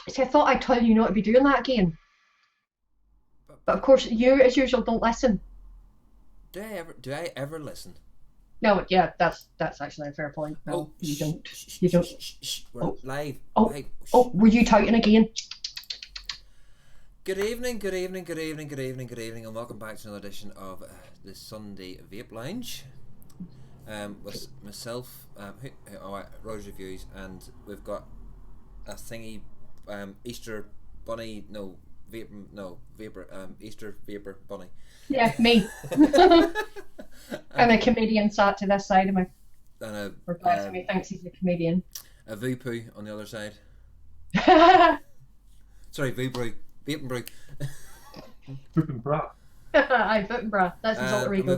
See, I thought I told you not to be doing that again. But of course, you, as usual, don't listen. Do I ever listen? No, yeah, that's actually a fair point. Oh, No, you shh, don't. shh, You shh, don't. shh, shh, shh. We're Oh, live, oh, live. Shh, oh, were you shh. touting again? Good evening, good evening, good evening, good evening, good evening, and welcome back to another edition of the Sunday Vape Lounge. With myself, Rose Reviews, and we've got a thingy, Easter bunny, vapor, Easter vapor bunny. Yeah, me. and And a comedian sat to this side of me. and Or bless him, he thinks he's a comedian. a Vupu on the other side. Sorry, Vupru, Vape Brew. Flipping bra. I vote bruh. That's his alter And ego.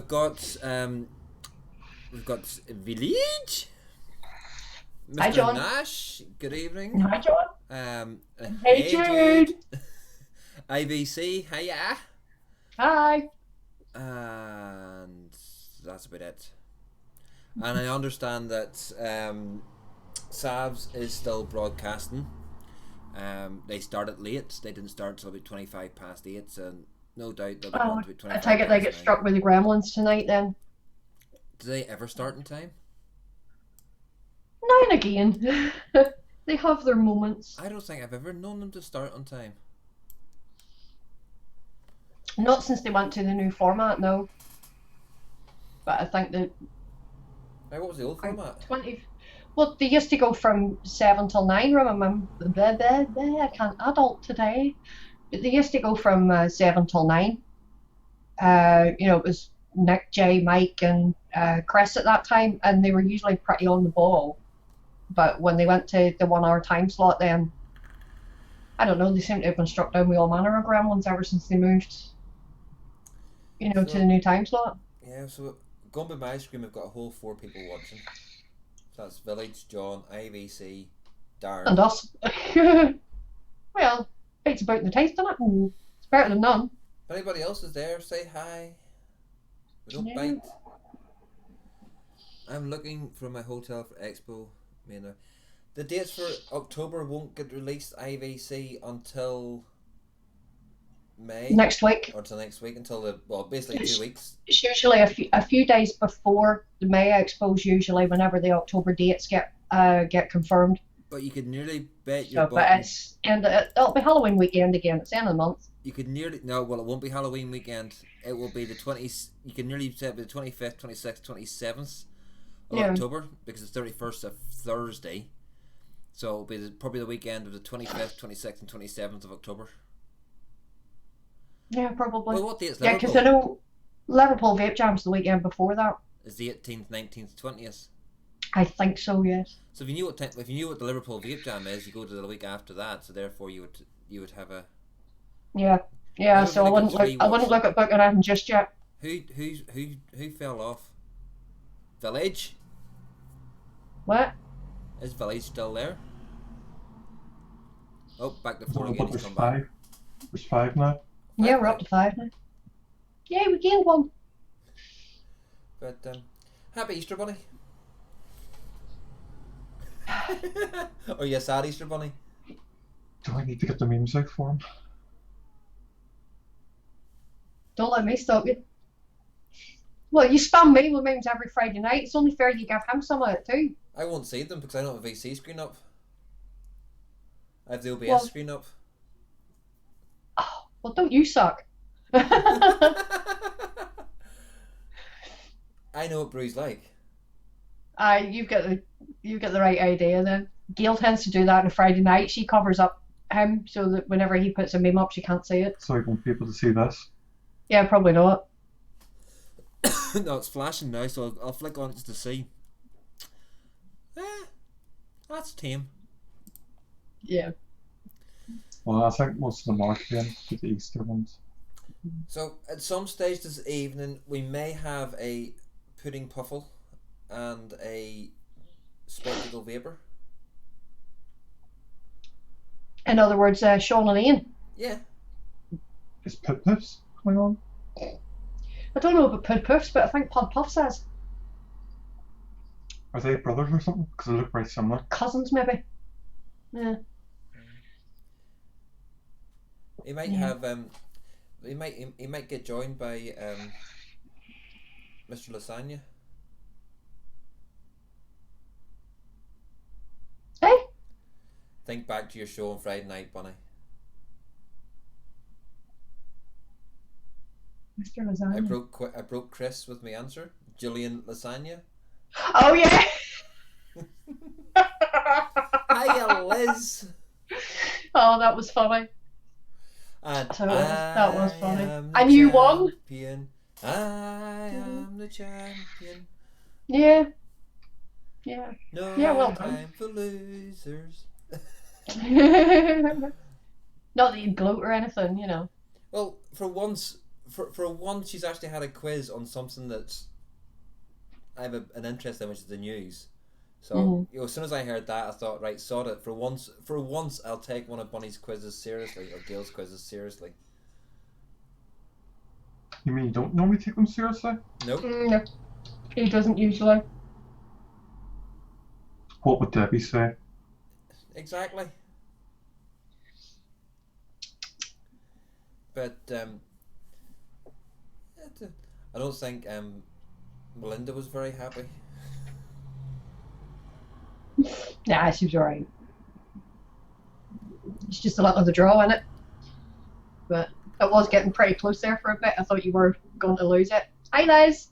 we've got Village, Hi, Mr. John. Nash. Good evening. Hi, John. Hey, Hey Jude. Jude. IBC. Hiya. Hi. And that's about it. And I understand that Savs is still broadcasting. They started late. They didn't start till about 25 past 8, so no doubt they'll be Oh, going to about I 25 take it they past get 9. struck with the gremlins tonight then. Do they ever start in time? Now and again. They have their moments. I don't think I've ever known them to start on time. Not since they went to the new format, no. But I think that Hey, what was the old format? 20. Well, they used to go from 7 till 9, remember? Blah, blah, blah, I can't adult today. But they used to go from 7 till 9. It was Nick, Jay, Mike, and Chris at that time, and they were usually pretty on the ball. But when they went to the 1 hour time slot, then I don't know, they seem to have been struck down with all manner of gremlins ever since they moved, to the So, new time slot. yeah, so going by my screen, we've got a whole 4 people watching. So that's Village, John, IVC, Darren. And us. Well, it's about the taste, isn't it? And it's better than none. If anybody else is there, say hi. We don't Yeah. bite. I'm looking for my hotel for Expo. The dates for October won't get released IVC until May. Next week. Or until next week, basically It's, 2 weeks. it's usually a few days before the May Expos, usually whenever the October dates get confirmed. But you could nearly bet your So, but bottom. it'll be Halloween weekend again. It's the end of the month. You could nearly no. Well, it won't be Halloween weekend. It will be the 20. You can nearly say the 25th, 26th, 27th of Yeah. October because it's 31st of Thursday. So it'll be probably the weekend of the 25th, 26th, and 27th of October. Yeah, probably. Well, what date's Yeah, because Liverpool? I know Liverpool Vape Jam's the weekend before that. Is the 18th, 19th, 20th. I think so, yes. So if you knew what the Liverpool Vape Jam is, you go to the week after that. So therefore, you would have a. Yeah. Yeah, That so would I be wouldn't good look I wouldn't rewatch. look at booking anything just yet. Who fell off? Village? What? Is Village still there? Oh, back to I 4 don't know, again. but He's there's come back. 5. There's 5 now. Yeah, we're up to 5 now. Yay, we gained one. But happy Easter bunny. Or you a sad Easter bunny? Do I need to get the memes out for him? Don't let me stop you. Well, you spam me with memes every Friday night. It's only fair you give him some of it too. I won't see them because I don't have a VC screen up. I have the OBS Well, screen up. well, don't you suck? I know what Brew's like. You've got the right idea then. Gail tends to do that on a Friday night. She covers up him so that whenever he puts a meme up, she can't see it. So I won't be able to see this. Yeah, probably not. No, it's flashing now, so I'll flick on it just to see. That's tame. Yeah. Well, I think most of them are again, the Easter ones. So at some stage this evening, we may have a pudding puffle and a spectacle vapor. In other words, Sean and Ian. Yeah. Is Pip Pips coming on? I don't know about Pud Puffs, but I think Pud Puff says Are they brothers or something? Because they look very similar. cousins maybe. Yeah. He might Yeah. have he might get joined by Mr. Lasagna. Hey, Think back to your show on Friday night, Bunny. Mr. Lasagna. I broke Chris with my answer. Julian Lasagna. Oh yeah. Hiya, Liz. Oh, that was funny. And So that was funny. am the And you won. champion. I am the champion. Yeah. Yeah. No Yeah, well done. time for losers. Not that you gloat or anything, you know. Well, for once, she's actually had a quiz on something that's I have an interest in, which is the news. So as soon as I heard that, I thought, right, sod it. For once, I'll take one of Bunny's quizzes seriously, or Gail's quizzes seriously. You mean you don't normally take them seriously? Nope. No, he doesn't usually. What would Debbie say? Exactly. But I don't think Melinda was very happy. Nah, she was alright. It's just a lot of the draw in it. But it was getting pretty close there for a bit. I thought you were going to lose it. Hi, Liz.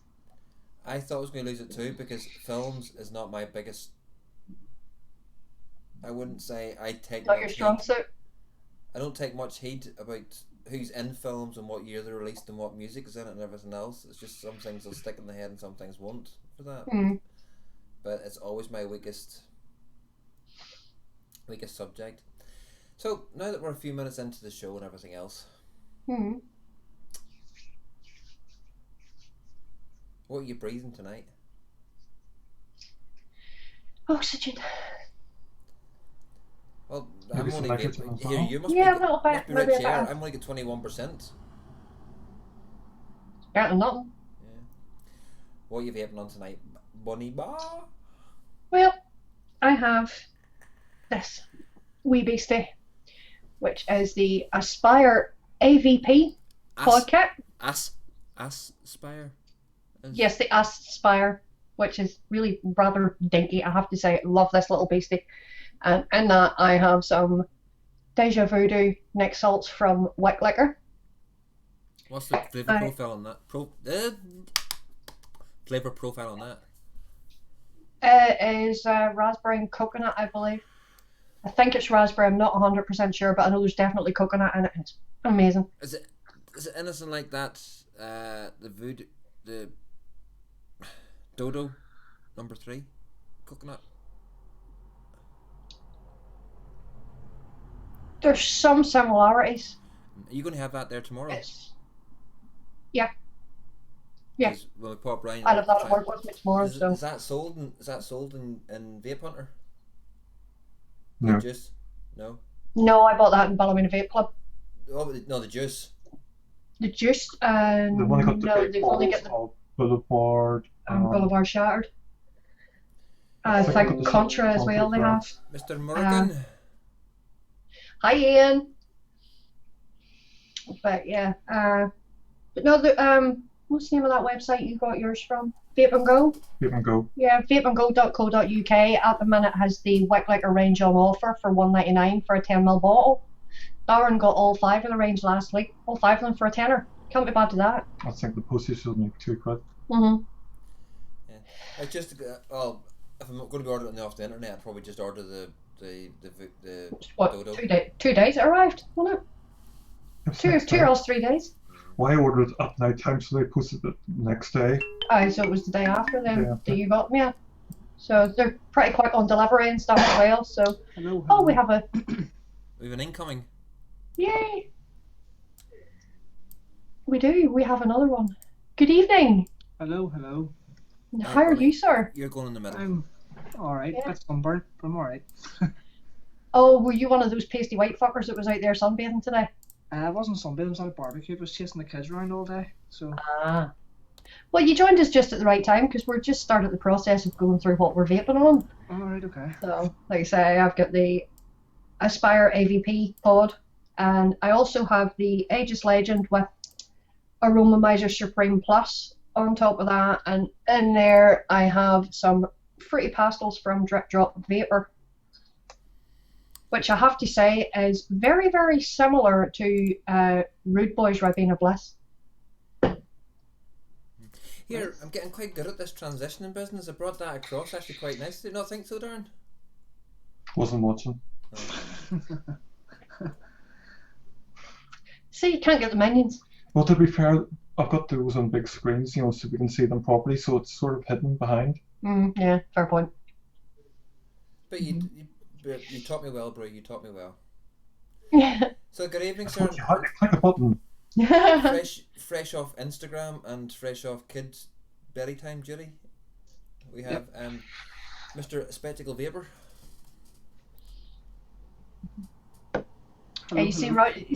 I thought I was going to lose it too, because films is not my biggest. I wouldn't say I take Not your much strong heed. suit. I don't take much heed about who's in films and what year they're released and what music is in it and everything else. It's just some things will stick in the head and some things won't for that. But it's always my weakest subject. So now that we're a few minutes into the show and everything else, what are you breathing tonight? Oxygen. Well, Maybe I'm some only nitrogen as here. well. You must Yeah, be, a little bit, must be maybe rich a bit here. of- I'm only get 21%. Better than nothing. Yeah. What are you vaping on tonight, Bunny Bar? Well, I have this wee beastie, which is the Aspire AVP pod kit. Aspire. Yes, the Aspire, which is really rather dinky, I have to say. I love this little beastie. And in that, I have some Deja Voodoo Nick Salts from Wick Liquor. What's the flavour profile on that? Flavour profile on that? It is raspberry and coconut, I believe. I think it's raspberry. I'm not 100% sure, but I know there's definitely coconut in it. It's amazing. Is it anything like that? The voodoo, the Dodo, number 3, coconut. There's some similarities. Are you going to have that there tomorrow? Yeah. Yeah. When we pop round, I'll have that at work with me tomorrow. Is that sold in Vape Hunter? No. The juice? No. No, I bought that in Ballymena Vape Club. Oh no, the juice. The juice, They've only got the no, big they've only got bottles of Boulevard. Boulevard Shattered. I think think I've got Contra as the well they Contra have. Mr. Morgan. Hi Ian. But yeah, but no, what's the name of that website you got yours from? Vape and Go? Vape and Go. Yeah, vapeandgo.co.uk at the minute has the Wick Liquor range on offer for $1.99 for a 10ml bottle. Darren got all 5 of the range last week, all 5 of them for a tenner. Can't be bad to that. I think the postage will make £2. Mm-hmm. Yeah. It's just well, if I'm going to be ordering it off the internet, I'd probably just order the What, Dodo. 2 days it arrived, wasn't it? Two or 3 days. Well, I ordered it at night time, so they posted it the next day. Aye, so it was the day after then Yeah. that you got me. Yeah. So they're pretty quick on delivery and stuff as well. So Hello. we have a We have an incoming. yay. We do. We have another one. Good evening. Hello. How are you, sir? You're going in the middle. I'm alright. Yeah. Bit sunburned, but I'm alright. Oh, were you one of those pasty white fuckers that was out there sunbathing today? I wasn't sunbathing, I was at a barbecue. I was chasing the kids around all day. So Ah. Well, you joined us just at the right time because we're just started the process of going through what we're vaping on. alright, okay. So, like I say, I've got the Aspire AVP pod, And I also have the Aegis Legend with Aromomizer Supreme Plus on top of that. And in there I have some fruity pastels from Drip Drop Vapor, which I have to say is very, very similar to Rude Boy's Ribena Bliss. Here, I'm getting quite good at this transitioning business. I brought that across actually quite nicely. Do you not think so, Darren? Wasn't watching. See, you can't get the minions. Well, to be fair, I've got those on big screens, you know, so we can see them properly, so it's sort of hidden behind. Yeah, fair point. But you taught me well, bro. You taught me well. Yeah. So good evening, I sir. thought you had to click a button. Fresh off Instagram and fresh off kids' berry time duty. We have Mr. Spectacle Vapor. Yeah, you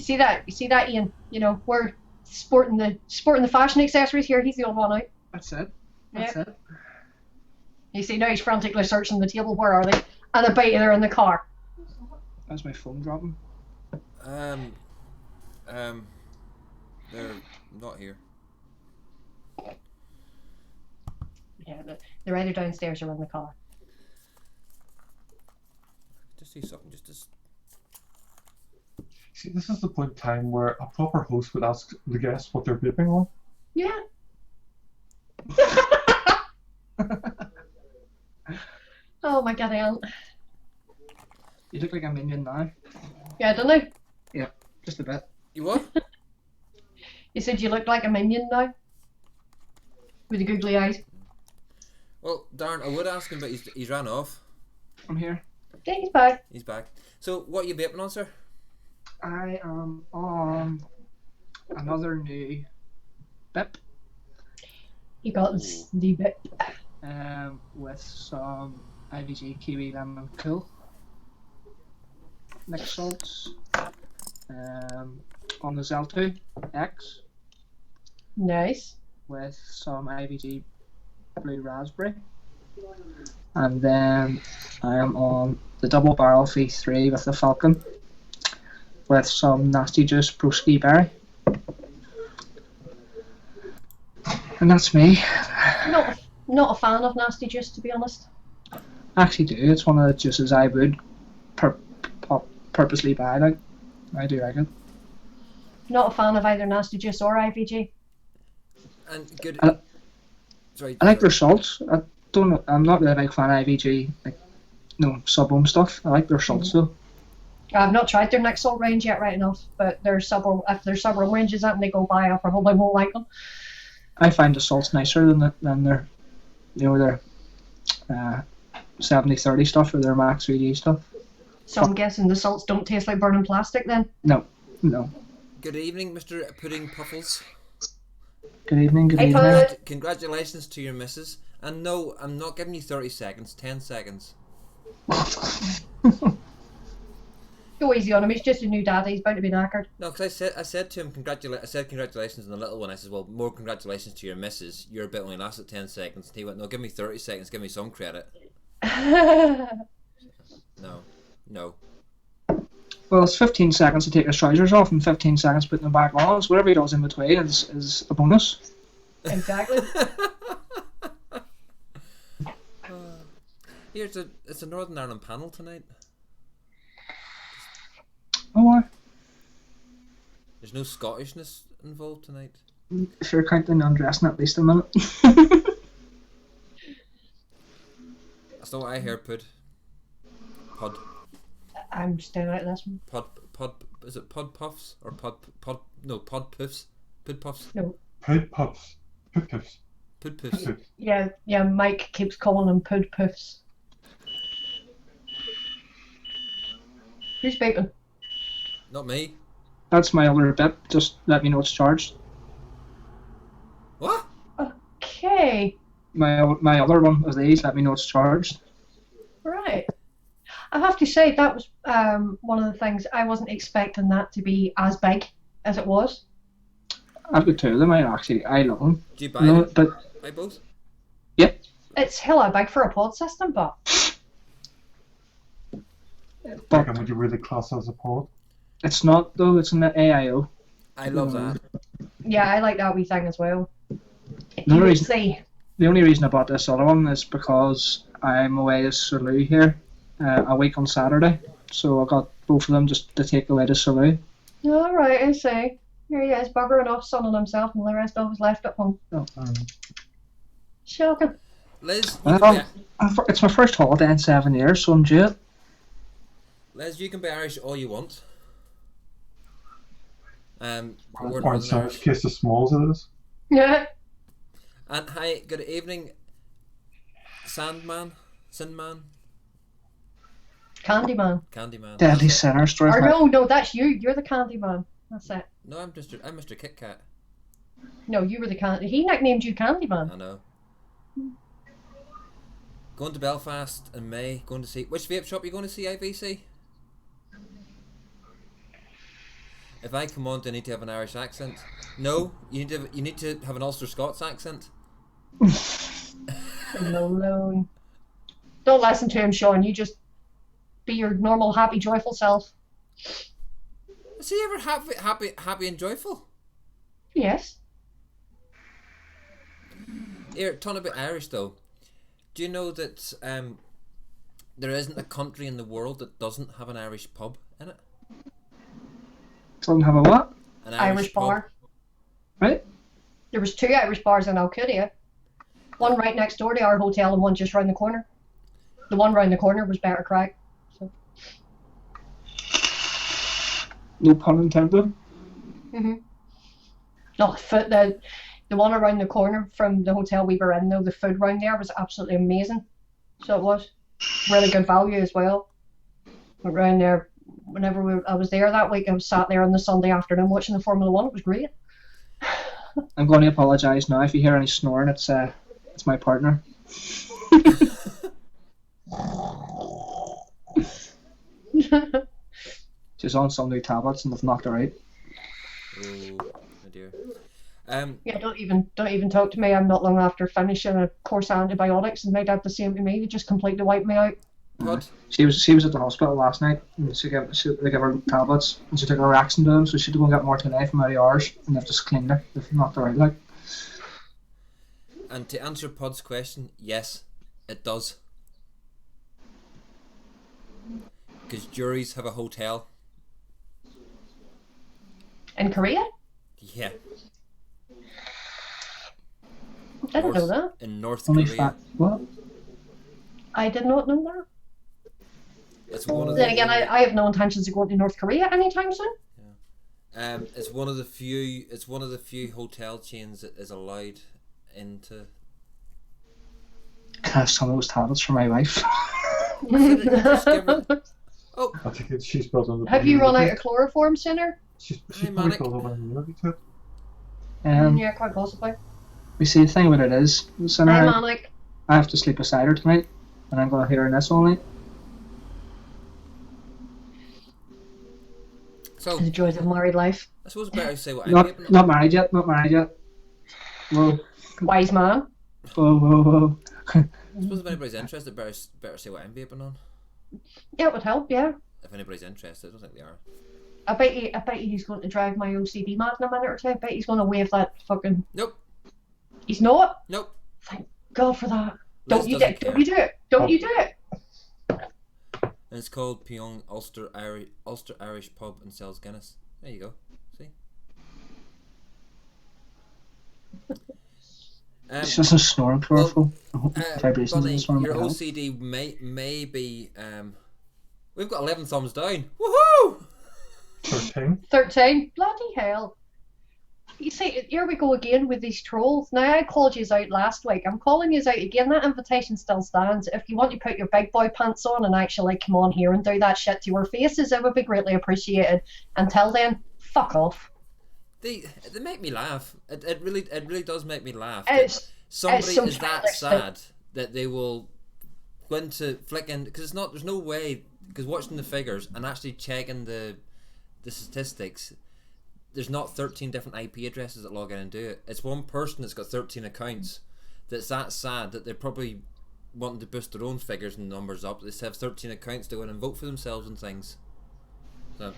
see that, Ian? You know, we're sporting the fashion accessories here. He's the old one out. That's it. You see now he's frantically searching the table. Where are they? And I bet you they're in the car. That's my phone dropping. They're not here. Yeah, they're either downstairs or in the car. Just see something. See, this is the point in time where a proper host would ask the guests what they're vaping on. Yeah. Oh my god, Alan. You look like a minion now. Yeah, don't I? Yeah, just a bit. You what? You said you looked like a minion now? With the googly eyes. Well, Darren, I would ask him, but he's ran off. I'm here. Yeah, he's back. He's back. So, what are you vaping on, sir? I am on another new Vape. He got the bit. With some IVG Kiwi Lemon Cool mixed salts. On the Zelto X Nice. with some IVG Blue Raspberry. And then I am on the Double Barrel V3 with the Falcon with some Nasty Juice Broski Berry. And that's me. Not a fan of Nasty Juice, to be honest. I actually do. It's one of the juices I would purposely buy. Like, I do like it. Not a fan of either Nasty Juice or IVG. And good. Sorry. I like their salts. I'm not really a big fan of IVG, like, sub-home stuff. I like their salts though. I've not tried their next salt range yet, right enough. But if there's several ranges that and they go by, I probably won't like them. I find the salts nicer than their, their 70-30 stuff or their Max 3D stuff. So I'm guessing the salts don't taste like burning plastic then? No. Good evening, Mr. Pudding Puffles. Good evening. Hey, Pud. Congratulations to your missus. And no, I'm not giving you 30 seconds, 10 seconds. Go easy on him, he's just a new daddy, he's about to be knackered. No, because I said to him, congratulations on the little one. I said, well, more congratulations to your missus. Your bit only lasted 10 seconds. And he went, no, give me 30 seconds, give me some credit. No. Well, it's 15 seconds to take his trousers off and 15 seconds putting them back on. So whatever he does in between is a bonus. Exactly. Here, it's a Northern Ireland panel tonight. Oh, why? There's no Scottishness involved tonight. If you're counting undressing at least a minute. That's not what I hear, Pud. I'm staying out of this one. Is it Pod Puffs? Or Pod Puffs? Pud Puffs? No. Pud puffs. Pud puffs. Pud Puffs. Yeah, Mike keeps calling them Pud Puffs. Who's vaping? Not me. That's my other bit. Just let me know it's charged. What? Okay. My other one of these, let me know it's charged. Right. I have to say that was one of the things I wasn't expecting that to be as big as it was. I've got two of them. I love them. Do you buy them? But Buy both? yeah. It's hella big for a pod system, but Would you really class as a pod? It's not though. It's an AIO. I love that. Yeah, I like that wee thing as well. The You only would reason, say, the only reason I bought this other one is because I'm away to Salou here a week on Saturday, so I got both of them just to take away to Salou. all right, I say. Here he is, buggering off, sunning himself, and the rest of us left at home. Oh, Shocking. Liz, you can well, be, it's my first holiday in 7 years, so I'm due it. Liz, you can be Irish all you want. We're Or Northern size Irish. case as small as it is. Yeah. And hi, good evening, Sandman, Sandman, Candyman. Candyman. Deadly That's it. Sinner story. Or no, that's you. You're the Candyman. That's it. No, I'm Mr. Kit Kat. No, you were the Candy. He nicknamed you Candyman. I know. Going to Belfast in May. Going to see which vape shop are you going to see? IVC. If I come on, do I need to have an Irish accent? No, you need to have an Ulster Scots accent. Alone. Don't listen to him, Sean. You just be your normal, happy, joyful self. Is he ever happy and joyful? Yes. Here, talking about Irish though. Do you know that there isn't a country in the world that doesn't have an Irish pub in it? Doesn't have a what? An Irish pub. bar. Right? There was 2 Irish bars in Alcudia. One right next door to our hotel and one just round the corner. The one round the corner was better crack. So. No pun intended. No, the one around the corner from the hotel we were in, though, the food round there was absolutely amazing. So it was really good value as well. Went round there whenever I was there that week. I was sat there on the Sunday afternoon watching the Formula One. It was great. I'm going to apologise now if you hear any snoring. It's my partner. She's on some new tablets and they've knocked her out. Oh, dear. Yeah, don't even talk to me. I'm not long after finishing a course of antibiotics, and my dad the same to me. They just completely wiped me out. Todd, She was at the hospital last night and they gave her tablets and she took a reaction to them, so she had to go and get more today from out of ours, and they've just cleaned her. They've knocked her out like. and to answer Pod's question, yes, it does. Because juries have a hotel. In Korea? Yeah. I didn't know that. In North Only Korea. fat. What? I did not know that. It's one of Then the again, I have no intentions of going to North Korea anytime soon. it's one of the few hotel chains that is allowed into. Can I have some of those tablets for my wife? Just give her- Oh, I think she's built on the. Have you run out of chloroform sooner? She's Hey, probably Manic. built up an immunity to it. Yeah, quite possibly. We see the thing about it is, Sinner, Hi, Manic. I have to sleep beside her tonight, and I'm going to hear her this all night. so The joys of married life. I suppose I better say what I'm vaping on. Not married yet. Not married yet. Whoa, Wise man. whoa. I suppose if anybody's interested, better say what I'm vaping on. Yeah, it would help, yeah. If anybody's interested, I don't think they are. I bet you he's going to drive my OCD mad in a minute or two. I bet he's going to wave that fucking... Nope. He's not? Nope. Thank God for that. Liz Don't you doesn't do care. it. Don't you do it. And it's called Pyong Ulster Irish Pub and sells Guinness. There you go. See. It's just a snoring powerful. Vibrations Bunny, and snoring. your OCD may be. We've got 11 thumbs down. Woohoo! 13. 13. Bloody hell. You see, here we go again with these trolls. Now, I called you out last week. I'm calling you out again. That invitation still stands. If you want to put your big boy pants on and actually come on here and do that shit to our faces, it would be greatly appreciated. Until then, fuck off. They make me laugh. It really does make me laugh. It's Somebody so is that childish, sad that they will go into flicking, because there's no way, because watching the figures and actually checking the statistics, there's not 13 different IP addresses that log in and do it. It's one person that's got 13 accounts that's that sad that they're probably wanting to boost their own figures and numbers up. They have 13 accounts to go in and vote for themselves and things. So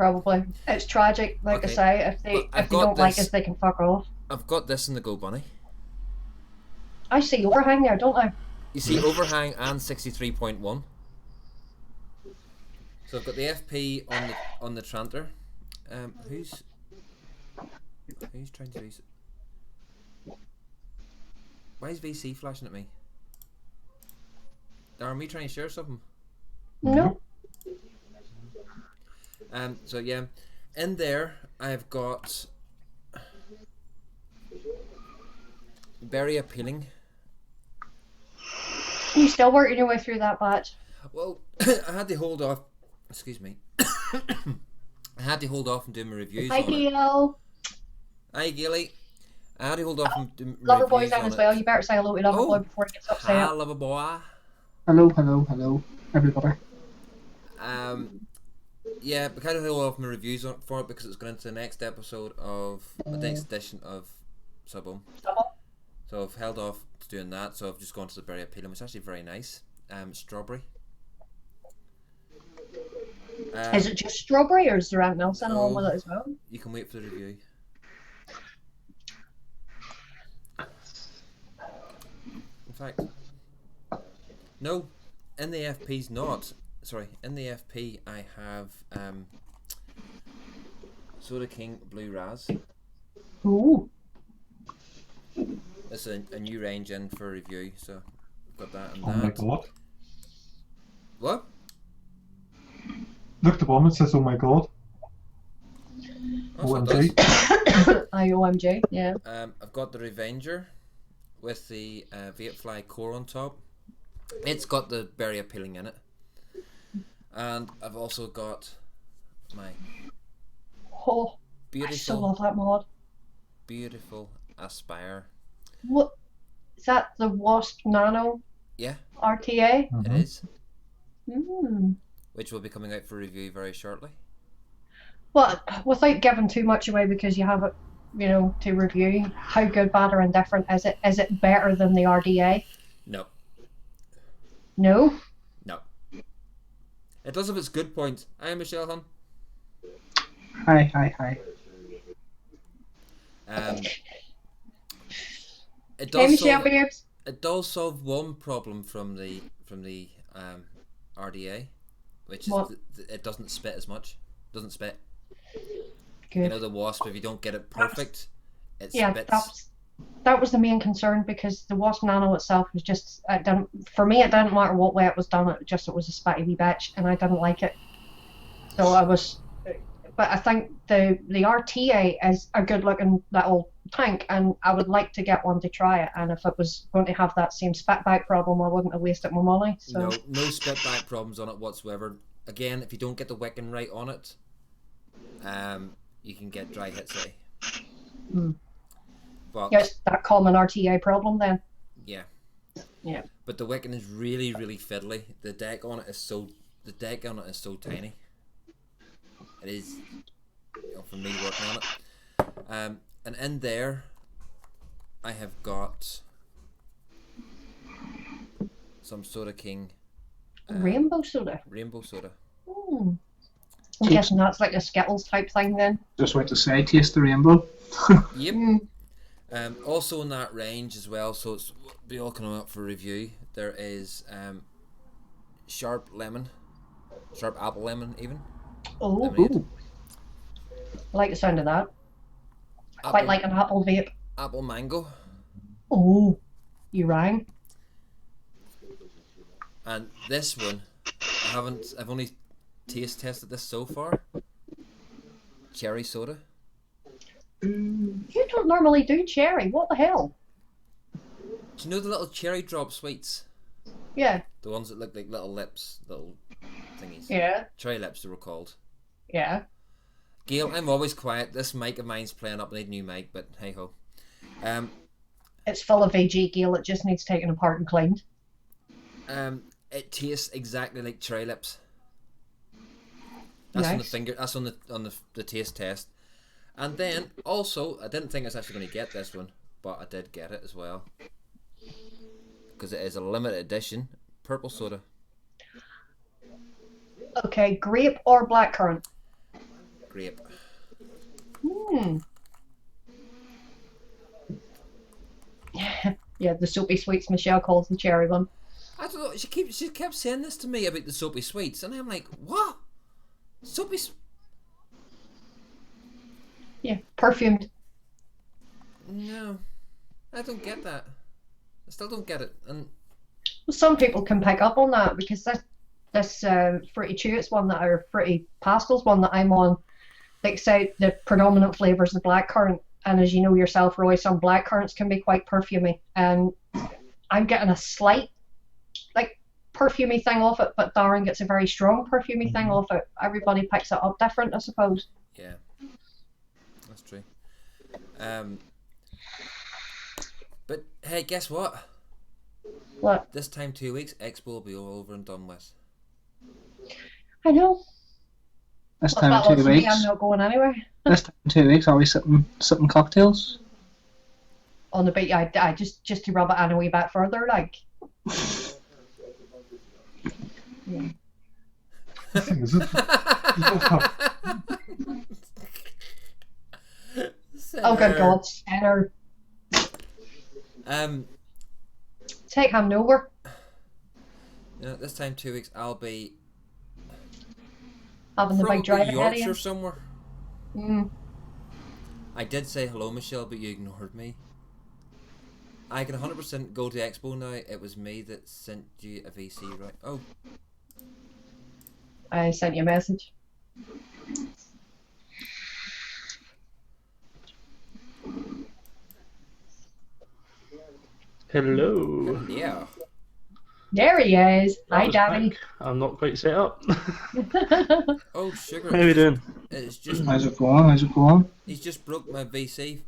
probably. It's tragic, like Okay. I say. Well, I've If they got don't like this. us, they can fuck off. I've got this in the Go Bunny. I see overhang there, don't I? You see overhang and 63.1. So I've got the FP on the Tranter. Who's trying to use it? Why is VC flashing at me? Are we trying to share something? No. So yeah, in there I've got very appealing. You still working your way through that batch? Well, I had to hold off. Excuse me. I had to hold off and do my reviews Hi, on it. Gail. Hi, Gailey. I had to hold off and do my Loverboy's reviews down on as it. well. You better say hello to Loverboy Oh. before he gets Hi, upset. Loverboy. Hello, everybody. Yeah, but kind of hold off my reviews for it because it's going into the next episode of the next edition of Subhome. So I've held off to doing that. So I've just gone to the berry appealing, which is actually very nice. Strawberry. Is it just strawberry or is there anything else in along No. with it as well? You can wait for the review. In fact, no, in the FP's not. Sorry, in the FP I have Soda King Blue Raz. Ooh. It's a new range in for review, so I've got that and Oh my that. god. What? Look, the bomb, it says, oh my god. Oh, so it does. OMG. IOMG, yeah. I've got the Revenger with the Vape Fly core on top. It's got the berry appealing in it. And I've also got my Oh, I so love that mod. beautiful Aspire. What is that? The Wasp Nano Yeah, RTA? it is. Mm. Which will be coming out for review very shortly. Well, without giving too much away because you have it, to review, how good, bad, or indifferent is it? Is it better than the RDA? No. No? No. It does have its good points. Hi, Michelle Hun. Hi. It Hey, does Michelle solve, Babes. it does solve one problem from the RDA, which is What? it doesn't spit as much. Doesn't spit. Good. You know the Wasp. If you don't get it perfect, it Yeah, spits. that was the main concern because the Wasp Nano itself was just, for me, it didn't matter what way it was done, it was a spitty wee bitch, and I didn't like it. So but I think the RTA is a good looking little tank, and I would like to get one to try it, and if it was going to have that same spit back problem, I wouldn't have wasted my money. So. No spit back problems on it whatsoever. Again, if you don't get the wicking right on it, you can get dry hit city. But Yes, that common RTA problem then. yeah. Yeah. But the wicking is really, really fiddly. The deck on it is so tiny. It is, for me working on it. And in there, I have got some Soda King Rainbow soda. Rainbow Soda. I'm guessing that's like a Skittles type thing then. Just went to say, taste the rainbow. Yep. Also in that range as well, so it's be all coming up for review. There is sharp apple lemon even. Oh, Lemonade. I like the sound of that. Quite like an apple vape. Apple mango. Oh, you rang. And this one, I've only tested this so far. Cherry soda. You don't normally do cherry. What the hell? Do you know the little cherry drop sweets? Yeah. The ones that look like little lips, little thingies. Yeah. Cherry lips they were called. Yeah. Gail, I'm always quiet. This mic of mine's playing up. I need a new mic, but hey ho. It's full of AG, Gail. It just needs taken apart and cleaned. It tastes exactly like cherry lips. That's Nice. on the finger. That's on the taste test. And then also, I didn't think I was actually going to get this one, but I did get it as well because it is a limited edition purple soda. Okay, grape or blackcurrant? grape. Hmm. Yeah, the soapy sweets Michelle calls the cherry one. I don't know. She kept saying this to me about the soapy sweets, and I'm like, what? Soapy. Yeah, perfumed. No, I don't get that. I still don't get it. And Well, some people can pick up on that because this fruity chewits one that or fruity pastels one that I'm on picks out the predominant flavors of blackcurrant. And as you know yourself, Roy, some blackcurrants can be quite perfumey. And I'm getting a slight like perfumey thing off it, but Darren gets a very strong perfumey thing off it. Everybody picks it up different, I suppose. yeah, that's true. But hey, guess what? What? This time 2 weeks, Expo will be all over and done with. I know. This What's time that in lot 2 for me? weeks. I'm not going anywhere. This time in 2 weeks, are we sipping cocktails? On the beat, I just to rub it in a wee bit further, like. Yeah. The thing is, you both have Oh good God, Skinner. Take him nowhere. This time 2 weeks, I'll be Having the big probably drive ahead of Yorkshire you. somewhere. Mm. I did say hello, Michelle, but you ignored me. I can 100% go to Expo now. It was me that sent you a VC, right? Oh, I sent you a message. Hello. yeah. There he is. That Hi, was Danny. quick. I'm not quite set up. Oh, sugar. How are we doing? It's just How's it going? How's it going? he's just broke my VC.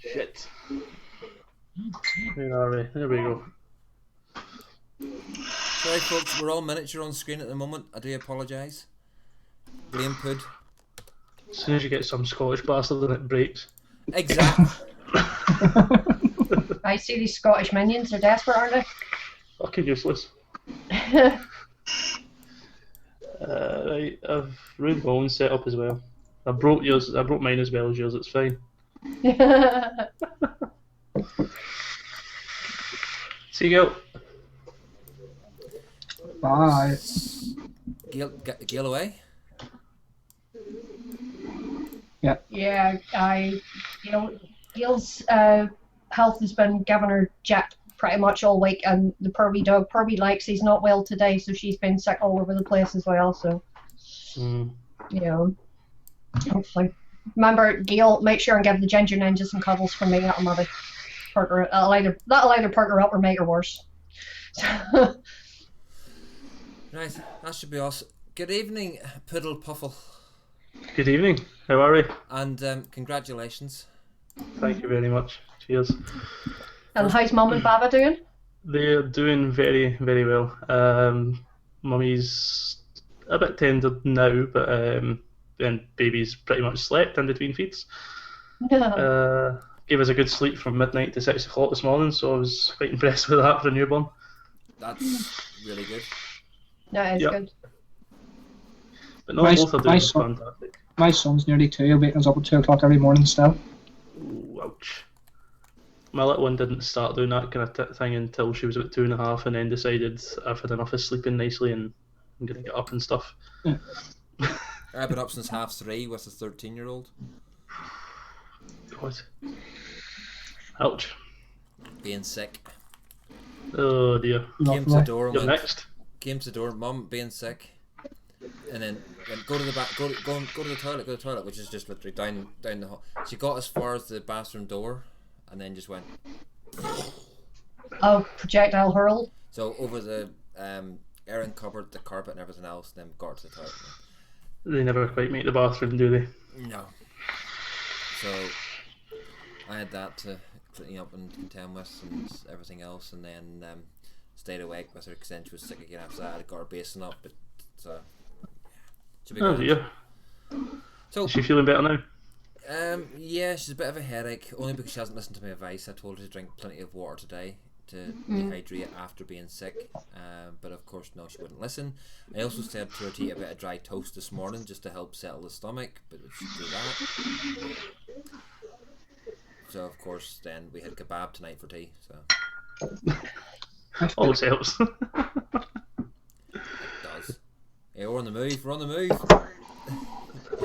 Shit. Where are we? There we go. Sorry, folks. We're all miniature on screen at the moment. I do apologise. Blame Pud. As soon as you get some Scottish bastard and it breaks. Exactly. I see these Scottish minions. They're desperate, aren't Fucking useless. they? Right, I've ruined my own setup as well. I broke yours. I broke mine as well as yours. It's fine. See you go. Bye. Gail away. Yeah, Gail's health has been giving her jack pretty much all week, and the Purby dog, Purby likes, he's not well today, so she's been sick all over the place as well, so, hopefully. Remember, Gail, make sure and give the Ginger Ninja some cuddles from me, that'll maybe perk her, that'll either perk her up or make her worse. Right, that should be awesome. Good evening, Poodle Puffle. Good evening. How are we? And congratulations. Thank you very much. Cheers. And how's Mum and Baba doing? They're doing very, very well. Mummy's a bit tender now, but and baby's pretty much slept in between feeds. Gave us a good sleep from midnight to 6 o'clock this morning, so I was quite impressed with that for a newborn. That's really good. That is Yep. good. But no, My- both are my doing son- fantastic. My son's nearly 2. He'll wake us up at 2 o'clock every morning still. Ooh, ouch. My little one didn't start doing that kind of thing until she was about 2.5, and then decided I've had enough of sleeping nicely and I'm going to get up and stuff. I've been up since 3:30 with a 13-year-old. God. Ouch. Being sick. Oh dear. Came to the door and You're went, next. came to the door, Mum being sick. And then went, go to the back, go to the toilet, which is just literally down the hall. She got as far as the bathroom door, and then just went. Oh, projectile hurl. So over the airing cupboard, the carpet, and everything else, then got to the toilet. They never quite make the bathroom, do they? No. So I had that to clean up and contend with and everything else, and then stayed awake with her because then she was sick again after that. I got her basin up, but so. Should be Oh good. dear. So Is she feeling better now? yeah, she's a bit of a headache, only because she hasn't listened to my advice. I told her to drink plenty of water today to dehydrate after being sick, but of course no, she wouldn't listen. I also said to her to eat a bit of dry toast this morning just to help settle the stomach, but she do that. So of course then we had kebab tonight for tea. So Always helps. it does. Yeah, we're on the move. We're on the move.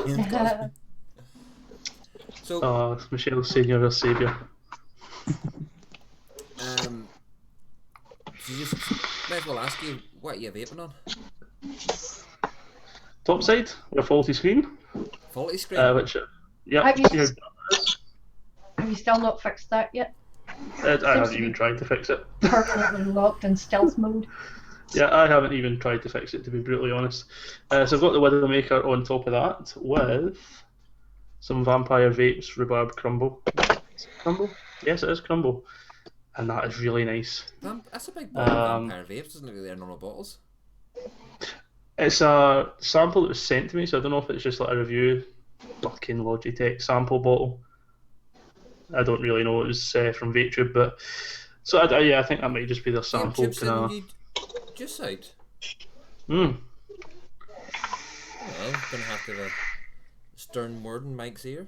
Ian's got- so Oh, Michelle saying you're a saviour. so just might as well ask you, what are you vaping on? Top side, your faulty screen. Faulty screen? Which, yeah, Have you- see how bad it is. Have you still not fixed that yet? I haven't even tried to fix it. Permanently locked in stealth mode. Yeah, I haven't even tried to fix it, to be brutally honest. So I've got the Widowmaker on top of that with some Vampire Vapes Rhubarb Crumble. Is it Crumble? Yes, it is Crumble. And that is really nice. That's a big bottle of Vampire Vapes, isn't it? They're normal bottles. It's a sample that was sent to me, so I don't know if it's just like a review. Fucking Logitech sample bottle. I don't really know. It was from VapeTube, but so I think that might just be the sample. Chips in just out. Hmm. Well, gonna have to have a stern word in Mike's ear.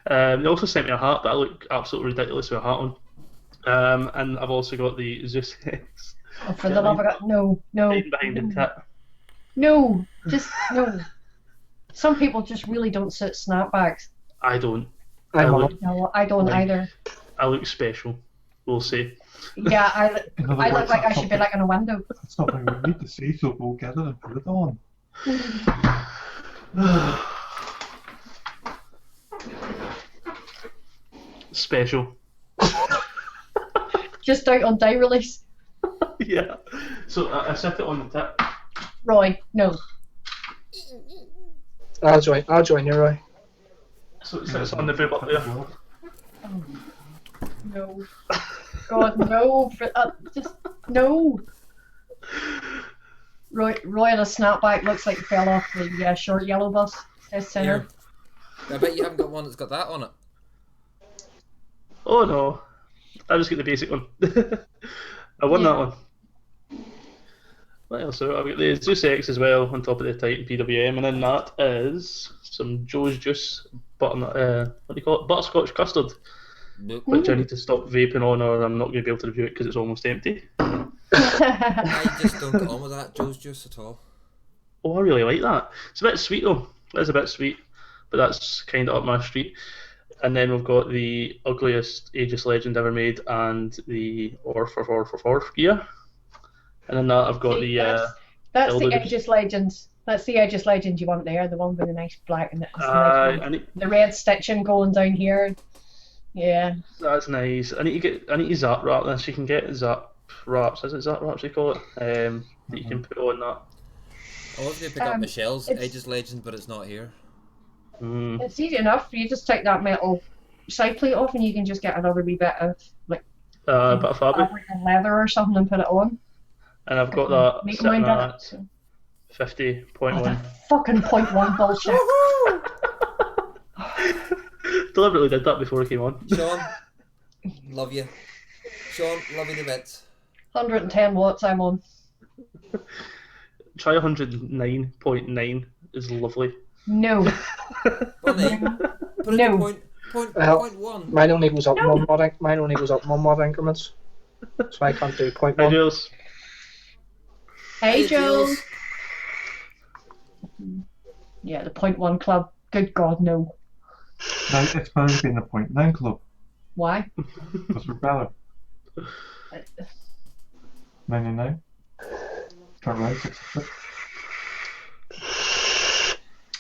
They also sent me a hat, but I look absolutely ridiculous with a hat on. And I've also got the Zeus X. Oh, for the love of God, no. Hiding behind the tit. No, just no. Some people just really don't suit snapbacks. I don't. I'm No, I don't either. I look special. We'll see. Yeah, I In other look words, like I that's should be like in a window. something we need to see, so we'll get it and put it on. Special. Just out on day release. Yeah. So I set it on the tip. Roy, no. I'll join you, Roy. So it sits on the bib up there. No. God, no. Just no. Roy in a snapback looks like he fell off the short yellow bus. His center. I bet you haven't got one that's got that on it. Oh no. I just get the basic one. I won that one. What else? So I've got the Zeus X as well on top of the Titan PWM, and then that is some Joe's Juice what do you call it? Butterscotch custard, Nope. which I need to stop vaping on, or I'm not going to be able to review it because it's almost empty. I just don't get on with that Joe's Juice at all. Oh, I really like that. It's a bit sweet though. It's a bit sweet, but that's kind of up my street. And then we've got the ugliest Aegis Legend ever made, and the Orf gear. And then that I've got See, the that's the Elder- Aegis Legends. That's the Aegis Legend you want there, the one with the nice black and I the red stitching going down here. Yeah. That's nice. I need to zap wrap this. You can get zap wraps. Is it zap wraps they call it? That you can put on that. I was going to pick up Michelle's it's- Aegis Legend, but it's not here. Mm. It's easy enough. You just take that metal side plate off and you can just get another wee bit of like Bit of fabric. or leather or something and put it on. And I've got that Make sitting mine at that. So. 50.1. Oh, that fucking 0.1 bullshit. Deliberately did that before I came on. Sean, love you. Sean, love you to bits. 110 watts I'm on. Try 109.9 is lovely. No. Bunny, put it No. to point Well, 1. Mine only goes up mine only goes up 1 mod increments, so I can't do Hi, 0.1. Jules. Hey, Hey, Joe. Jules. Yeah, the 0.1 club. Good God, no. Now, it's better to be in the 0.9 club, Why? because we're better. 99. Turn around, 66.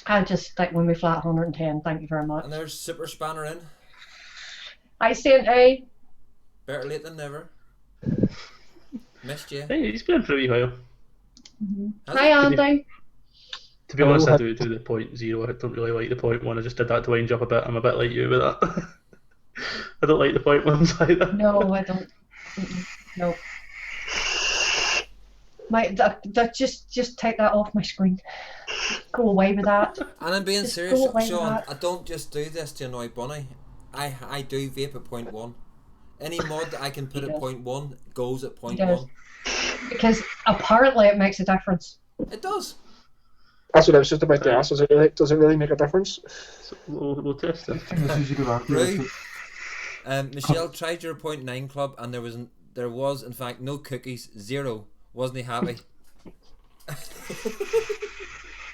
I just stick with my flat 110. Thank you very much. And there's Super Spanner in. I sent a. Better late than never. Missed you. Hey, he's been for a wee while. Has Hi, it? Andy. To be Hello, honest, I hi. do the 0.0. I don't really like the 0.1. I just did that to wind you up a bit. I'm a bit like you with that. I don't like the 0.1s either. No, I don't. No. Just take that off my screen. Go away with that. And I'm being Just serious, go away with Sean. that. I don't just do this to annoy Bunny. I do vape at 0.1. Any mod that I can put at 0.1 goes at 0.1. Because apparently it makes a difference. It does. That's what I was just about to ask. Does it really make a difference? So we'll test it. Right. Michelle tried your 0.9 club, and there was in fact no cookies, 0. Wasn't he happy?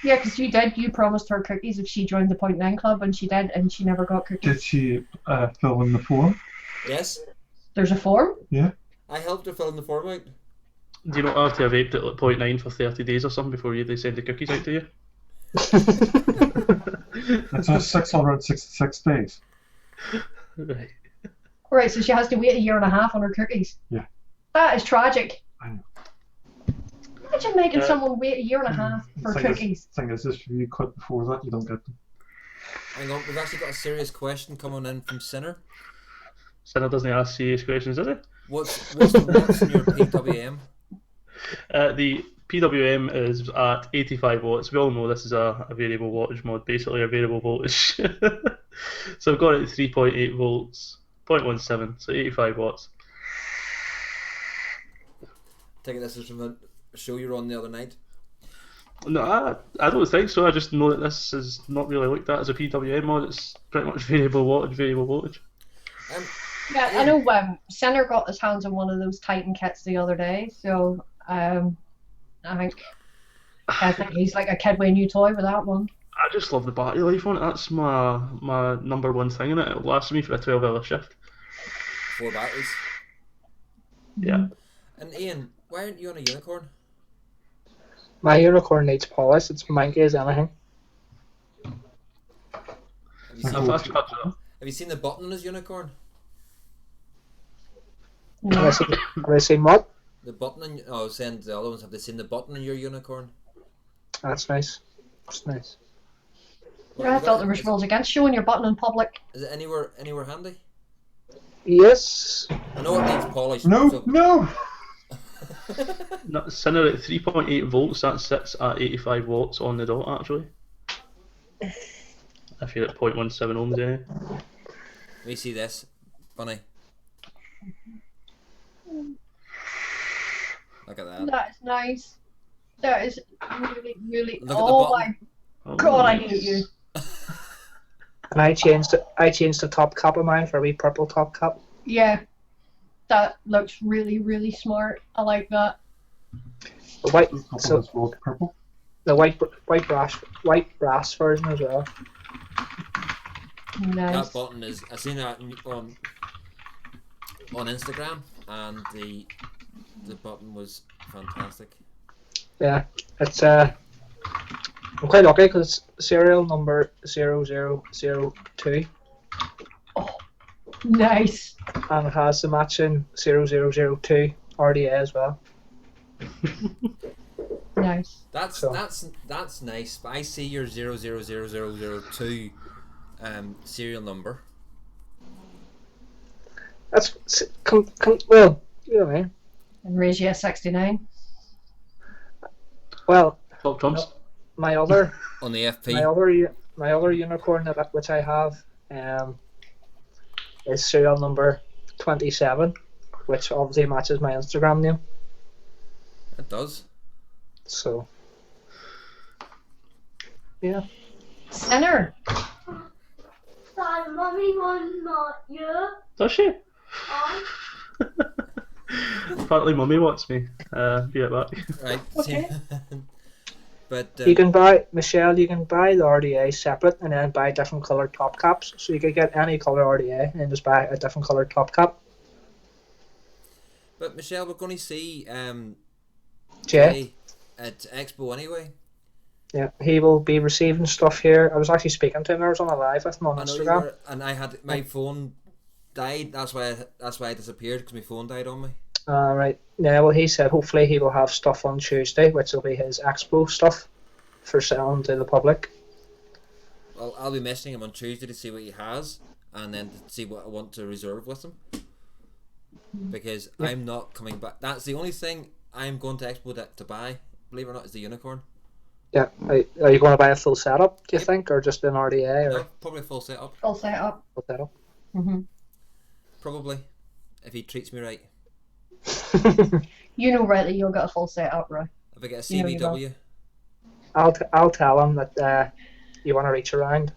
Yeah, because you promised her cookies if she joined the 0.9 club, and she did, and she never got cookies. Did she fill in the form? Yes. There's a form? Yeah. I helped her fill in the form out. Do you not have to have vaped at like 0.9 for 30 days or something before they send the cookies out to you? It's 666 days. Right. Right, so she has to wait a year and a half on her cookies. Yeah. That is tragic. I know. Imagine making someone wait a year and a half for cookies. Thing is, if you quit before that, you don't get them. Hang on, we've actually got a serious question coming in from Sinner. Sinner doesn't ask serious questions, does it? What's the watts in your PWM? The PWM is at 85 watts. We all know this is a variable wattage mod, basically a variable voltage. So I've got it at 3.8 volts, 0.17, so 85 watts. Taking this is from a show you were on the other night. No, I don't think so. I just know that this is not really looked at as a PWM mod. It's pretty much variable voltage. Yeah, I know Sinner got his hands on one of those Titan kits the other day, so I think he's like a kid with a new toy with that one. I just love the battery life on it. That's my number one thing in it. It'll last me for a 12-hour shift. 4 batteries. Yeah. And Ian, why aren't you on a unicorn? My unicorn needs polish. It's manky as anything. Have you seen the button on his unicorn? No. Have I seen what? The button on saying the other ones, have they seen the button on your unicorn? That's nice. That's nice. Yeah, I thought there was rules against showing your button in public. Is it anywhere handy? Yes. I know it needs polish. No, so... no! Sinner at 3.8 volts, that sits at 85 watts on the dot actually. If you're at 0.17 ohms anyway. We see this. Funny. Look at that. That is nice. That is really, really. Look at the Oh button. my god, I hate you. And I changed the top cap of mine for a wee purple top cap. Yeah, that looks really, really smart. I like that. The white, So purple. the white brass version as well. Nice. That button is. I seen that on Instagram, and the button was fantastic. Yeah, it's I'm quite lucky because it's serial number 0002 Nice. and it has the matching 0002 RDA as well. Nice. That's So- that's nice. But I see your 000002 serial number. That's well, you know what I mean. And Regia 69. Well, Top trumps. my other On the FP. my other unicorn which I have is serial number 27, which obviously matches my Instagram name. It does. So yeah. Sinner. Dad, Mummy won, not you. Does she? Oh. Apparently mummy wants me. Be right back. Right. Okay. But You can buy, Michelle, you can buy the RDA separate and then buy different coloured top caps. So you could get any colour RDA and then just buy a different coloured top cap. but Michelle, we're going to see Jay, at Expo anyway. yeah, he will be receiving stuff here. I was actually speaking to him. I was on a live with him on I know you Instagram. were, and I had my phone died. That's why I disappeared, because my phone died on me. Right. Yeah, well, he said hopefully he will have stuff on Tuesday, which will be his expo stuff for selling to the public. Well, I'll be messaging him on Tuesday to see what he has, and then to see what I want to reserve with him. Because I'm not coming back. That's the only thing I'm going to Expo to buy, believe it or not, is the unicorn. Yeah. Are you going to buy a full setup, do you think, or just an RDA? Or No, probably full setup. Full setup. full setup? Mm-hmm. Probably. if he treats me right. You know, right, that you'll get a full setup, right? If I get a You know you will. CBW, I'll tell him that you want to reach around.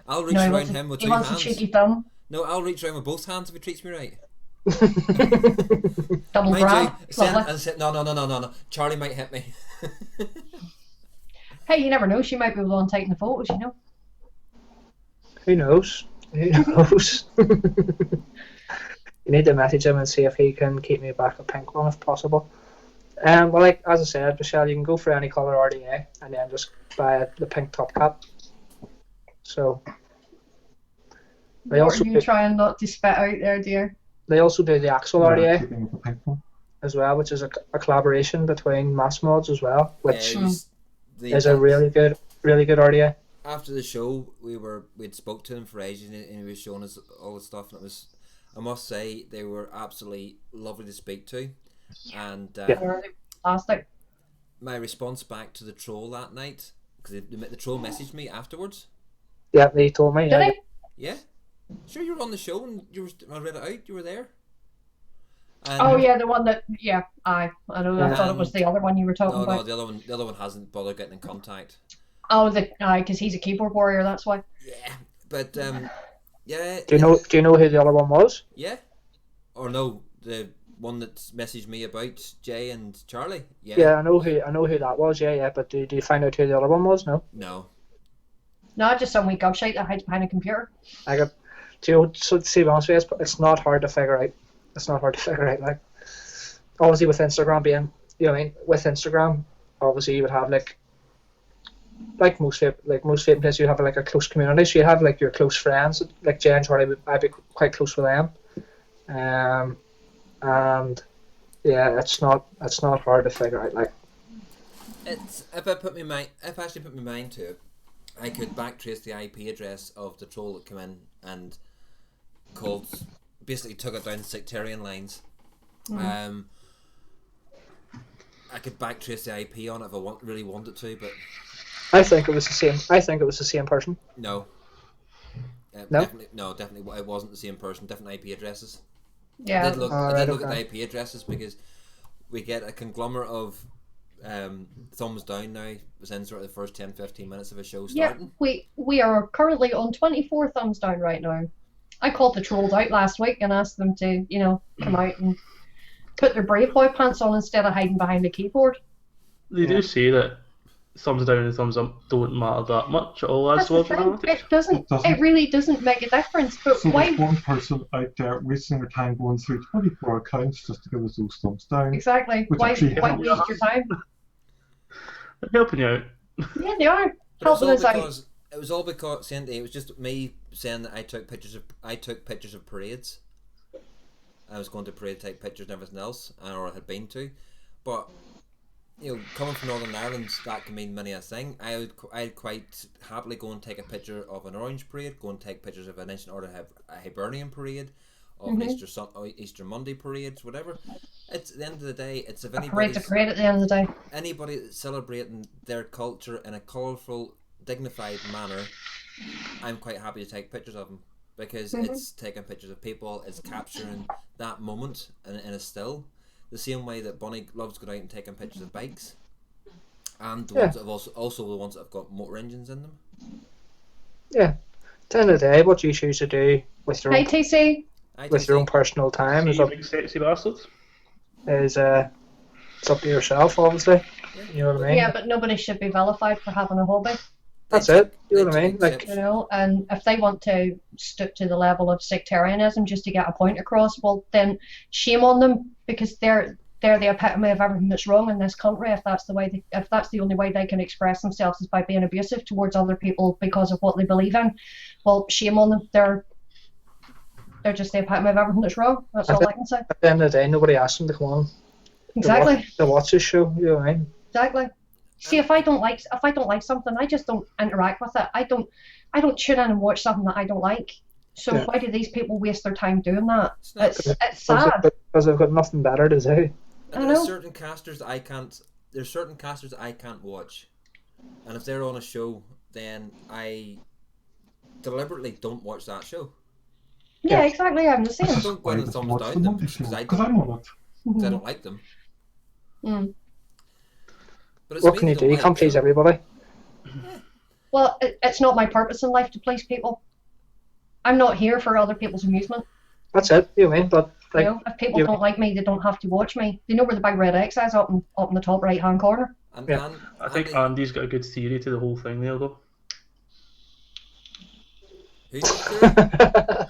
I'll reach No, he around wants, him with he two wants a hands. cheeky thumb, No, I'll reach around with both hands if he treats me right. double Mind grab. you, Lovely. no. Charlie might hit me. Hey, you never know. She might be the one taking the photos, you know. Who knows? Who knows? You need to message him and see if he can keep me back a pink one if possible. Well, like as I said, Michelle, you can go for any colour RDA and then just buy the pink top cap. So they What also are you do, trying not to spit out there, dear? they also do the Axel Yeah, RDA keeping with the pink one. as well, which is a collaboration between Mass Mods as well, which It was is a really good RDA. After the show, we'd spoke to him for ages, and he was showing us all the stuff, and it was, I must say, they were absolutely lovely to speak to, and They're plastic. my response back to the troll that night, because the troll messaged me afterwards. Yeah, they told me. Did Yeah, he? Yeah, sure, you were on the show, and I read it out. You were there. And Oh yeah, the one that I know. I thought it was the other one you were talking no, about. the other one hasn't bothered getting in contact. Oh, because he's a keyboard warrior. That's why. Yeah, but yeah. Do you know who the other one was? Yeah, or no, the one that messaged me about Jay and Charlie. Yeah. Yeah, I know who that was. Yeah. But do you find out who the other one was? No. No. No, just some wee gobshite that hides behind a computer. I got. Do you know? So to be honest with you, it's not hard to figure out. It's not hard to figure out. Like, obviously with Instagram being, you know what I mean, with Instagram, obviously you would have like most vaping places, you have like a close community. So you have like your close friends, like Jay and Charlie. I'd be quite close with them. And yeah, it's not hard to figure out. Like, It's if I actually put my mind to it, I could backtrace the IP address of the troll that came in and basically took it down sectarian lines. I could backtrace the IP on it if I really wanted to, but I think it was the same. I think it was the same person. no. No? Definitely, it wasn't the same person. Different IP addresses. Yeah. I did look Alright, at the okay. IP addresses because we get a conglomerate of thumbs down now within sort of the first 10-15 minutes of a show Yeah, starting. we are currently on 24 thumbs down right now. I called the trolls out last week and asked them to, come out and put their brave boy pants on instead of hiding behind the keyboard. They do say that thumbs down and thumbs up don't matter that much at all as That's the well. thing. It doesn't. It doesn't. It really doesn't make a difference. But So why? there's one person out there wasting their time going through 24 accounts just to give us those thumbs down. Exactly. Which Why actually waste helps. your time? They're helping you out. Yeah, they are But helping us out. it was all because Cindy, it was just me saying that I took pictures of parades. I was going to parade take pictures and everything else, or I had been to, but coming from Northern Ireland, that can mean many a thing. I'd quite happily go and take a picture of an Orange parade, go and take pictures of an ancient order, have a Hibernian parade, of an Easter Monday parades, whatever. It's at the end of the day, it's if A parade's a parade at the end of the day. anybody that's celebrating their culture in a colourful, dignified manner, I'm quite happy to take pictures of them because it's taking pictures of people, it's capturing that moment in a still. The same way that Bonnie loves going out and taking pictures of bikes, and the ones that have also the ones that have got motor engines in them. Yeah. At the end of the day, what you choose to do with your Hey, own, TC. with your own personal time You big sexy bastards. it's up to yourself, obviously. You know what I mean? Yeah, but nobody should be vilified for having a hobby. That's it. You know what I mean? Like, And if they want to stoop to the level of sectarianism just to get a point across, well, then shame on them because they're the epitome of everything that's wrong in this country. If that's the only way they can express themselves is by being abusive towards other people because of what they believe in, well, shame on them. They're just the epitome of everything that's wrong. That's all I can say. at the end of the day, nobody asked them to come on Exactly. to watch this show. You know what I mean? Exactly. See, if I don't like something, I just don't interact with it. I don't tune in and watch something that I don't like. So why do these people waste their time doing that? It's sad. Because they've got nothing better to do. And there's certain casters that I can't. There's certain casters that I can't watch, and if they're on a show, then I deliberately don't watch that show. Yeah, exactly. I'm the This same. is Don't go why in I and don't thumbs watch down the them Monday just show, 'cause I because don't. I'm on it. Because I don't like them. But it's What me can they you do? don't You like, can't please so- everybody. Well, it's not my purpose in life to please people. I'm not here for other people's amusement. That's it. You win, but You like know, if people you- don't like me, they don't have to watch me. They know where the big red X is up in the top right hand corner. And, Yeah. and I think Andy, Andy's got a good theory to the whole thing there, though. who's the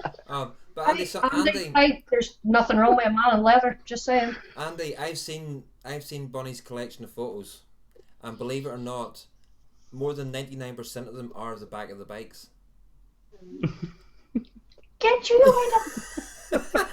but Andy, There's nothing wrong with a man in leather. Just saying. Andy, I've seen Bonnie's collection of photos, and believe it or not, more than 99% of them are the back of the bikes. Get you out of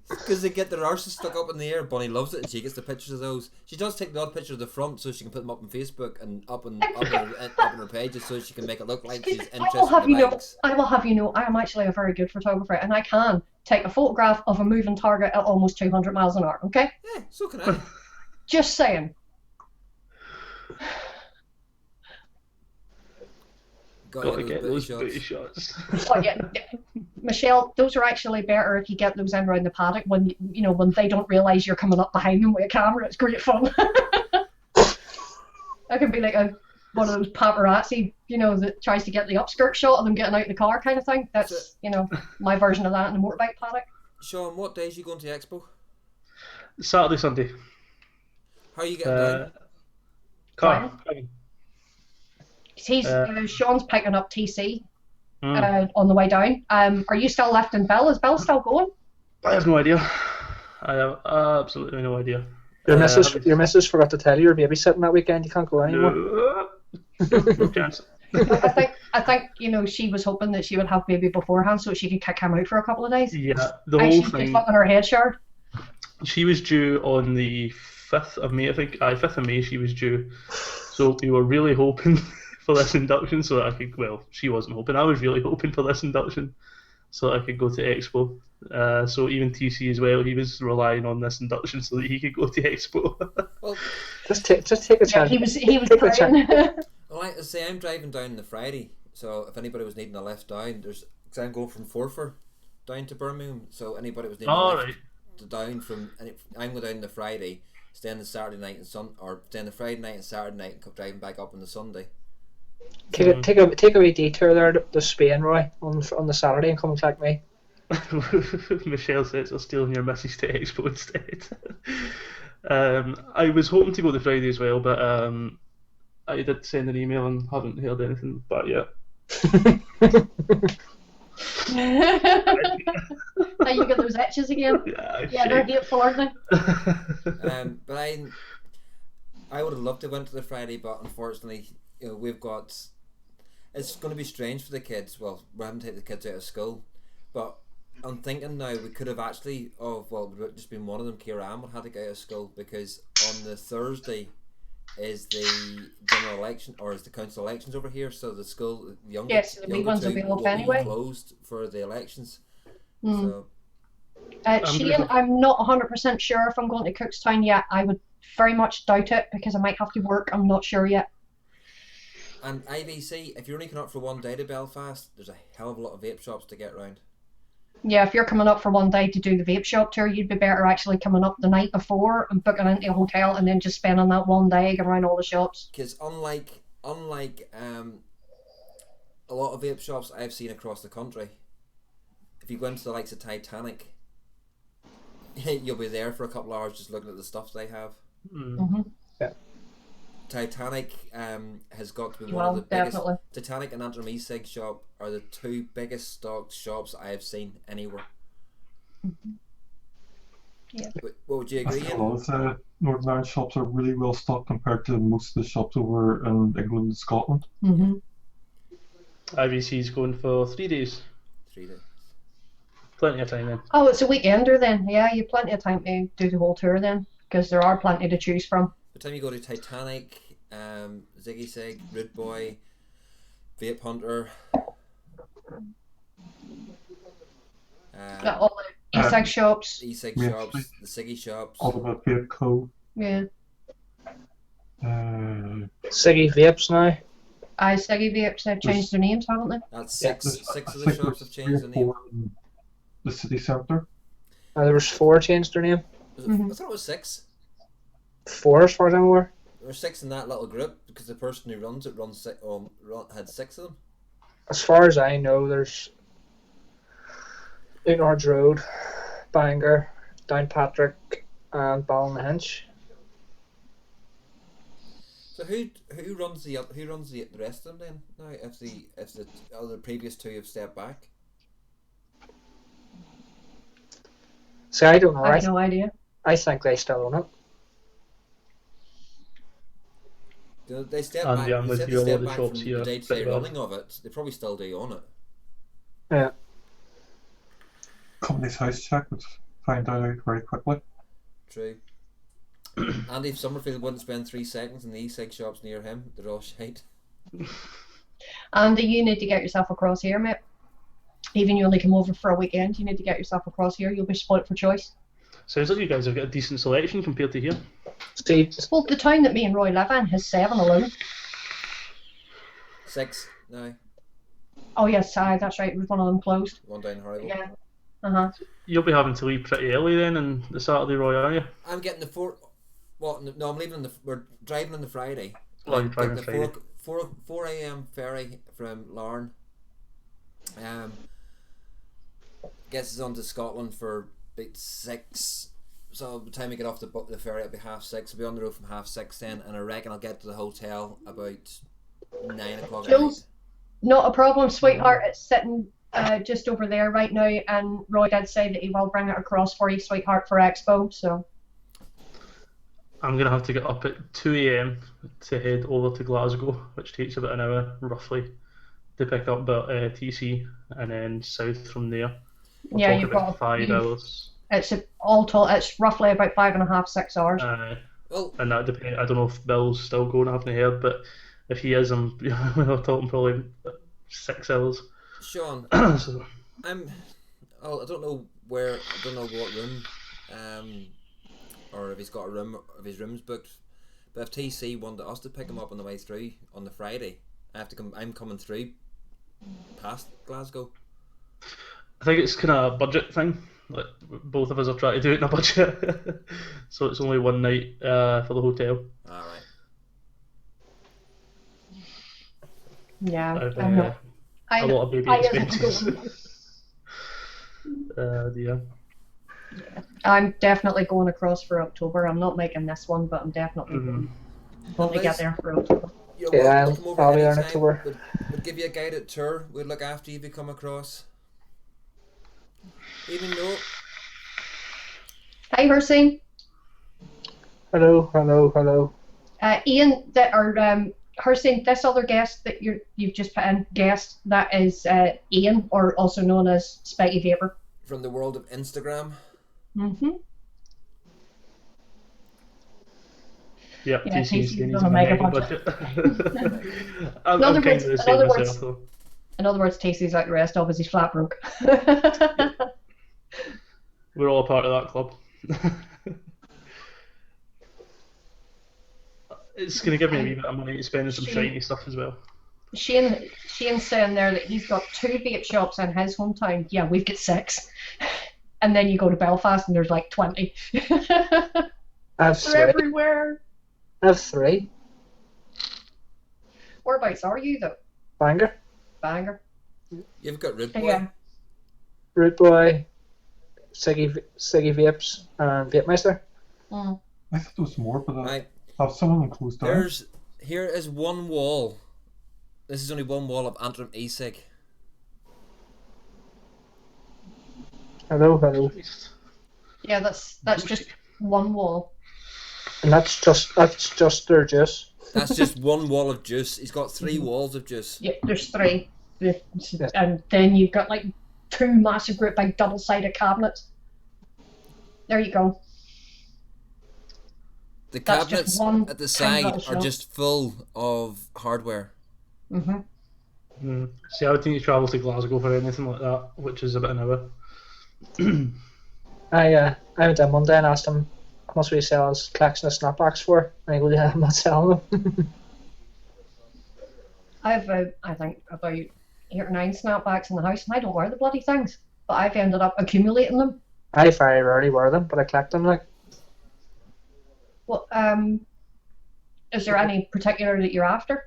Because they get their arses stuck up in the air. Bonnie loves it, and she gets the pictures of those. She does take the odd picture of the front so she can put them up on Facebook and up on her pages so she can make it look like she's interested in the bikes. I will have you know, I am actually a very good photographer, and I can take a photograph of a moving target at almost 200 miles an hour. Okay, Yeah, so can I. just saying. Gotta get those booty shots. But yeah, Michelle, those are actually better if you get those in around the paddock when when they don't realise you're coming up behind them with a camera. It's great fun. That could be like one of those paparazzi, that tries to get the upskirt shot of them getting out of the car kind of thing. That's my version of that in the motorbike paddock. Sean, what days are you going to the expo? Saturday, Sunday. How are you getting down? Car. Sean's picking up TC on the way down. Are you still lifting Bill? Is Bill still going? I have no idea. I have absolutely no idea. Your missus forgot to tell you you're babysitting that weekend. You can't go anymore. No chance. I think she was hoping that she would have baby beforehand so she could kick him out for a couple of days. Yeah, the And whole she's thing. fucking her head shard. She was due on the 5th of May, I think. 5th of May she was due. So we were really hoping for this induction so that I could, well, she wasn't hoping, I was really hoping for this induction so that I could go to Expo. So even TC as well, he was relying on this induction so that he could go to Expo. Well, Just take a chance. He was Take a praying. well, like I say, I'm driving down on the Friday, so if anybody was needing a lift down, because I'm going from Forfar down to Birmingham, so anybody was needing a lift down from, I'm going down the Friday, staying the Saturday night and staying the Friday night and Saturday night, and driving back up on the Sunday. Take a wee detour there to Spain, Roy, on the Saturday and come and collect me. Michelle says they're stealing your missus to Expo instead. I was hoping to go the Friday as well, but I did send an email and haven't heard anything back yet. Now you get those itches again. Yeah, they're hateful, aren't they? But I would have loved to went to the Friday, but unfortunately, we've got. It's going to be strange for the kids. Well, we haven't taken the kids out of school, but I'm thinking now we could have actually. Just been one of them. Kieran would have to get out of school because on the Thursday is the general election or is the council elections over here. So the school, the younger ones will be off anyway. Closed for the elections. So. Shane, I'm not 100% sure if I'm going to Cookstown yet. I would very much doubt it because I might have to work. I'm not sure yet. And IVC, if you're only coming up for one day to Belfast, there's a hell of a lot of vape shops to get around. Yeah, if you're coming up for one day to do the vape shop tour, you'd be better actually coming up the night before and booking into a hotel and then just spending that one day going around all the shops. Because unlike a lot of vape shops I've seen across the country, if you go into the likes of Titanic, you'll be there for a couple of hours just looking at the stuff they have. Mm-hmm. Yeah. Titanic has got to be one of the definitely. biggest. Titanic and Antrim E-Cig shop are the two biggest stocked shops I have seen anywhere. Mm-hmm. Yeah. What would you agree? Northern Ireland shops are really well stocked compared to most of the shops over in England and Scotland. Mm-hmm. IVC's going for 3 days. 3 days. Plenty of time then. Oh, it's a weekender then. Yeah, you've plenty of time to do the whole tour then because there are plenty to choose from. By the time you go to Titanic, Ziggy Sig, Rude Boy, Vape Hunter, all the E-Cig shops. E-Cig shops, the Siggy shops. All about Vape Co. Yeah. Siggy Vapes now. Siggy Vapes have changed their names, haven't they? That's Yeah. six of I the think shops there's have 3 changed or the name. 4 in the city centre. There was 4 changed their name. Was it, Mhm. I thought it was 6. 4 as far as I'm aware. There were 6 in that little group because the person who runs it had 6 of them. As far as I know, there's Newtonards Road, Bangor, Downpatrick, and Ballinhinch. So who runs the rest of them then? Now, if the other previous 2 have stepped back, See, I don't know. I have no idea. I think they still own it. they step And back. yeah, I'm They with said you, they a lot step of the back shops from here the day-to-day pretty well. running of it. They probably still do own it. Yeah. Company's house check would find out very quickly. True. Andy Summerfield wouldn't spend 3 seconds in the e-cig shops near him. They're all shite. Andy, you need to get yourself across here, mate. Even you only come over for a weekend, you need to get yourself across here. You'll be spoilt for choice. Sounds like you guys have got a decent selection compared to here. See, Well, the town that me and Roy live in has 7 alone. 6 now. Oh yes, that's right. One of them closed. One down Horrible. Yeah. Uh-huh. You'll be having to leave pretty early then on the Saturday, Roy, are you? I'm getting the 4. Well, no, I'm leaving we're driving on the Friday. Oh, you're I'm driving getting the Friday. 4 a.m. ferry from Larne. Gets us onto Scotland for about 6. So by the time we get off the ferry, it'll be 6:30. I'll be on the road from 6:30 then, and I reckon I'll get to the hotel about 9 o'clock at night. Jules, not a problem, sweetheart. It's sitting just over there right now, and Roy did say that he will bring it across for you, sweetheart, for Expo. So I'm going to have to get up at 2 a.m. to head over to Glasgow, which takes about an hour, roughly, to pick up TC, and then south from there. We'll yeah, talk you've about got 5 hours. it's all told. It's roughly about 5.5, 6 hours. Well, And that depends. I don't know if Bill's still going, I haven't heard, but if he is, I'm talking probably 6 hours. Sean, So, I don't know where. I don't know what room. Or if he's got a room, if his room's booked. But if TC wanted us to pick him up on the way through on the Friday, I have to come. I'm coming through past Glasgow. I think it's kind of a budget thing. Like both of us are trying to do it in a budget, so it's only one night for the hotel. All right. Yeah, I've, I know. a lot of baby I expenses. Yeah. I'm definitely going across for October. I'm not making this one, but I'm definitely going to get there for October. You're Yeah, welcome to come over I'll be there in anytime. October. We'd give you a guided tour. We'd look after you if you come across. Even though Hi, Hursine. Hello. Ian, Hursine, this other guest that you've just put in, that is Ian, or also known as Spiky Vapor. from the world of Instagram. Mm-hmm. Yeah, Yeah, TC's TC's needs on a a mega mega budget. budget. I'm In other kind words- of the in same other myself, though. In other words, Tasty's like the rest of us, he's flat broke. We're all a part of that club. It's going to give me a wee bit of money to spend on some shiny stuff as well. Shane's saying there that he's got 2 vape shops in his hometown. Yeah, we've got 6. And then you go to Belfast and there's like 20. I have They're 3. everywhere. I have 3. Whereabouts are you though? Bangor, Bangor. You've got Root Boy. Yeah. Root Boy, Siggy Vapes, and Vape Meister. Mm. I thought there was more, but Right. have some of them closed down. Here is one wall. This is only one wall of Antrim e-cig. Hello. Yeah, that's just one wall. And that's just their juice. That's just one wall of juice. He's got 3 walls of juice. Yeah, there's 3. And then you've got like 2 massive group big double-sided cabinets. There you go. The That's cabinets just one at the tiny side little are shop. just full of hardware. Mm-hmm. See, I would need to travel to Glasgow for anything like that, which is about an hour. I went there Monday and asked him how much we sell his collection of snapbacks for, and he goes, "Yeah, I'm not selling them." I've I think about 8 or 9 snapbacks in the house, and I don't wear the bloody things. But I've ended up accumulating them. I very rarely wear them, but I collect them. Like, Well, is there any particular that you're after?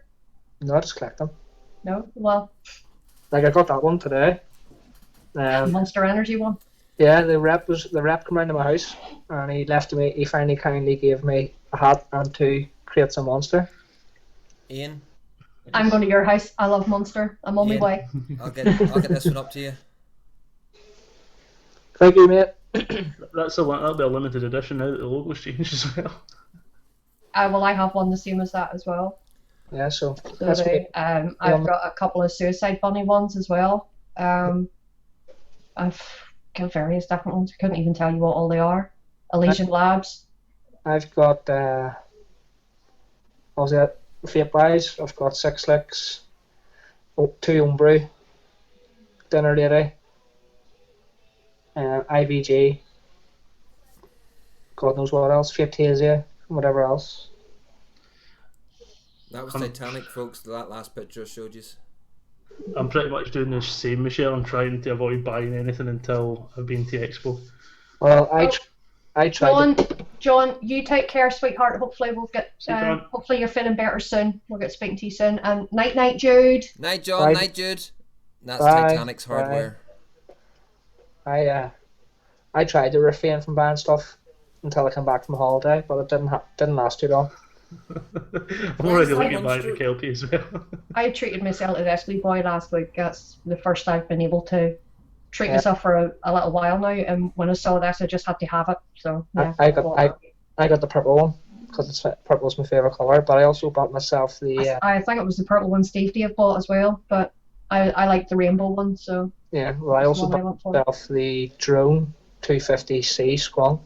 no, I just collect them. No. Well, Like, I got that one today. Monster Energy one. Yeah, the rep came round to my house, and he finally kindly gave me a hat and 2 crates of Monster. Ian, I'm going to your house. I love Monster. I'm on my Ian. way. I'll get this one up to you. Thank you, mate. That'll be a limited edition now that the logo's changed as well. Well, I have one the same as that as well. Yeah, so So that's do. me. I've got a couple of Suicide Bunny ones as well. I've got various different ones. I couldn't even tell you what all they are. Elysian Labs. I've got what was it? Vape Wise. I've got 6 licks, 2 Homebrew, Dinner Lady, IVG. God knows what else. Fantasia, whatever else. That was Titanic, folks. That last picture I showed you. I'm pretty much doing the same, Michelle. I'm trying to avoid buying anything until I've been to Expo. Well, I tried. John, you take care, sweetheart. Hopefully we'll get. See you, John. Hopefully you're feeling better soon. We'll get speaking to you soon. And night, Jude. Night, John. Bye. Night, Jude. That's Bye. Titanic's Bye. hardware. I tried to refrain from buying stuff until I come back from holiday, but it didn't last too long. I'm already looking at buying the Kelpie as well. I treated myself as Ashley Boy last week. That's the first I've been able to treat myself for a little while now. And when I saw this, I just had to have it. So yeah, I got the purple one because purple's my favorite color. But I also bought myself the I think it was the purple one Steve Dave bought as well, but I like the rainbow one. So yeah. Well, I that's also the one I bought went for. myself the Drone 250C Squonk.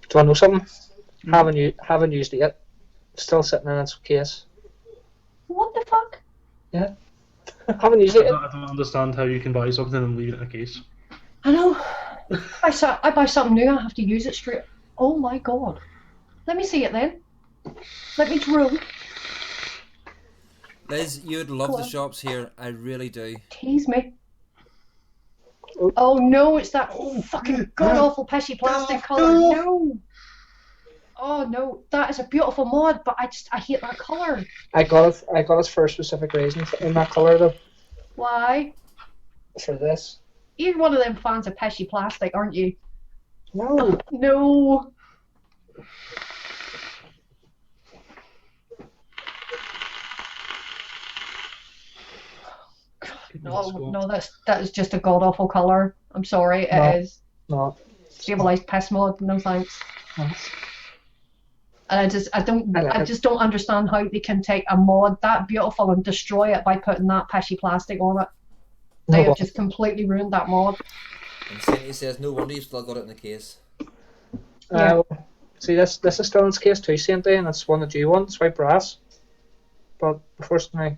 Do you want to know something? Haven't used it yet. Still sitting in its case. What the fuck? Yeah. Haven't used it yet. I don't understand how you can buy something and leave it in a case. I know. I buy something new, I have to use it straight. Oh my god. Let me see it then. Let me drool. Liz, you'd love Go the on. shops here. I really do. Tease me. Oh no, it's that fucking god awful pishy plastic colour. No. Oh no, that is a beautiful mod, but I hate that colour. I got it for a specific reason in that color though. Why? For this. You're one of them fans of pishy plastic, aren't you? No. No. No, that is just a god awful colour. I'm sorry, No. it is. No. Stabilised piss mod, no thanks. No. And I like it. just don't understand how they can take a mod that beautiful and destroy it by putting that pishy plastic on it. They No. have just completely ruined that mod. And Sainty says, no wonder you've still got it in the case. Yeah. See, this is still in its case too, Sainty, and it's one that you want. It's white brass. But before now.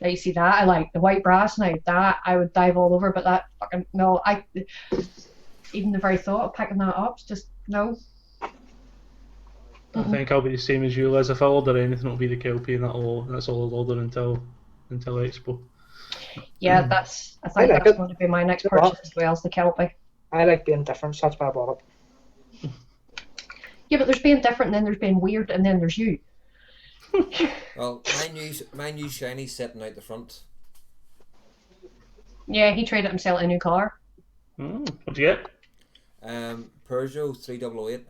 Now you see that, I like the white brass now, that I would dive all over, but that fucking, no, even the very thought of picking that up, just, no. I think I'll be the same as you, Liz. If I order anything, it'll be the Kelpie, and that's all I'll order until Expo. Yeah, I think like that's it. going to be my next Good luck. purchase as well as the Kelpie. I like being different, so that's why I bought it. Yeah, but there's being different, and then there's being weird, and then there's you. Well, my new shiny's sitting out the front. Yeah, he traded himself a new car. What'd you get? Peugeot 3008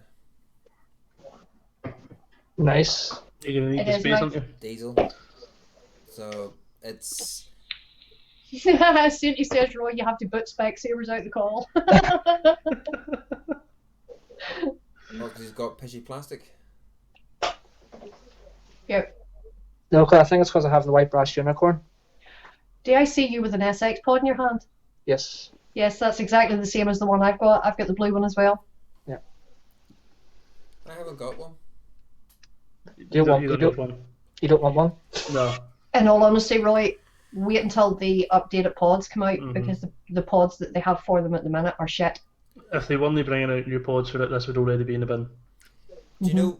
Nice. You're gonna need It the is space, nice. aren't you? diesel. So it's As soon as he says, Roy, you have to boot Specsavers out the call. because he's got pishy plastic. Yep. No, 'cause I think it's because I have the white brass unicorn. Do I see you with an SX pod in your hand? Yes. Yes, that's exactly the same as the one I've got. I've got the blue one as well. Yeah. I haven't got one. You don't don't have one. You don't want one? No. In all honesty, Roy, wait until the updated pods come out Mhm. because the pods that they have for them at the minute are shit. If they weren't bringing out new pods for it, this would already be in the bin. Do you know?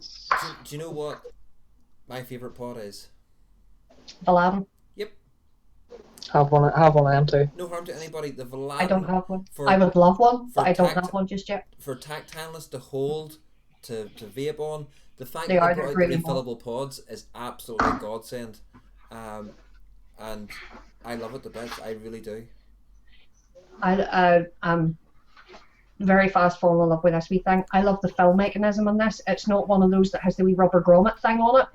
Do you know what? My favourite pod is. Valadin. Yep. Have one of them too. No harm to anybody. The Valadin. I don't have one. For, I would love one, for but I don't tact- have one just yet. For tactileness to hold, to vape on, the fact They that are, they brought they're out the really refillable pods is absolutely a godsend. And I love it the best. I really do. I'm very fast falling in love with this wee thing. I love the fill mechanism on this. It's not one of those that has the wee rubber grommet thing on it.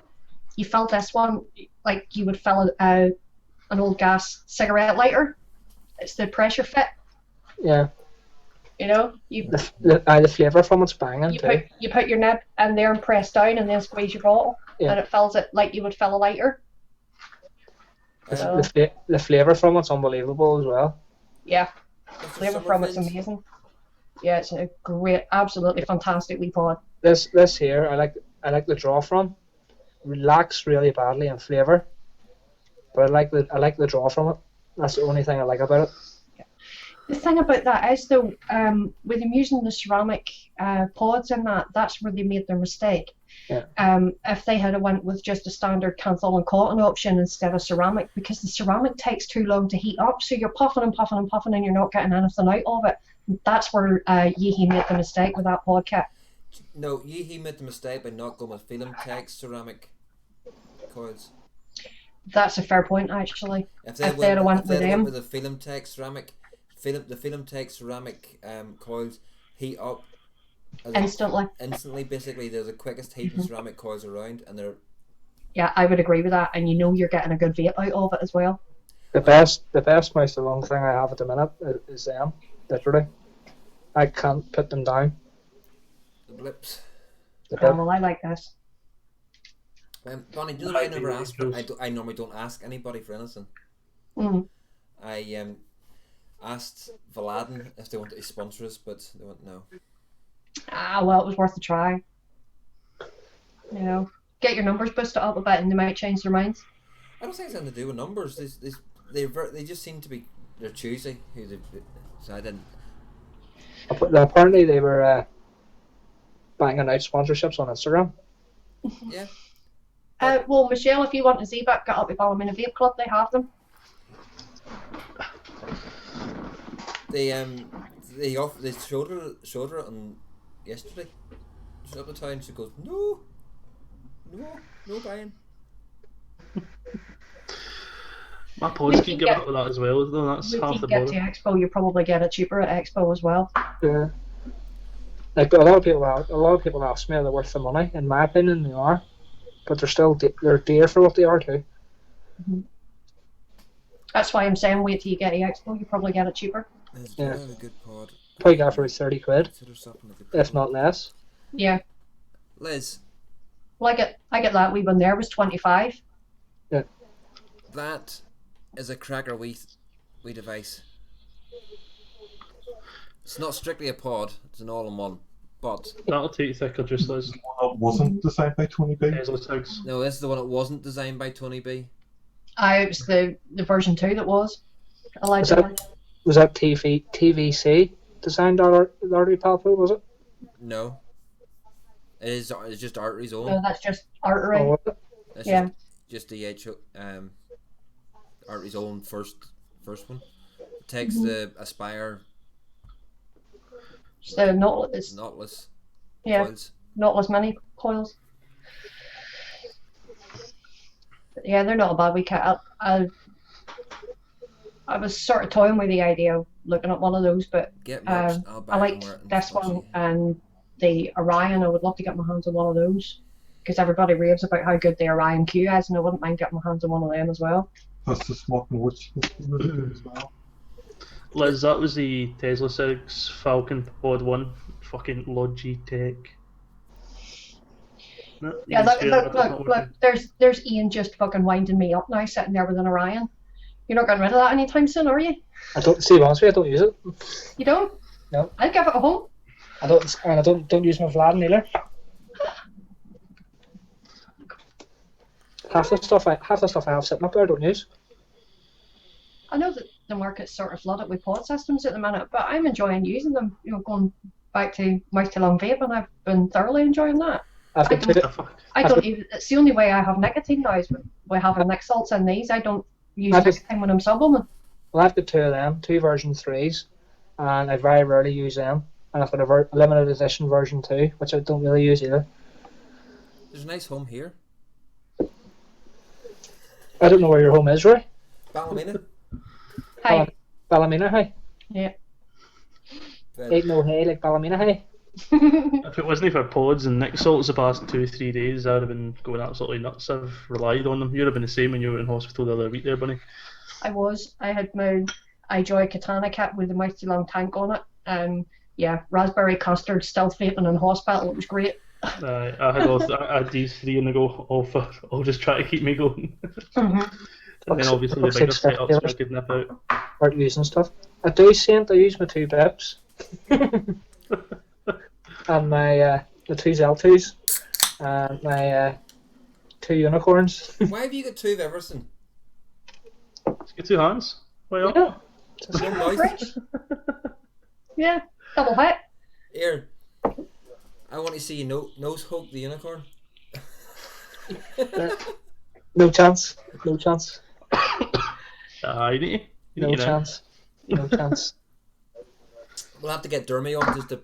You fill this one like you would fill an old gas cigarette lighter. It's the pressure fit. Yeah. You know, you The flavour from it's banging too. you put your nib in there and press down and then squeeze your bottle, Yeah. and it fills it like you would fill a lighter. The flavour from it's unbelievable as well. Yeah, Mr. flavour from it's Summerfield? amazing. Yeah, it's a great, absolutely fantastic wee pod. This here, I like the draw from. Lacks really badly in flavour, but I like the draw from it. That's the only thing I like about it. The thing about that is though, with them using the ceramic pods in that's where they made their mistake. Yeah. If they had went with just a standard Canthol and cotton option instead of ceramic, because the ceramic takes too long to heat up, so you're puffing and puffing and puffing and you're not getting anything out of it. That's where Yeehee made the mistake with that pod kit. No, he made the mistake by not going with film text ceramic coils. That's a fair point, actually. If If they'd have went with them. with the film text ceramic, the film text ceramic coils heat up Instantly. Basically, they're the quickest heating ceramic coils around, and they're Yeah, I would agree with that, and you know you're getting a good vape out of it as well. The best mouse alone thing I have at the minute is them. Literally, I can't put them down. the blips. Well, I like this. Bonnie, do you know I never ask? I normally don't ask anybody for anything. Mm. I asked Valadin if they wanted to sponsor us, but they went no. Well, it was worth a try. You know, get your numbers boosted up a bit, and they might change their minds. I don't think it's anything to do with numbers. They just seem to be. They're choosy. So I didn't. Apparently, they were banging out sponsorships on Instagram. Yeah. Well, Michelle, if you want a Z-Back, get up with Ballymena Vape Club. They have them. They showed her on yesterday. She's up the town. She goes, no buying. My pods keep giving up with that as well, though. That's If half you the get to bother. Expo, you probably get it cheaper at Expo as well. Yeah. Like a lot of people ask me are they worth the money. In my opinion, they are, but they're dear for what they are too. That's why I'm saying wait till you get to Expo. You probably get it cheaper. Yeah. A good pod. Probably got for £30, Consider something like a if not less. Yeah. Liz, Well, I get that wee one there was 25. that is a cracker wee device. It's not strictly a pod. It's an all-in-one. But That'll take thicker, just as One that wasn't designed by Tony B. Tesla tags. no, this is the one that wasn't designed by Tony B. It was the version 2 that was. Allegedly. Was that TVC designed Artery Palpo, was it? No. It's just Artery's own. No, that's just artery. Or was it? That's Yeah. just the Artery's own first one. It takes the Aspire It's the Nautilus. Nautilus Yeah, coils. Nautilus mini coils. Yeah, they're not a bad wee kit. I was sort of toying with the idea of looking at one of those, but Get merch. I'll buy I it like and wear it and this sponsor one you. and the Orion. I would love to get my hands on one of those because everybody raves about how good the Orion Q is, and I wouldn't mind getting my hands on one of them as well. Plus the Smoking Witch as well. Liz, that was the Tesla 6 Falcon Pod 1. Fucking Logitech. No, you Yeah, can look, swear that, look. There's Ian just fucking winding me up now, sitting there with an Orion. You're not getting rid of that anytime soon, are you? I don't see honestly. I don't use it. You don't? No. I'd give it a home. I don't use my Vladin either. Half the stuff I have sitting up there I don't use. I know that the market's sort of flooded with pod systems at the minute, but I'm enjoying using them. You know, going back to mouth to lung vape, and I've been thoroughly enjoying that. I've got don't- two. The fuck? I don't even. It's the only way I have nicotine now is with having Nick salts in these. I don't use I just- nicotine when I'm supplementing. Well, I've got two of them, two version 3s, and I very rarely use them. And I've got a limited edition version 2, which I don't really use either. There's a nice home here. I don't know where your home is, Roy. Ballymena. Hi. Ballymena, hey. Yeah. But Ain't no hay like Ballymena, hey. If it wasn't for pods and Nick salts the past 2-3 days, I'd have been going absolutely nuts. I've relied on them. You'd have been the same when you were in hospital the other week there, Bunny. I was. I had my iJoy Katana kit with the mighty long tank on it. Yeah, raspberry custard, stealth vaping in hospital. It was great. I had these 3 in the go, all just try to keep me going. Mhm. And then obviously the bigger setup so I could nip out. Start using stuff. I do Saint, I use my two Vapes. And my the two L2s. And my two unicorns. why have you got two of everything? Let's get 2 hands. Why not? Yeah. One mouth. Right. Yeah, double hit. Here, I want to see you nose hook the unicorn. No chance. No chance. You need to. You No need to. chance. No chance. We'll have to get Dermy on just to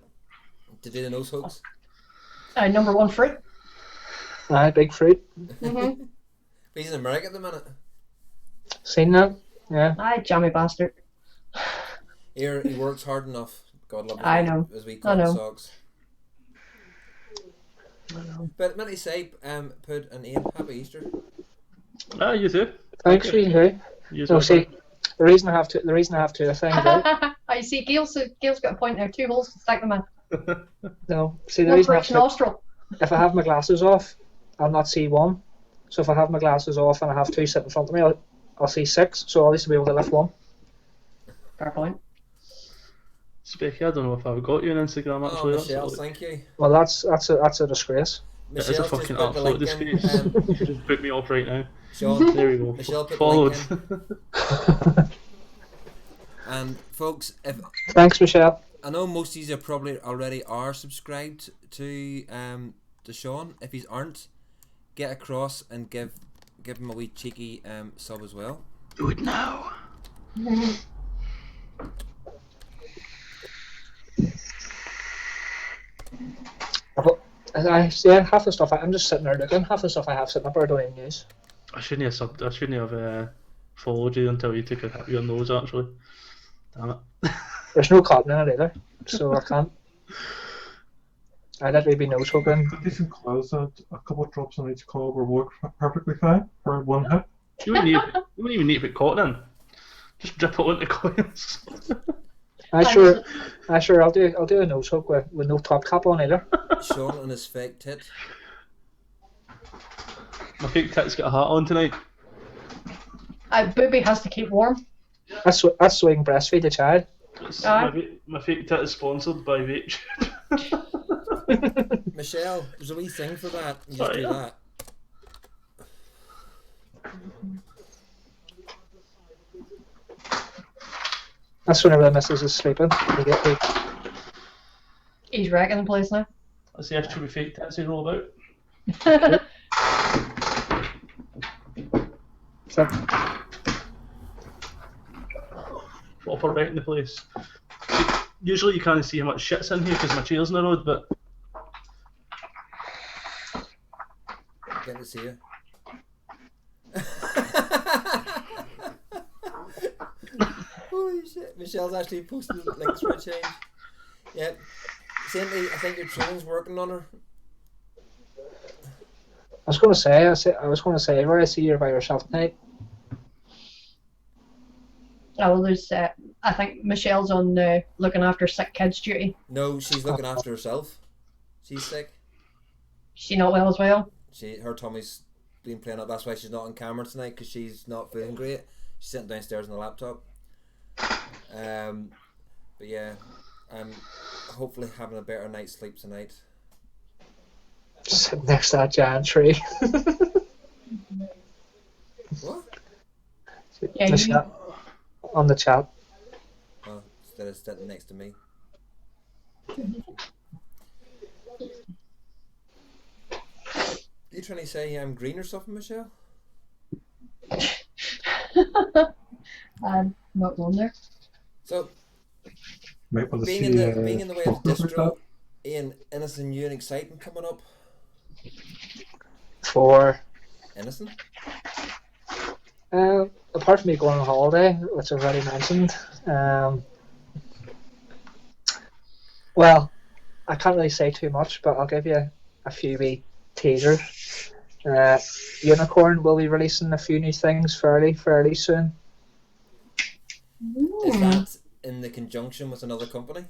do the nose hooks. Number one fruit. Aye, big fruit. Mm-hmm. He's in America at the minute. Seen that? Yeah. Aye, jammy bastard. Here, he works hard enough. God love his I know. His wee I cotton know. socks. But let me say, Pud and Ian, happy Easter. You too. Thanks, you too. You No, too. see, the reason I have two things, right? I see. Gail's got a point there. 2 holes to stick them in. No, see, the One reason for I each have to, nostril. if I have my glasses off, I'll not see one. So if I have my glasses off and I have two sitting in front of me, I'll see 6. So I'll at least be able to lift one. Fair point. Specky, I don't know if I've got you on Instagram Oh, actually. Michelle, thank you. Well, that's a disgrace. It's a Michelle's just fucking put the absolute link in. disgrace. Just put me off right now. Sean, There we go. Michelle put Followed. the link in. And folks, if Thanks, Michelle. I know most of you probably already are subscribed to Sean. If you aren't, get across and give him a wee cheeky sub as well. Do it now. Yeah, half the stuff I'm just sitting there looking. Half the stuff I have sitting up there I don't even use. I shouldn't have followed you until you took your nose actually. Damn it. There's no cotton in it either, so I can't. I'd literally be nose hooking. Decent close that a couple of drops on each cob will work perfectly fine for one hit. You wouldn't even need to put cotton in. Just drip it into coils. I'll do a nose hook with no top cap on either. Sean and his fake tit. My fake tit's got a hat on tonight. Booby has to keep warm. That's so you can breastfeed the child. My fake tit is sponsored by Vape. Michelle, there's a wee thing for that. You just Oh, do yeah. that. That's whenever the missus is sleeping. You get the, He's wrecking the place now. That's the extra fake tits they roll about. so, Proper right in the place. Usually you can't see how much shit's in here because my chair's in the road, but Get to see you. Holy shit! Michelle's actually posted links for a change. Yeah, Cindy, I think your training's working on her. I was going to say, Roy, I see you're by yourself tonight. Oh, well, there's. I think Michelle's on looking after sick kids duty. No, she's looking after herself. She's sick. She not well as well. Her tummy's been playing up. That's why she's not on camera tonight because she's not feeling great. She's sitting downstairs on the laptop. But yeah, I'm hopefully having a better night's sleep tonight. Sitting next to that giant tree. What? Yeah, Michelle, on the chat. Oh, instead of sitting next to me. You trying to say I'm green or something, Michelle? Not one there. So Might want to being see in the way of the photos like that. distro, Ian, anything new and exciting coming up? For Anything? apart from me going on holiday, which I've already mentioned, well, I can't really say too much, but I'll give you a few wee teasers. Unicorn will be releasing a few new things fairly soon. Is that in the conjunction with another company?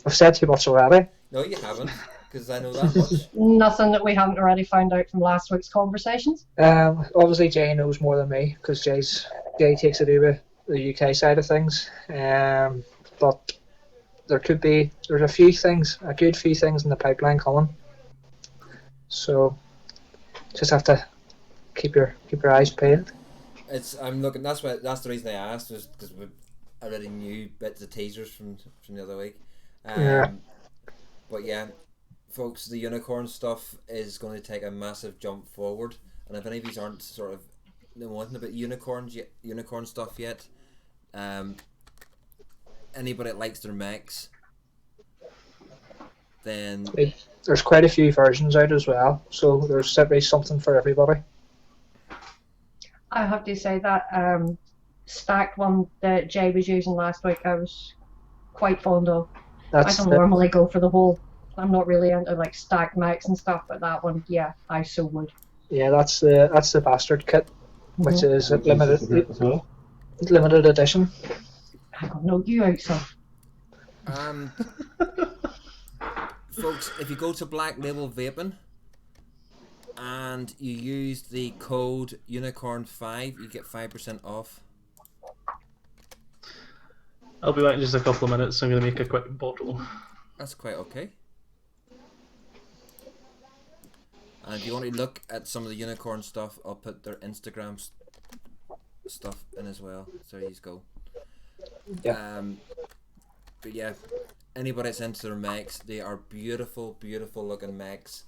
I've said too much already. No, you haven't, because I know that much. Nothing that we haven't already found out from last week's conversations. Obviously, Jay knows more than me because Jay takes it over the UK side of things. But there's a good few things in the pipeline coming. So just have to keep your eyes peeled. I'm looking. That's the reason I asked, was because we already knew bits of teasers from the other week. Yeah. But yeah, folks, the unicorn stuff is going to take a massive jump forward. And if any of you aren't sort of wanting about unicorn stuff yet, anybody that likes their mechs, then There's quite a few versions out as well, so there's certainly something for everybody. I have to say that stacked one that Jay was using last week, I was quite fond of. I don't normally go for the whole. I'm not really into like stacked mechs and stuff, but that one, yeah, I so would. Yeah, that's the bastard kit, which is limited edition. I don't know you out, son. Folks, if you go to Black Label Vaping and you use the code Unicorn5, you get 5% off. I'll be back in just a couple of minutes. I'm going to make a quick bottle. That's quite okay. And if you want to look at some of the unicorn stuff, I'll put their Instagram stuff in as well. So there you go. Yeah. But yeah, anybody that's into their mechs, they are beautiful, beautiful looking mechs.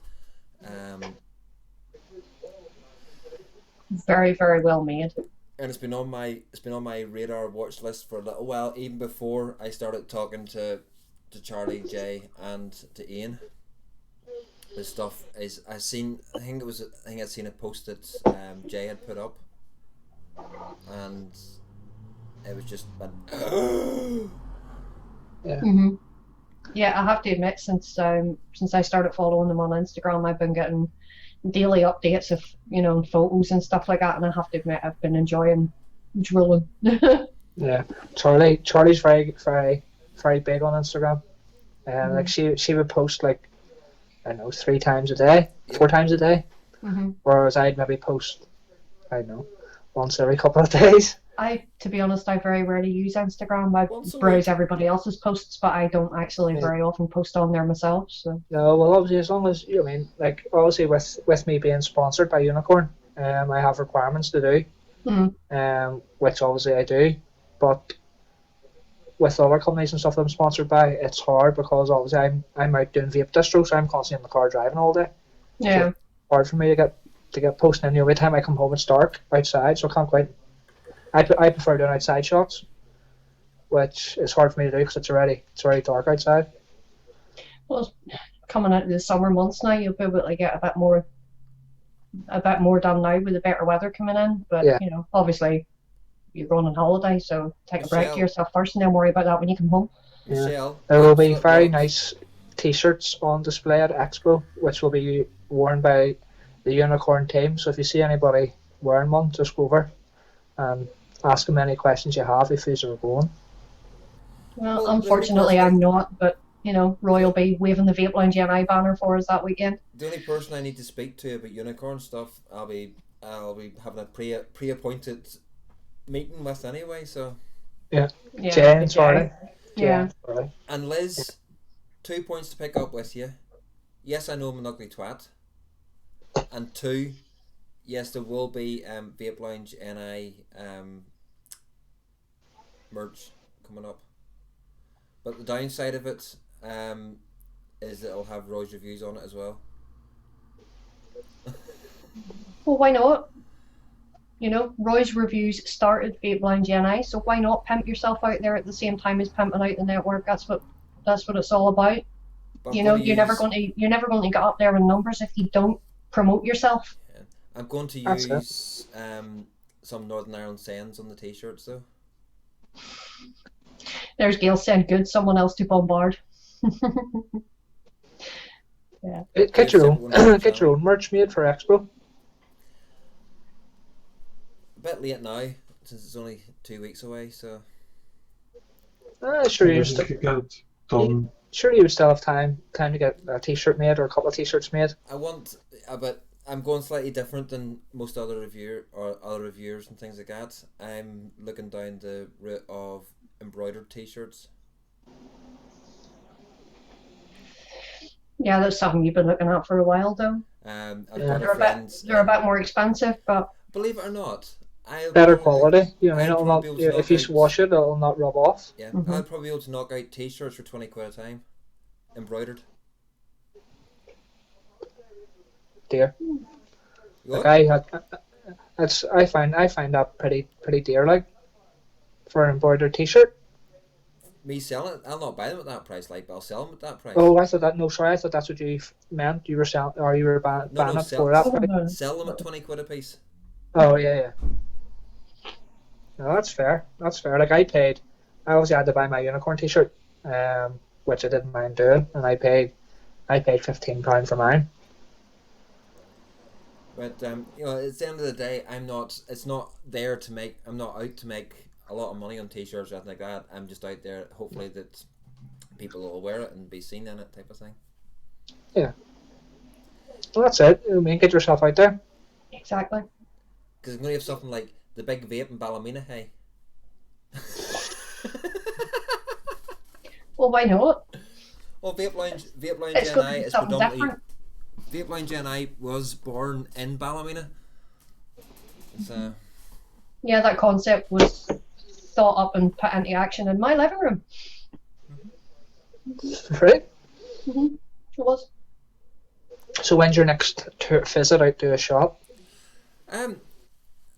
Very, very well made. And it's been on my radar watch list for a little while, even before I started talking to Charlie, Jay, and to Ian. This stuff is I think I'd seen a post that Jay had put up, and it was just Yeah. Mm-hmm. Yeah, I have to admit, since I started following them on Instagram, I've been getting daily updates of photos and stuff like that, and I have to admit I've been enjoying drilling. Yeah, Charlie's very very big on Instagram, and like she would post like, I don't know, 3 times a day, 4 times a day, whereas I'd maybe post, I don't know, once every couple of days. To be honest, I very rarely use Instagram. I browse everybody else's posts, but I don't actually very often post on there myself. So. No, well, obviously, as long as like obviously with me being sponsored by Unicorn, I have requirements to do, which obviously I do, but with other companies and stuff that I'm sponsored by, it's hard because obviously I'm out doing vape distros, so I'm constantly in the car driving all day. Yeah. So it's hard for me to get posting in. Every time I come home, it's dark outside, so I can't quite. I prefer doing outside shots, which is hard for me to do because it's already dark outside. Well, coming out of the summer months now, you'll be able to get a bit more done now with the better weather coming in. But obviously, you're going on holiday, so take a break to yourself first, and then worry about that when you come home. Michelle, there will be very nice T-shirts on display at Expo, which will be worn by the Unicorn team. So if you see anybody wearing one, just go over and ask them any questions you have if these are going. Well, unfortunately, I'm not, but Roy will be waving the Vape Lounge NI banner for us that weekend. The only person I need to speak to about unicorn stuff, I'll be having a pre-appointed meeting with anyway. So yeah. Jay, sorry. Yeah. And Liz, 2 points to pick up with you. Yes, I know I'm an ugly twat. And 2, yes, there will be Vape Lounge NI merch coming up. But the downside of it is that it'll have Roy's reviews on it as well. Well, why not? You know, Roy's Reviews started Vape Lounge NI, so why not pimp yourself out there at the same time as pimping out the network? That's what it's all about. But I'm You know, going to use. you're never going to get up there in numbers if you don't promote yourself. I'm going to That's it. use some Northern Ireland sayings on the t-shirts though. There's Gail saying, "Good, someone else to bombard." Yeah. Get your simple own, and get your own merch made for Expo. A bit late now since it's only 2 weeks away, so Sure, Maybe you you still, could get it done. surely you still have time to get a T-shirt made or a couple of T-shirts made. I want a bit. I'm going slightly different than most other reviewers and things like that. I'm looking down the route of embroidered t-shirts. Yeah, that's something you've been looking at for a while, though. I've Yeah. got They're a a friend. bit, they're a bit more expensive, but Believe it or not, Better quality. You know, I'll it'll probably not. be able to If you knock out- wash it, it'll not rub off. Yeah, Mhm. I'll probably be able to knock out t-shirts for 20 quid a time, embroidered. Dear, You like what? I find that pretty dear, like for an embroidered T-shirt. Me selling it, I'll not buy them at that price, like, but I'll sell them at that price. Oh, I thought that. No, sorry, I thought that's what you meant. You were selling, or you were no, banning it sell, for that price. sell them at 20 quid a piece. Oh yeah. No, that's fair. That's fair. Like I obviously had to buy my unicorn T-shirt, which I didn't mind doing, and I paid £15 for mine. But you know, at the end of the day, It's not there to make. I'm not out to make a lot of money on t-shirts or anything like that. I'm just out there, hopefully that people will wear it and be seen in it, type of thing. Well, that's it. I mean, get yourself out there. exactly. Because I'm going to have something like the big vape in Ballymena, hey. Well, why not? Well, Vape Lounge It's going to NI be is something predominantly. different. Vape Lounge NI was born in Ballymena. So Yeah, that concept was thought up and put into action in my living room. Right. It was. So when's your next visit out to a shop? I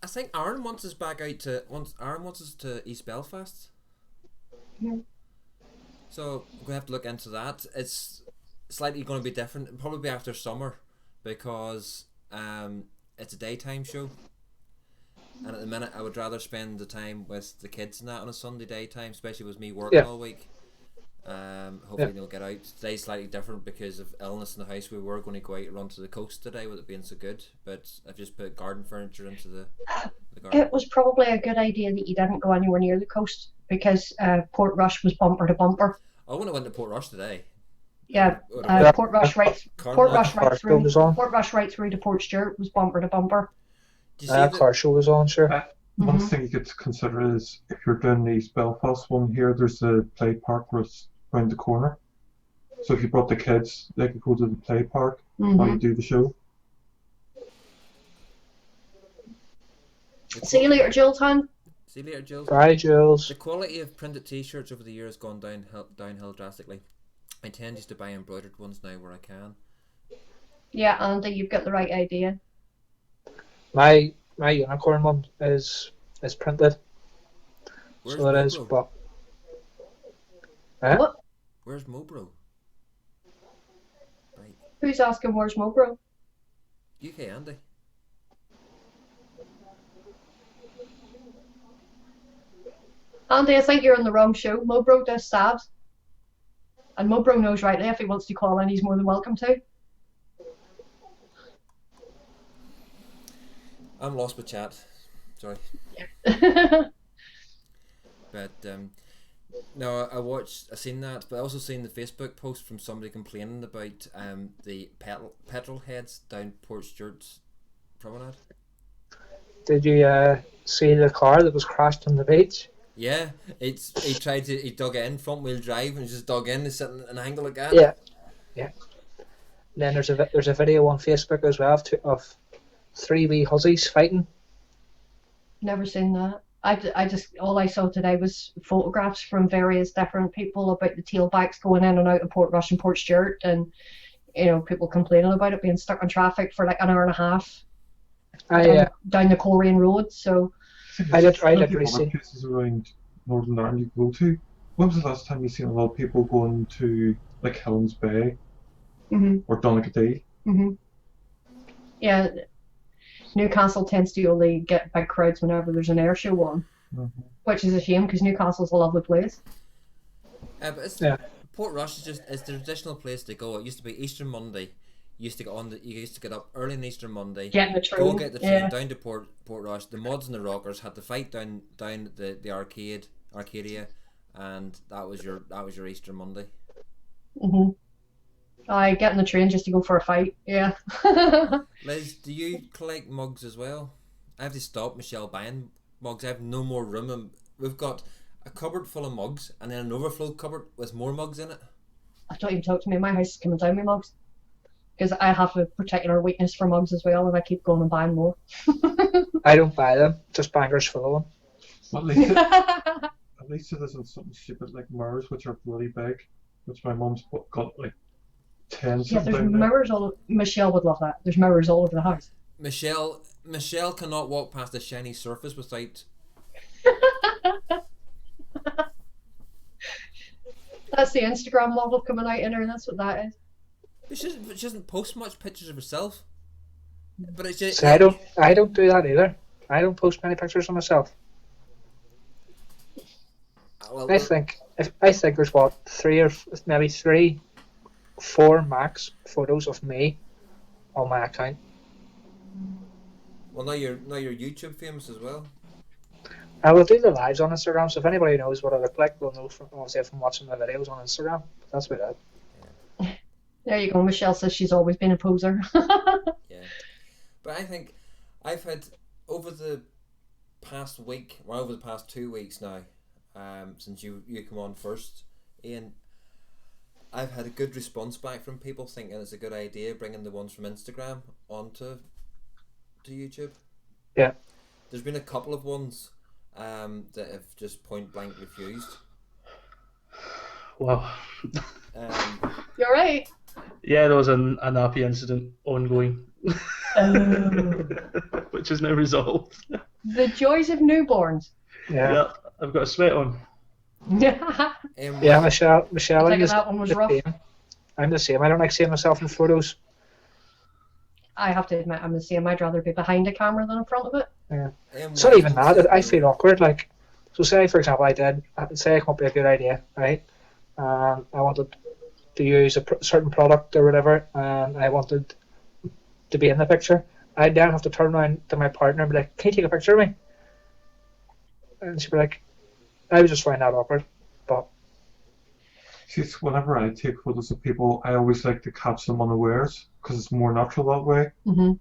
think Aaron wants us back out to Aaron wants us to East Belfast. Mhm. So we're gonna have to look into that. It's slightly going to be different, probably after summer, because it's a daytime show, and at the minute I would rather spend the time with the kids and that on a Sunday daytime, especially with me working all week. Hopefully they'll get out. Today's slightly different because of illness in the house. We were going to go out and run to the coast today with it being so good, but I've just put garden furniture into the garden. It was probably a good idea that you didn't go anywhere near the coast because Portrush was bumper to bumper. I wouldn't have went to Portrush today. Yeah, Would have Portrush right Car show was on. Portrush right through to Port Stewart was bumper to bumper. Did you see that? Car show was on, sure. One Mhm. thing you could consider is if you're doing the East Belfast one here, there's a play park around the corner. So if you brought the kids, they could go to the play park while you Mhm. do the show. See you later, Jilton. See you later, Jules. Bye, Jules. The quality of printed t-shirts over the years has gone downhill drastically. I tend just to buy embroidered ones now where I can. Yeah, Andy, you've got the right idea. My unicorn one is printed, Where's so it is. Mobro? But What? Where's Mobro? Right, Who's asking where's Mobro? UK Andy. Andy, I think you're on the wrong show. Mobro does stabs. And Mobro knows rightly if he wants to call in, he's more than welcome to. I'm lost with chat. Sorry, but no, I seen that, but I also seen the Facebook post from somebody complaining about the petrol heads down Port Stewart's promenade. did you see the car that was crashed on the beach? Yeah, he dug in front wheel drive and just dug in and sitting at an angle like that. Yeah. Then there's a video on Facebook as well of 3 wee hussies fighting. Never seen that. I just all I saw today was photographs from various different people about the tailbacks going in and out of Portrush and Port Stewart, and people complaining about it being stuck in traffic for like an hour and a half. down the Coleraine Road. So I did Other recently. places around Northern Ireland you go to. When was the last time you seen a lot of people going to like Helens Bay mhm, or Donaghadee? mhm. Yeah, Newcastle tends to only get big crowds whenever there's an air show on, which is a shame because Newcastle's a lovely place. But it's, Yeah. Portrush is the traditional place to go. It used to be Easter Monday. You used to get up early on Easter Monday, Getting the go train, get the train yeah. down to Portrush. The mods and the rockers had to fight down the Arcadia, and that was your Easter Monday. Mhm. I get in the train just to go for a fight. Yeah. Liz, do you collect mugs as well? I have to stop Michelle buying mugs. I have no more room, and we've got a cupboard full of mugs, and then an overflow cupboard with more mugs in it. Don't even talk to me. My house is coming down with mugs because I have a particular weakness for mugs as well, and I keep going and buying more. I don't buy them, just bangers full of them. Well, at least it isn't something stupid like mirrors, which are bloody big, which my mum's got like 10 Yeah, something there's down there. mirrors all. Michelle would love that. There's mirrors all over the house. Michelle cannot walk past a shiny surface without. That's the Instagram model coming out in her, and that's what that is. She doesn't post much pictures of herself. But it's just. So I don't do that either. I don't post many pictures of myself. Well, I think there's what 4 max photos of me on my account. Well, now you're YouTube famous as well. I will do the lives on Instagram, so if anybody knows what I look like, they'll know from watching my videos on Instagram. That's about it. There you go. Michelle says she's always been a poser. Yeah, but I think I've had over the past week, or over the past 2 weeks now, since you come on first, Ian, I've had a good response back from people thinking it's a good idea bringing the ones from Instagram onto YouTube. Yeah. There's been a couple of ones that have just point blank refused. Wow. You're right. Yeah, there was a nappy incident ongoing, which is now resolved. The joys of newborns. Yeah. I've got a sweat on. I Yeah, Michelle. think that one was rough. Same. I'm the same. I don't like seeing myself in photos. I have to admit, I'm the same. I'd rather be behind a camera than in front of it. Yeah. It's not even that. I feel awkward. Like, so say for example, I come up with a good idea, right? I wanted to use a certain product or whatever, and I wanted to be in the picture. I then have to turn around to my partner and be like, "Can you take a picture of me?" And she'd be like, "I would just find that awkward." But See, it's whenever I take photos of people, I always like to catch them unawares because it's more natural that way. Mm-hmm.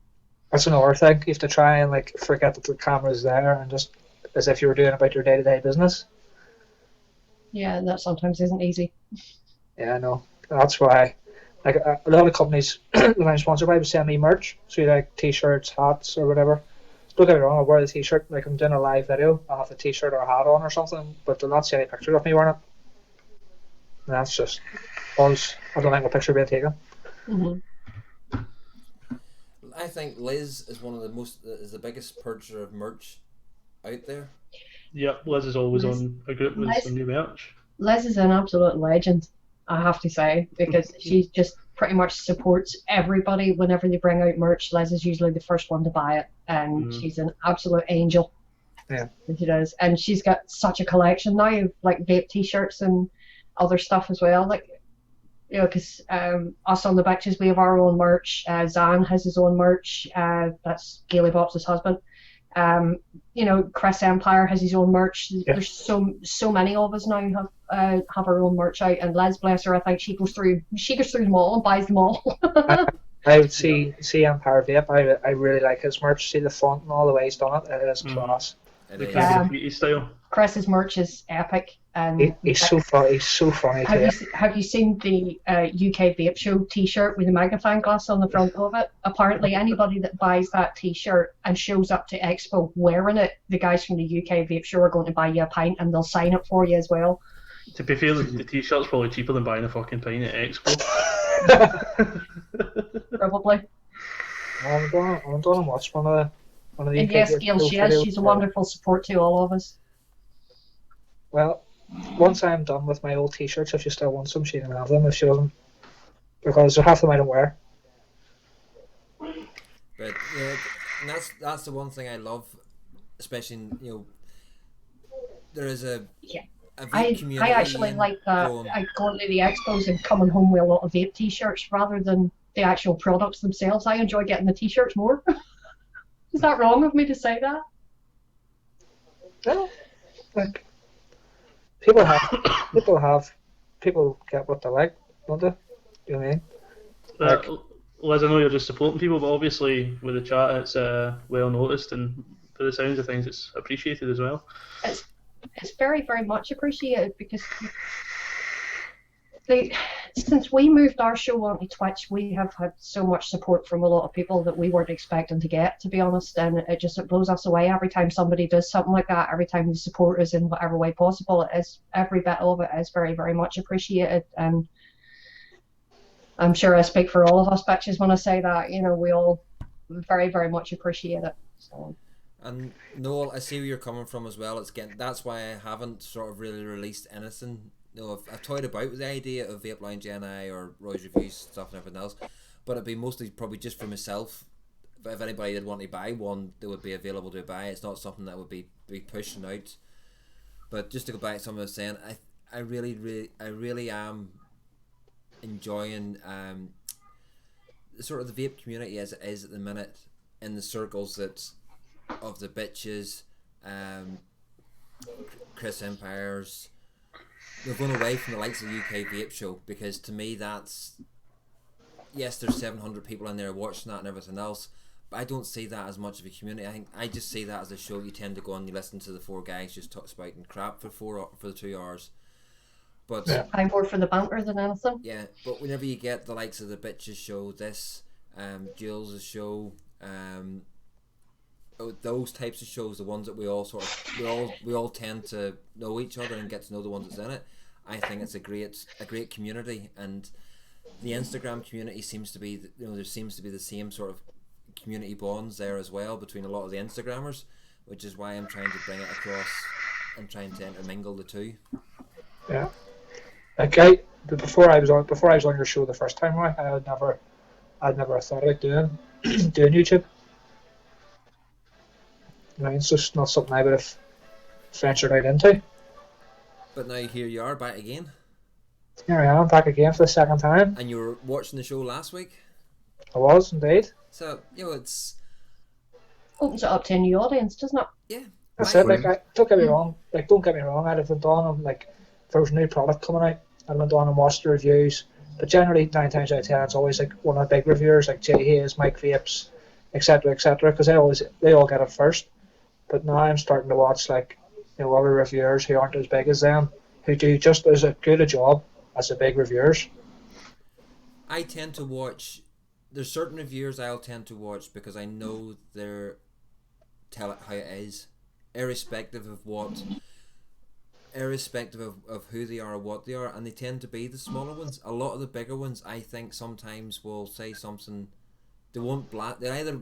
that's another thing. You have to try and like forget that the camera's there and just as if you were doing about your day-to-day business. Yeah, that sometimes isn't easy. Yeah, I know. That's why, like, a lot of companies that I'm sponsored by would send me merch, so you like t-shirts, hats, or whatever. Don't get me wrong, I'll wear the t-shirt, like I'm doing a live video, I'll have the t-shirt or a hat on or something, but they'll not see any pictures of me wearing it. And that's just, because I don't think a picture being taken. Mm-hmm. I think Liz is is the biggest purchaser of merch out there. Yep, Liz is always on a group with some new merch. Liz is an absolute legend, I have to say, because she just pretty much supports everybody whenever they bring out merch. Liz is usually the first one to buy it, and she's an absolute angel. Yeah. She does, and she's got such a collection now of like vape t-shirts and other stuff as well. Like, you know, because us on the Bitches, we have our own merch. Zan has his own merch. That's Gailey Bob's husband. You know, Chris Empire has his own merch. Yeah. There's so many of us now have our own merch out, and Liz, bless her, I think she goes through them all and buys them all. I would see Empire Vape. I really like his merch. See the font and all the way he's done it. It is class. The graffiti style. Chris's merch is epic, and He's so funny. He's so funny. Have you seen the UK Vape Show T-shirt with a magnifying glass on the front of it? Apparently, anybody that buys that T-shirt and shows up to Expo wearing it, the guys from the UK Vape Show are going to buy you a pint and they'll sign it for you as well. To be fair, the T-shirt's probably cheaper than buying a fucking pint at Expo. Probably. I'm going to watch one of One of the And UK yes, Vape Gail, Pro she is. videos. She's a wonderful support to all of us. Well, once I'm done with my old T-shirts, if she still wants them, she can have them. If she doesn't, because half of them I don't wear. But and that's the one thing I love, especially in, there is a Yeah. vape community. I actually like that. Going, I going to the expos and coming home with a lot of vape T-shirts rather than the actual products themselves. I enjoy getting the T-shirts more. Is that wrong of me to say that? No, like people get what they like, don't they? You know what I mean? Like, Liz, I know you're just supporting people, but obviously with the chat, it's well noticed, and for the sounds of things, it's appreciated as well. It's very, very much appreciated because since we moved our show onto Twitch, we have had so much support from a lot of people that we weren't expecting to get, to be honest, and it blows us away every time somebody does something like that. Every time they support us in whatever way possible, every bit of it is very, very much appreciated, and I'm sure I speak for all of us bitches when I say that. We all very, very much appreciate it. So. And Noel, I see where you're coming from as well. That's why I haven't sort of really released anything. I've toyed about with the idea of Vape Lounge NI or Roy's Reviews stuff and everything else, but it'd be mostly probably just for myself. But if anybody did want to buy one, they would be available to buy. It's not something that would be pushing out. But just to go back to something I was saying, I really am enjoying sort of the vape community as it is at the minute in the circles of the bitches, Chris Empires. We're going away from the likes of the UK Vape Show, because to me that's, yes, there's 700 people in there watching that and everything else, but I don't see that as much of a community. I just see that as a show you tend to go on and you listen to the four guys just talk spouting crap for the 2 hours. But yeah. I'm more for the banter than anything. Yeah, but whenever you get the likes of the bitches show, Jules' show, those types of shows, the ones that we all tend to know each other and get to know the ones that's in it, I think it's a great community. And the Instagram community seems to be, there seems to be the same sort of community bonds there as well between a lot of the Instagrammers, which is why I'm trying to bring it across and trying to intermingle the two. Yeah. Like before I was on your show the first time, right? I'd never thought about doing YouTube. It's just not something I would have ventured out into. But now here you are back again. Here I am back again for the second time. And you were watching the show last week. I was indeed. So it's opens it up to a new audience, doesn't it? Yeah. That's it. Don't get me wrong. Don't get me wrong. I'd have went on and if there was a new product coming out, I'd went on and watched the reviews. But generally, 9 times out of 10, it's always one of the big reviewers like Jay Hayes, Mike Vapes, etc., because they all get it first. But now I'm starting to watch other reviewers who aren't as big as them, who do just as good a job as the big reviewers. I tend to watch. There's certain reviewers I'll tend to watch because I know they're tell it how it is, irrespective of who they are or what they are, and they tend to be the smaller ones. A lot of the bigger ones, I think, sometimes will say something. They won't blast. They either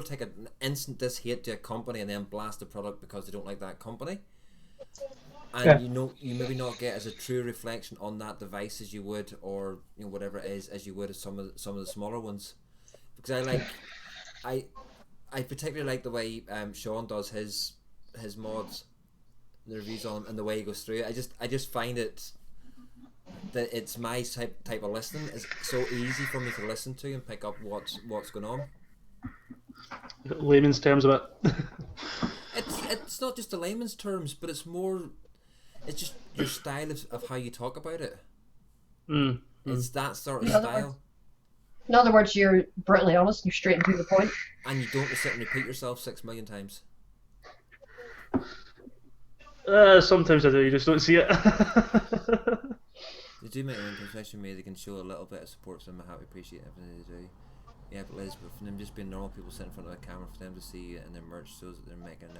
take an instant hate to a company and then blast the product because they don't like that company. And you maybe not get as a true reflection on that device as you would, or whatever it is, as you would as some of the smaller ones. Because I particularly like the way Sean does his mods, the reviews on them, and the way he goes through it. I just find it that it's my type of listening. It's so easy for me to listen to and pick up what's going on. Layman's terms of it. It's not just the layman's terms, but it's just your style of how you talk about it. It's that sort of style. In other words, you're brutally honest and you're straight and to the point. And you don't sit and repeat yourself 6 million times. Sometimes I do, you just don't see it. They do make an impression me. They can show a little bit of support to them. I appreciate everything they do. Yeah, but Liz, but for them just being normal people sitting in front of a camera, for them to see it in their merch shows that they're making an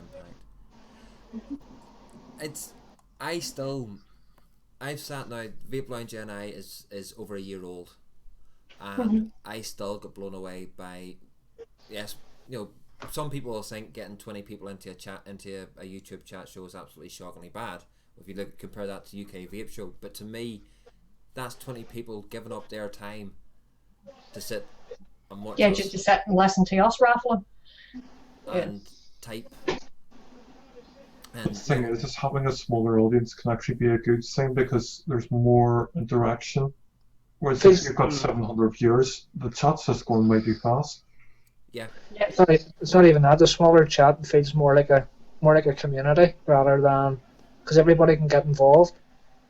impact. I've sat now. Vape Lounge NI is over a year old, and I still got blown away by, yes, some people will think getting 20 people into a YouTube chat show is absolutely shockingly bad. If you compare that to UK Vape Show, but to me, that's 20 people giving up their time to sit and watch us just to sit and listen to us raffling. and type. And The thing is having a smaller audience can actually be a good thing because there's more interaction. Whereas if you've got 700 viewers, the chat's just going way too fast. Yeah. It's not even that. The smaller chat feels more like a community rather than because everybody can get involved.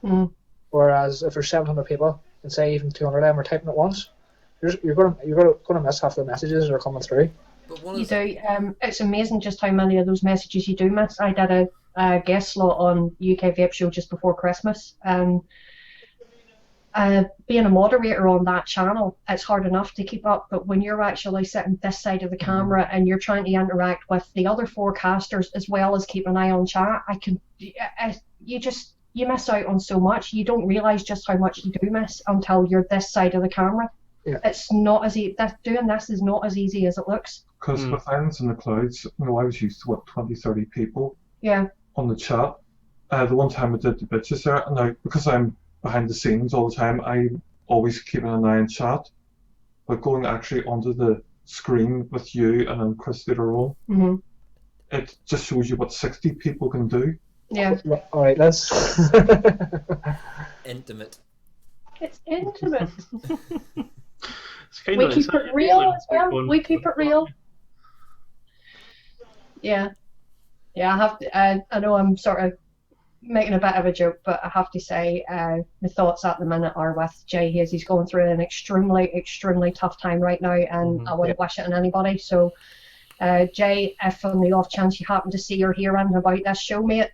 Mm. Whereas if there's 700 people and say even 200 of them are typing at once, you're gonna miss half the messages that are coming through. But You do. It's amazing just how many of those messages you do miss. I did a guest slot on UK Vape Show just before Christmas, and being a moderator on that channel, it's hard enough to keep up. But when you're actually sitting this side of the camera and you're trying to interact with the other forecasters as well as keep an eye on chat, you miss out on so much. You don't realise just how much you do miss until you're this side of the camera. Yeah. It's not as easy. Doing this is not as easy as it looks. Because with Ends in the Clouds, I was used to 20, 30 people on the chat. The one time I did the bitches there, and now because I'm behind the scenes all the time, I'm always keeping an eye on chat. But going actually onto the screen with you and then Chris later on, it just shows you what 60 people can do. Yeah. All right, let's. intimate. It's intimate. It's kind We of keep it real as well. We keep it real. Yeah. Yeah, I have to. I know I'm sort of making a bit of a joke, but I have to say, my thoughts at the minute are with Jay Hayes. He's going through an extremely, extremely tough time right now, and I wouldn't wish it on anybody. So, Jay, if on the off chance you happen to see or hear anything about this show, mate,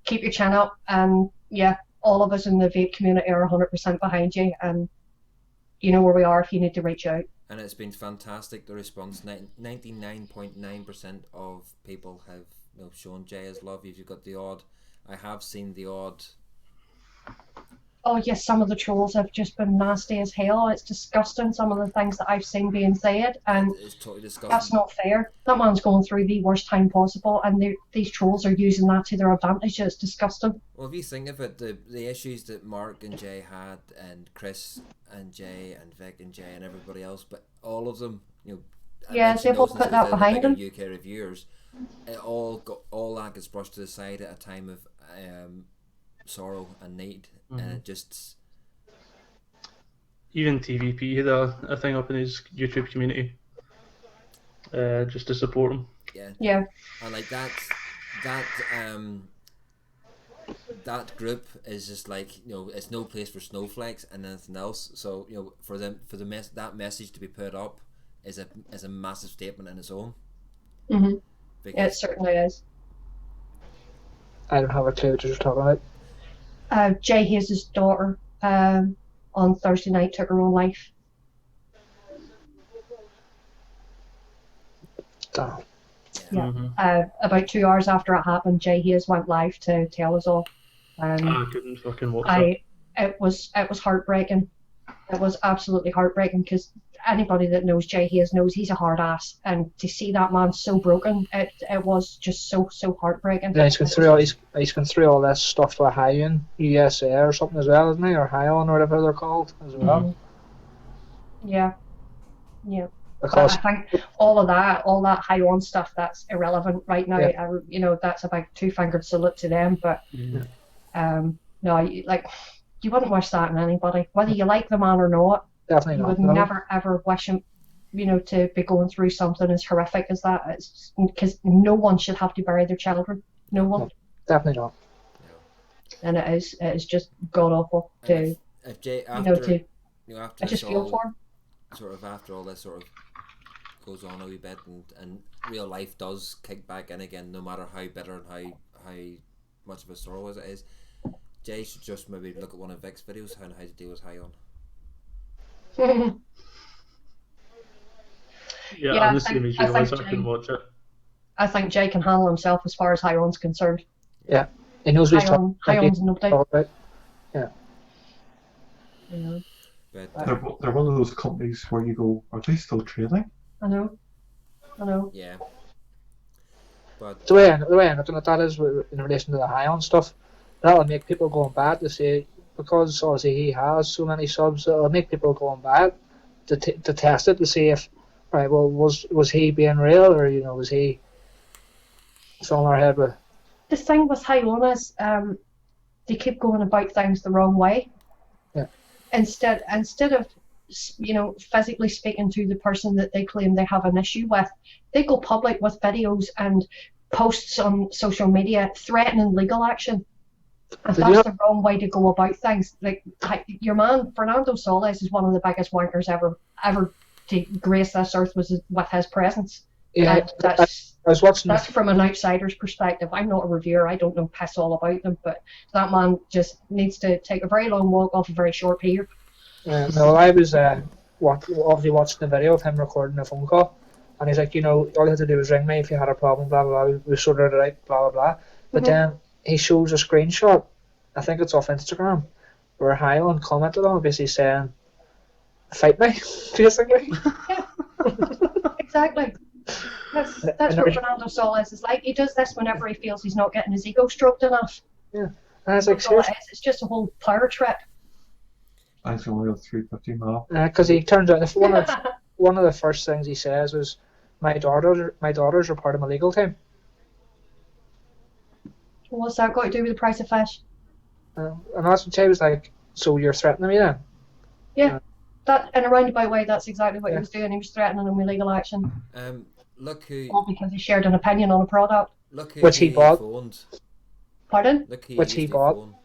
keep your chin up. And yeah, all of us in the vape community are 100% behind you, and you know where we are if you need to reach out. And it's been fantastic, the response. 99.9% of people have shown Jay his love. You've got the odd. I have seen the odd. Oh yes, some of the trolls have just been nasty as hell. It's disgusting, some of the things that I've seen being said, and It's totally disgusting. that's not fair. That man's going through the worst time possible, and these trolls are using that to their advantage. It's disgusting. Well, if you think of it, the issues that Mark and Jay had, and Chris and Jay and Vic and Jay and everybody else, but all of them, I Yeah, mentioned they've all those put as that the behind bigger them. UK reviewers. It all that gets brushed to the side at a time of sorrow and need, and it just. Even TVP had a thing up in his YouTube community, just to support him. Yeah. And like that group is just like it's no place for snowflakes and anything else. So that message to be put up is a massive statement in its own. Yeah, it certainly is. I don't have a clue what you're talking about. Jay Hayes' daughter on Thursday night took her own life. Oh. Yeah. About 2 hours after it happened, Jay Hayes went live to tell us all. I couldn't fucking watch that. It was heartbreaking. It was absolutely heartbreaking because anybody that knows Jay Hayes knows he's a hard ass, and to see that man so broken, it was just so heartbreaking. Yeah, he's gone through all this stuff with High-On USA or something as well, isn't he? Or High-On or whatever they're called as well. Yeah. Because I think all that High-On stuff, that's irrelevant right now. Yeah. That's a big two-fingered salute to them, but no, you wouldn't wish that on anybody, whether you like the man or not. definitely You not. would No. never ever wish him, to be going through something as horrific as that. It's because no one should have to bury their children. No one. No. Definitely not. And it is just god awful to If Jay after after I just feel for him. sort of after all this sort of goes on a wee bit and real life does kick back in again, no matter how bitter and how much of a sorrow as it is, Jay should just maybe look at one of Vic's videos on how to deal with High-On. Yeah, I'm the same as you. I couldn't watch it. I think Jay can handle himself as far as High-On's concerned. Yeah. He knows what he's talking High-On's no doubt. about. Yeah. But They're one of those companies where you go, are they still trading? I know. yeah, But the way I'm looking at that is in relation to the high on stuff. That'll make people going bad to say, because obviously he has so many subs, it'll make people going bad to test it to see if, right, well, was he being real, or was he filling our head with. The thing with high on is they keep going about things the wrong way. Yeah. Instead of physically speaking to the person that they claim they have an issue with, they go public with videos and posts on social media threatening legal action. And that's the wrong way to go about things. Like your man Fernando Solis is one of the biggest wankers ever to grace this earth with his presence. Yeah, I was watching. That's from an outsider's perspective. I'm not a reviewer. I don't know piss all about them, but that man just needs to take a very long walk off a very short pier. No, I was obviously watching the video of him recording a phone call, and he's like, all you had to do was ring me if you had a problem, blah blah blah. We sorted it out, blah blah blah. But then he shows a screenshot, I think it's off Instagram, where Highland commented on it, basically saying, "Fight me," basically. Yeah, exactly. That's what Fernando Solis is like. He does this whenever he feels he's not getting his ego stroked enough. Yeah, and it's like, it's just a whole power trip. I only got 350 now. Because he turns out one of the first things he says was, "My daughters are part of my legal team." What's that got to do with the price of fish? And that's what Jay was like. So you're threatening me then? Yeah, that in a roundabout way, that's exactly what he was doing. He was threatening him with legal action. Look who. All because he shared an opinion on a product. Look who which he bought. Phoned. Pardon? Look who which he bought. Phone.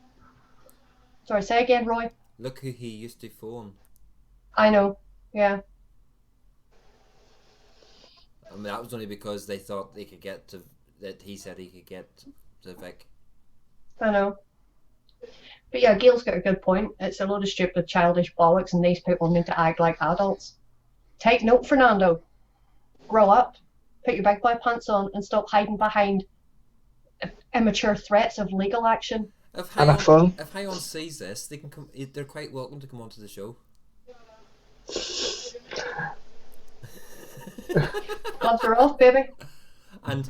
Sorry, say again, Roy. Look who he used to phone. I know. Yeah. I mean, that was only because they thought they could get to. That he said he could get to Vic. I know. But yeah, Gail's got a good point. It's a load of stupid, childish bollocks, and these people need to act like adults. Take note, Fernando. Grow up. Put your big boy pants on and stop hiding behind immature threats of legal action. If Highon sees this, they can come. They're quite welcome to come onto the show. Gloves are off, baby. And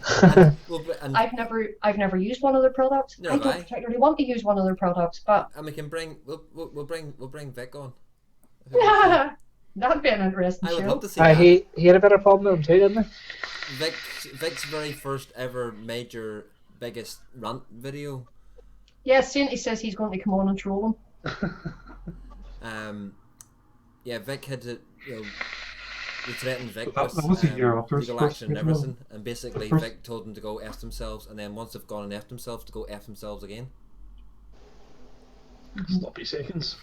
I've never used one of their products. I don't particularly want to use one of their products, but and we can we'll bring Vic on. That'd be an interesting show. I would love to see that. He had a better problem with him too, didn't he? Vic's very first ever major biggest rant video. Yeah, Sainty says he's going to come on and troll him. Yeah, Vic had to, they threatened Vic that was a year after legal action and everything, and basically Vic told them to go F themselves, and then once they've gone and F themselves, to go F themselves again. Sloppy seconds.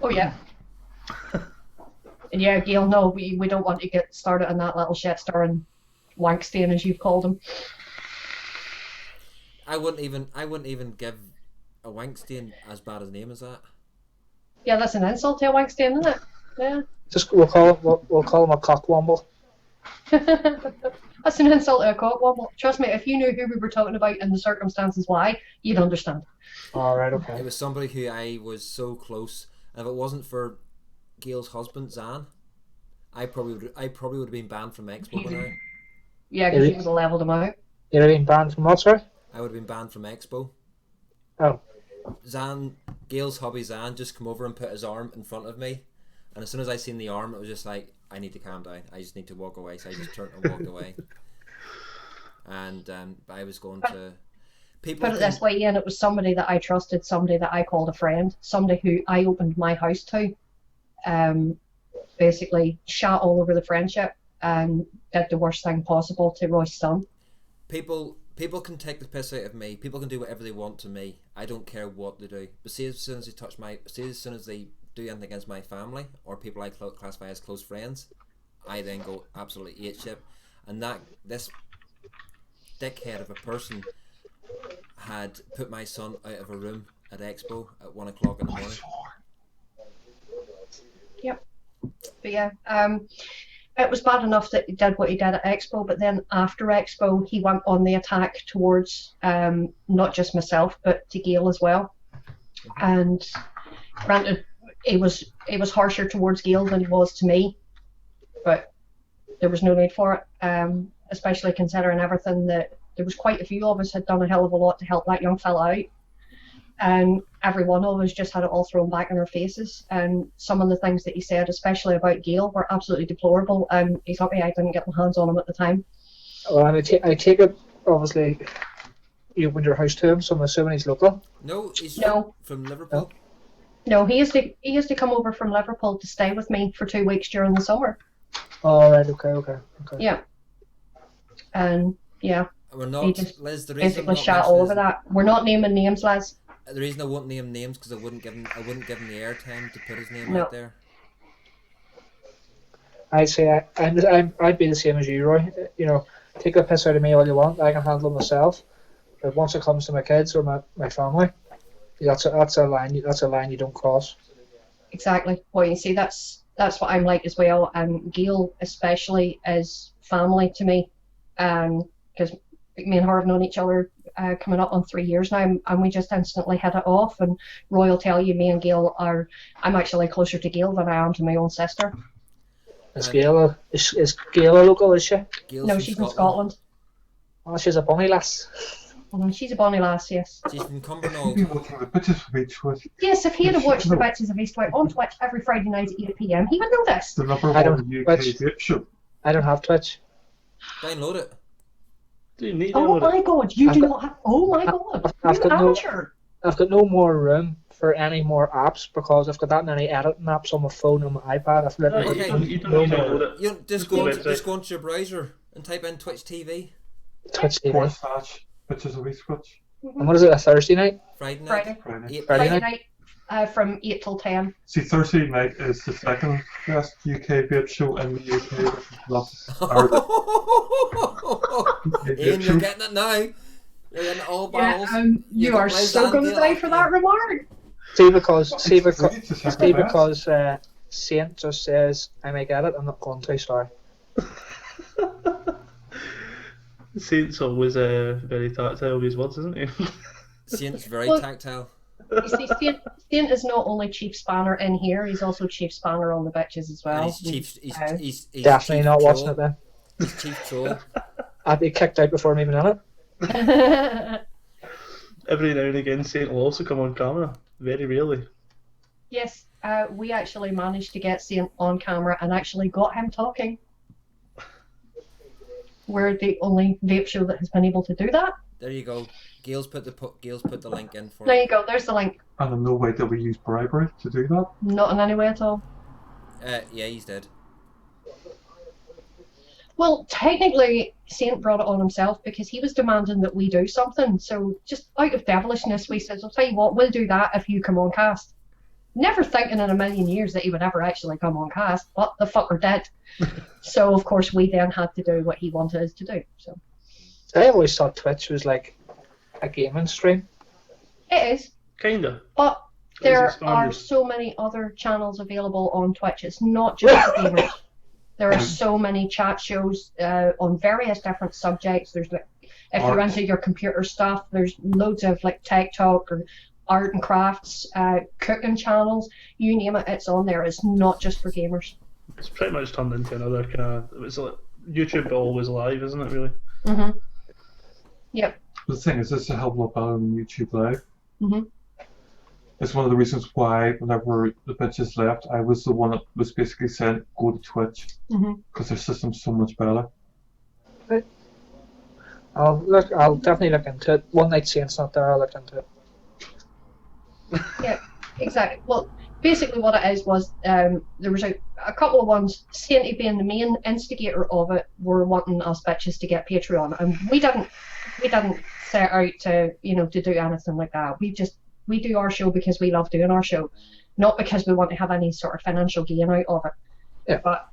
Oh yeah. And yeah, Gail, no, we don't want to get started on that little shitstorm wank stain, as you've called him. I wouldn't even give a wank stain as bad a name as that. Yeah, that's an insult to a wank stain, isn't it? Yeah. Just we'll call him a cockwomble. That's an insult to a cockwomble. Trust me, if you knew who we were talking about and the circumstances why, you'd understand. All right, okay. It was somebody who I was so close, and if it wasn't for Gail's husband Zan, I probably would have been banned from Expo by now. Yeah, because you would have leveled him out. You'd have been banned from what, sorry? I would have been banned from Expo. Oh. Gail's hubby Zan just come over and put his arm in front of me, and as soon as I seen the arm, it was just like, I need to calm down. I just need to walk away. So I just turned and walked away. And I was going to. Put it this way, Ian, it was somebody that I trusted, somebody that I called a friend, somebody who I opened my house to. Basically shot all over the friendship and did the worst thing possible to Roy's son. People can take the piss out of me. People can do whatever they want to me. I don't care what they do. But see, as soon as they do anything against my family or people I classify as close friends, I then go absolutely eat shit. And this dickhead of a person had put my son out of a room at Expo at 1 o'clock in the morning. Yep. But yeah, it was bad enough that he did what he did at Expo, but then after Expo he went on the attack towards not just myself but to Gail as well. And granted, he was harsher towards Gail than he was to me, but there was no need for it, especially considering everything that there was quite a few of us had done a hell of a lot to help that young fella out. And every one of us just had it all thrown back in our faces. And some of the things that he said, especially about Gail, were absolutely deplorable. And he's lucky I didn't get my hands on him at the time. Well, and I take it, obviously, you opened your house to him, so I'm assuming he's local. No, he's from Liverpool. No, he used to come over from Liverpool to stay with me for 2 weeks during the summer. Oh, right, okay. Yeah. And, yeah. We're not, he just Liz, the reason basically shot all over that. We're not naming names, Les. The reason I won't name names because I wouldn't give him the airtime to put his name out there. I'd say I'd be the same as you, Roy. You know, take the piss out of me all you want. I can handle it myself. But once it comes to my kids or my family, that's a line you don't cross. Exactly. Well, you see, that's what I'm like as well. And Gail especially is family to me, because me and her have known each other coming up on 3 years now, and we just instantly hit it off. And Roy will tell you, me and Gail I'm actually closer to Gail than I am to my own sister. Is Gail a local, is she? Gail's no, she's in Scotland. Oh, she's a bonny lass. She's a bonny lass, yes. She's from Cumbernauld. You've been watching the bitches from Eastwood. Yes, if he had watched the Bitches of Eastwood on Twitch every Friday night at 8 PM, he would know this. The number one UK vape show. I don't have Twitch. Download it. Do you need Oh my god, you do not have. Oh my god, I've got no more room for any more apps because I've got that many editing apps on my phone and my iPad. I've literally you don't download it. You just go onto your browser and type in Twitch TV. Twitch TV. Bitches of Eastwood. And what is it, a Thursday night? Friday night. Friday night from 8 till 10. See, Thursday night is the second best UK vape show in the UK. Ian, you're getting it now. You're getting all balls. Yeah, you are so going to die for that remark. See, because Saint just says, I may get it, I'm not going to, sorry. Saint's always very tactile with his words, isn't he? Saint's very tactile. You see, Saint is not only chief spanner in here, he's also chief spanner on the Bitches as well. And he's definitely chief not troll. watching it then. He's chief troll. I'd be kicked out before I'm even in it. Every now and again, Saint will also come on camera. Very rarely. Yes, we actually managed to get Saint on camera and actually got him talking. We're the only vape show that has been able to do that. There you go. Gail's put the link in for There you go, there's the link. And in no way did we use bribery to do that. Not in any way at all. Yeah, he's dead. Well, technically, Saint brought it on himself because he was demanding that we do something. So just out of devilishness, we said, I'll tell you what, we'll do that if you come on cast. Never thinking in a million years that he would ever actually come on cast, but the fucker did. So, of course, we then had to do what he wanted us to do. So I always thought Twitch was like a gaming stream. it is. Kinda. But there are so many other channels available on Twitch. It's not just for gamers. There are so many chat shows on various different subjects. There's like, if you're into your computer stuff, there's loads of like tech talk or art and crafts, cooking channels. You name it, it's on there. It's not just for gamers. It's pretty much turned into another kind of. It's like YouTube always live, isn't it? Really. Mhm. Yep. The thing is, it's a hell of a lot better than YouTube Live. Mhm. It's one of the reasons why, whenever the Bitches left, I was the one that was basically saying, go to Twitch. Because their system's so much better. Right. I'll definitely look into it. One night Saint's not there, I'll look into it. Yeah, exactly. Well, basically what it is was there was a couple of ones, Sainty being the main instigator of it, were wanting us Bitches to get Patreon, and we didn't set out to to do anything like that. We do our show because we love doing our show, not because we want to have any sort of financial gain out of it. Yeah. But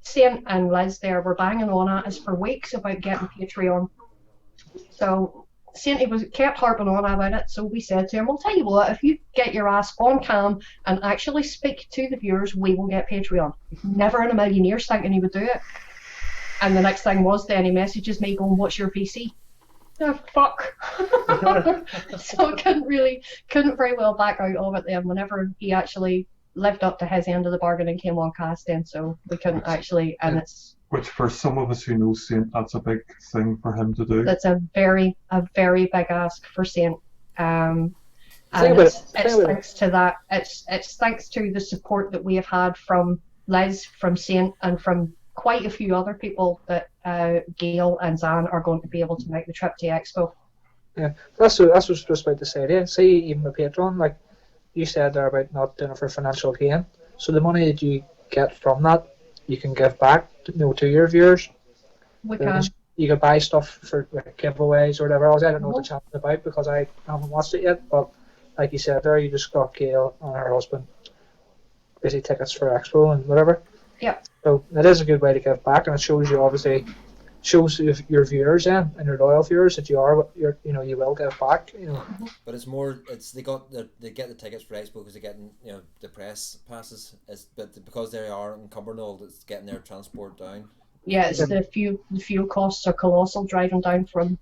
Saint and Liz there were banging on at us for weeks about getting Patreon. So Sainty kept harping on about it, so we said to him, "Well, tell you what, if you get your ass on cam and actually speak to the viewers, we will get Patreon." Never in a million years thinking he would do it. And the next thing was then he messages me going, "What's your PC?" Oh, fuck. So I couldn't very well back out of it then whenever he actually lived up to his end of the bargain and came on cast then, so we couldn't actually, and which for some of us who know Saint, that's a big thing for him to do. That's a very big ask for Saint. And it's thanks to that. It's thanks to the support that we have had from Liz, from Saint, and from quite a few other people that Gail and Zan are going to be able to make the trip to Expo. Yeah, that's what I was just about to say. Yeah, see, even the Patreon, like you said there about not doing it for financial gain. So the money that you get from that, you can give back, to your viewers. We can. You can buy stuff for like, giveaways or whatever else. I don't know what the channel's about because I haven't watched it yet. But like you said there, you just got Gail and her husband basically tickets for Expo and whatever. Yeah. So it is a good way to give back, and it shows you obviously. Shows your viewers and your loyal viewers that you will give back. But it's more. They get the tickets for Expo because they're getting the press passes. But because they are in Cumbernauld, it's getting their transport down. Yeah, it's the fuel costs are colossal driving down from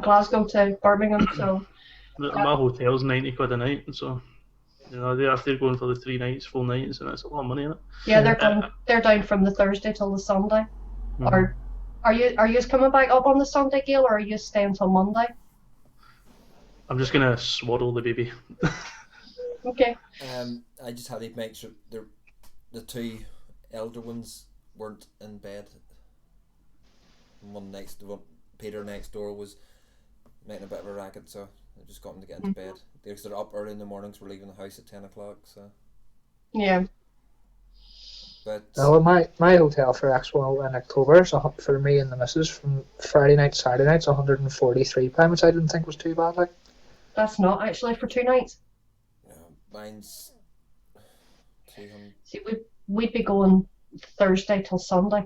Glasgow to Birmingham. So my hotel's £90 a night, so they're going for the 3 nights, full nights, and that's a lot of money, isn't it? Yeah, they're down from the Thursday till the Sunday, or. Are you coming back up on the Sunday, Gail, or are you staying till Monday? I'm just gonna swaddle the baby. Okay. I just had to make sure the 2 elder ones weren't in bed. Peter next door was making a bit of a racket, so I just got him to get into bed. They're up early in the mornings. We're leaving the house at 10 o'clock, so. Yeah. But my hotel for Expo in October, so for me and the missus, from Friday night to Saturday night, it's £143, which I didn't think was too bad. Like. That's not actually for 2 nights. No, mine's 200. See, we'd be going Thursday till Sunday.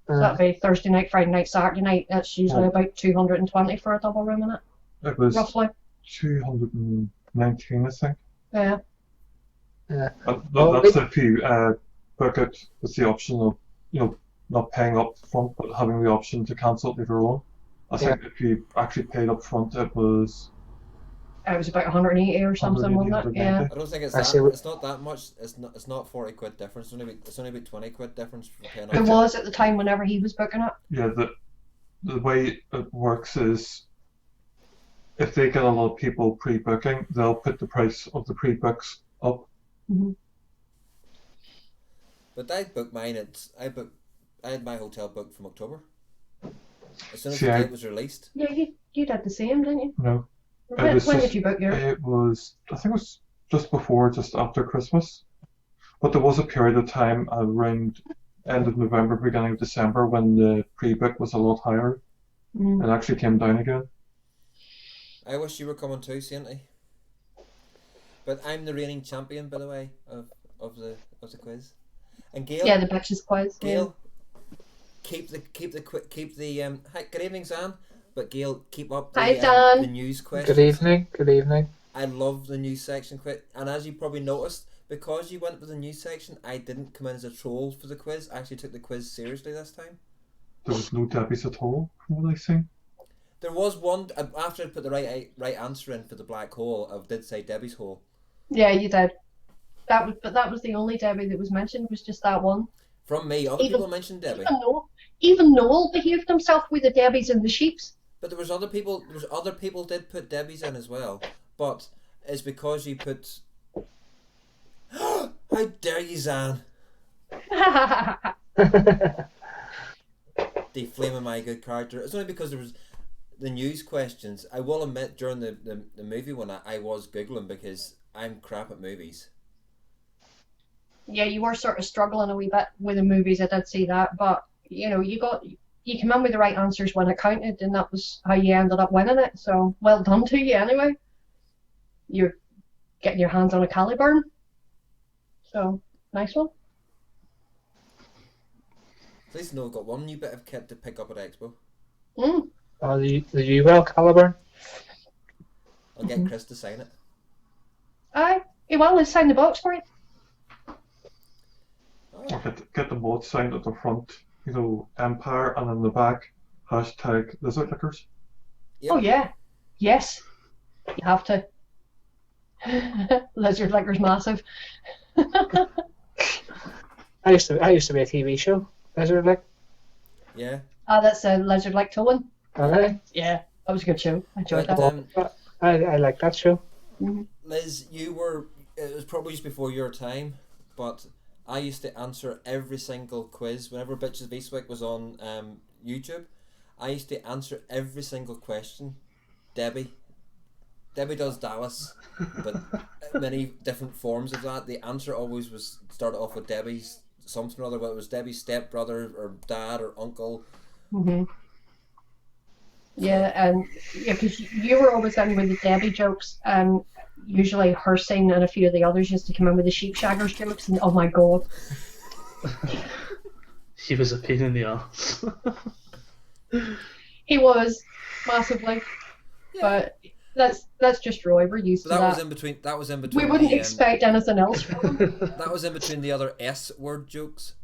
So that'd be Thursday night, Friday night, Saturday night. That's usually about 220 for a double room, isn't it? It was roughly 219, I think. Yeah. Yeah. That's if you book it with the option of not paying up front, but having the option to cancel it later on. I think if you actually paid up front, it was about 180 or something, wasn't it? Yeah. I don't think it's not that much. It's not 40 quid difference. It's only about 20 quid difference for paying. There was at the time whenever he was booking it. Yeah, the way it works is if they get a lot of people pre-booking, they'll put the price of the pre-books up. Mm-hmm. But I booked mine I had my hotel booked from October. As soon as the date was released. Yeah, you did the same, didn't you? No. When did you book yours? I think it was just after Christmas. But there was a period of time around end of November, beginning of December when the pre-book was a lot higher. It actually came down again. I wish you were coming too, Sainty. But I'm the reigning champion, by the way, of the quiz. And Gail. Yeah, the bitches quiz. Gail, keep the hi, good evening, Zan. But Gail, keep up the news questions. Good evening. I love the news section quiz, and as you probably noticed, because you went with the news section, I didn't come in as a troll for the quiz. I actually took the quiz seriously this time. There was no Debbie's at all, from what I think. There was one after I put the right answer in for the black hole. I did say Debbie's hole. Yeah, you did. That was the only Debbie that was mentioned. Was just that one. From me, other people mentioned Debbie. Even Noel behaved himself with the Debbies and the Sheeps. But there was other people did put Debbie's in as well. But it's because you put. How dare you, Zan? Deflaming my good character. It's only because there was the news questions. I will admit during the movie one I was googling because I'm crap at movies. Yeah, you were sort of struggling a wee bit with the movies. I did see that, but you came in with the right answers when it counted, and that was how you ended up winning it. So well done to you anyway. You're getting your hands on a Caliburn. So nice one. At least know I've got one new bit of kit to pick up at Expo. Oh, the UL Caliburn. I'll get Chris to sign it. Aye, let's sign the box for you. Get them both signed at the front, Empire, and in the back, #Lizard Lickers. Yep. Oh yeah, yes, you have to. Lizard Lickers massive. I used to be a TV show. Lizard Lick. Yeah. That's a Lizard Like Towing. Okay. Yeah, that was a good show. I enjoyed But, that. I like that show. Liz, it was probably just before your time, but I used to answer every single quiz whenever Bitches This Week was on YouTube. I used to answer every single question. Debbie does Dallas, but many different forms of that. The answer always was started off with Debbie's something or other, whether it was Debbie's stepbrother or dad or uncle. Yeah, and because you were always in with the Debbie jokes, and usually Hursing and a few of the others used to come in with the sheep shaggers jokes, and oh my god. He was a pain in the arse. He was massively, but that's just Roy. We're used to that. That was in between. We wouldn't expect anything else from him. That was in between the other S word jokes.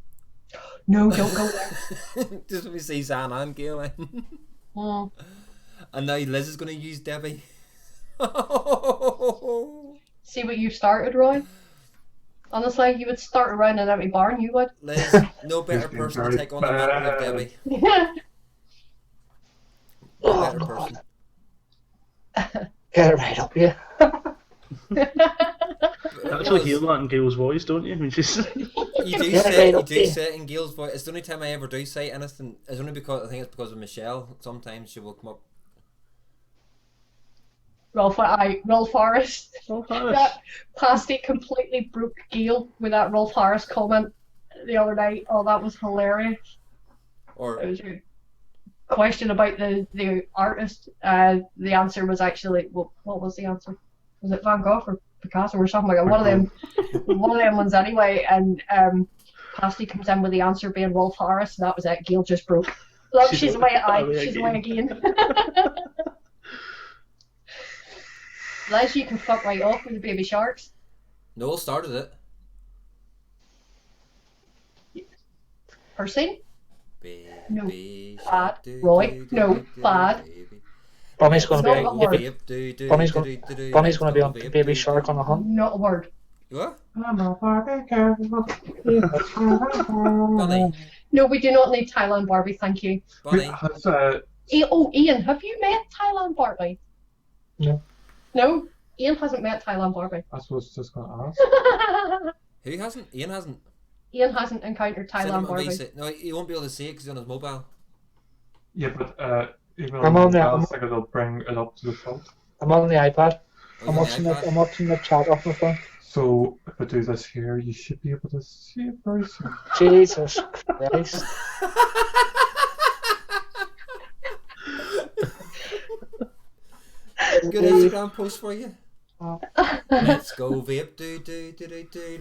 No, don't go there. Just when we see Zan and Gail. And now Liz is going to use Debbie. See what you started, Roy? Honestly, you would start around an empty barn, you would. Liz, no better person to take on the mantle of Debbie. No better person. Get it right up, yeah. You actually hear that in Gail's voice, don't you? I mean, she's... You do say it in Gail's voice. It's the only time I ever do say anything. It's only because I think it's because of Michelle. Sometimes she will come up. Rolf Harris. That pasty completely broke Gail with that Rolf Harris comment the other night. Oh, that was hilarious. Or it was a question about the artist. The answer was actually, well, what was the answer? Was it Van Gogh or Picasso or something like that? One of them ones anyway. And Pasty comes in with the answer being Rolf Harris, and that was it. Gail just broke. Look, she's away again. Liz, you can fuck right off with the baby sharks. Noel started it. Person? No. Baby Bad. Roy? No. Bad. Bunny's going to be Bunny's going to be on Baby Shark on a hunt. Not a word. What? Bunny. No, we do not need Thailand Barbie, thank you. Bunny. Ian, have you met Thailand Barbie? No. No? Ian hasn't met Thailand Barbie. I was just going to ask. Who hasn't? Ian hasn't. Ian hasn't encountered Thailand Barbie. No, he won't be able to see it because he's on his mobile. Yeah, but even on the mobile, I think it'll bring it up to the front. I'm on the iPad. I'm watching the chat off my phone. So if I do this here, you should be able to see it very soon. Jesus Christ. Good Instagram post for you. Let's go vape, do.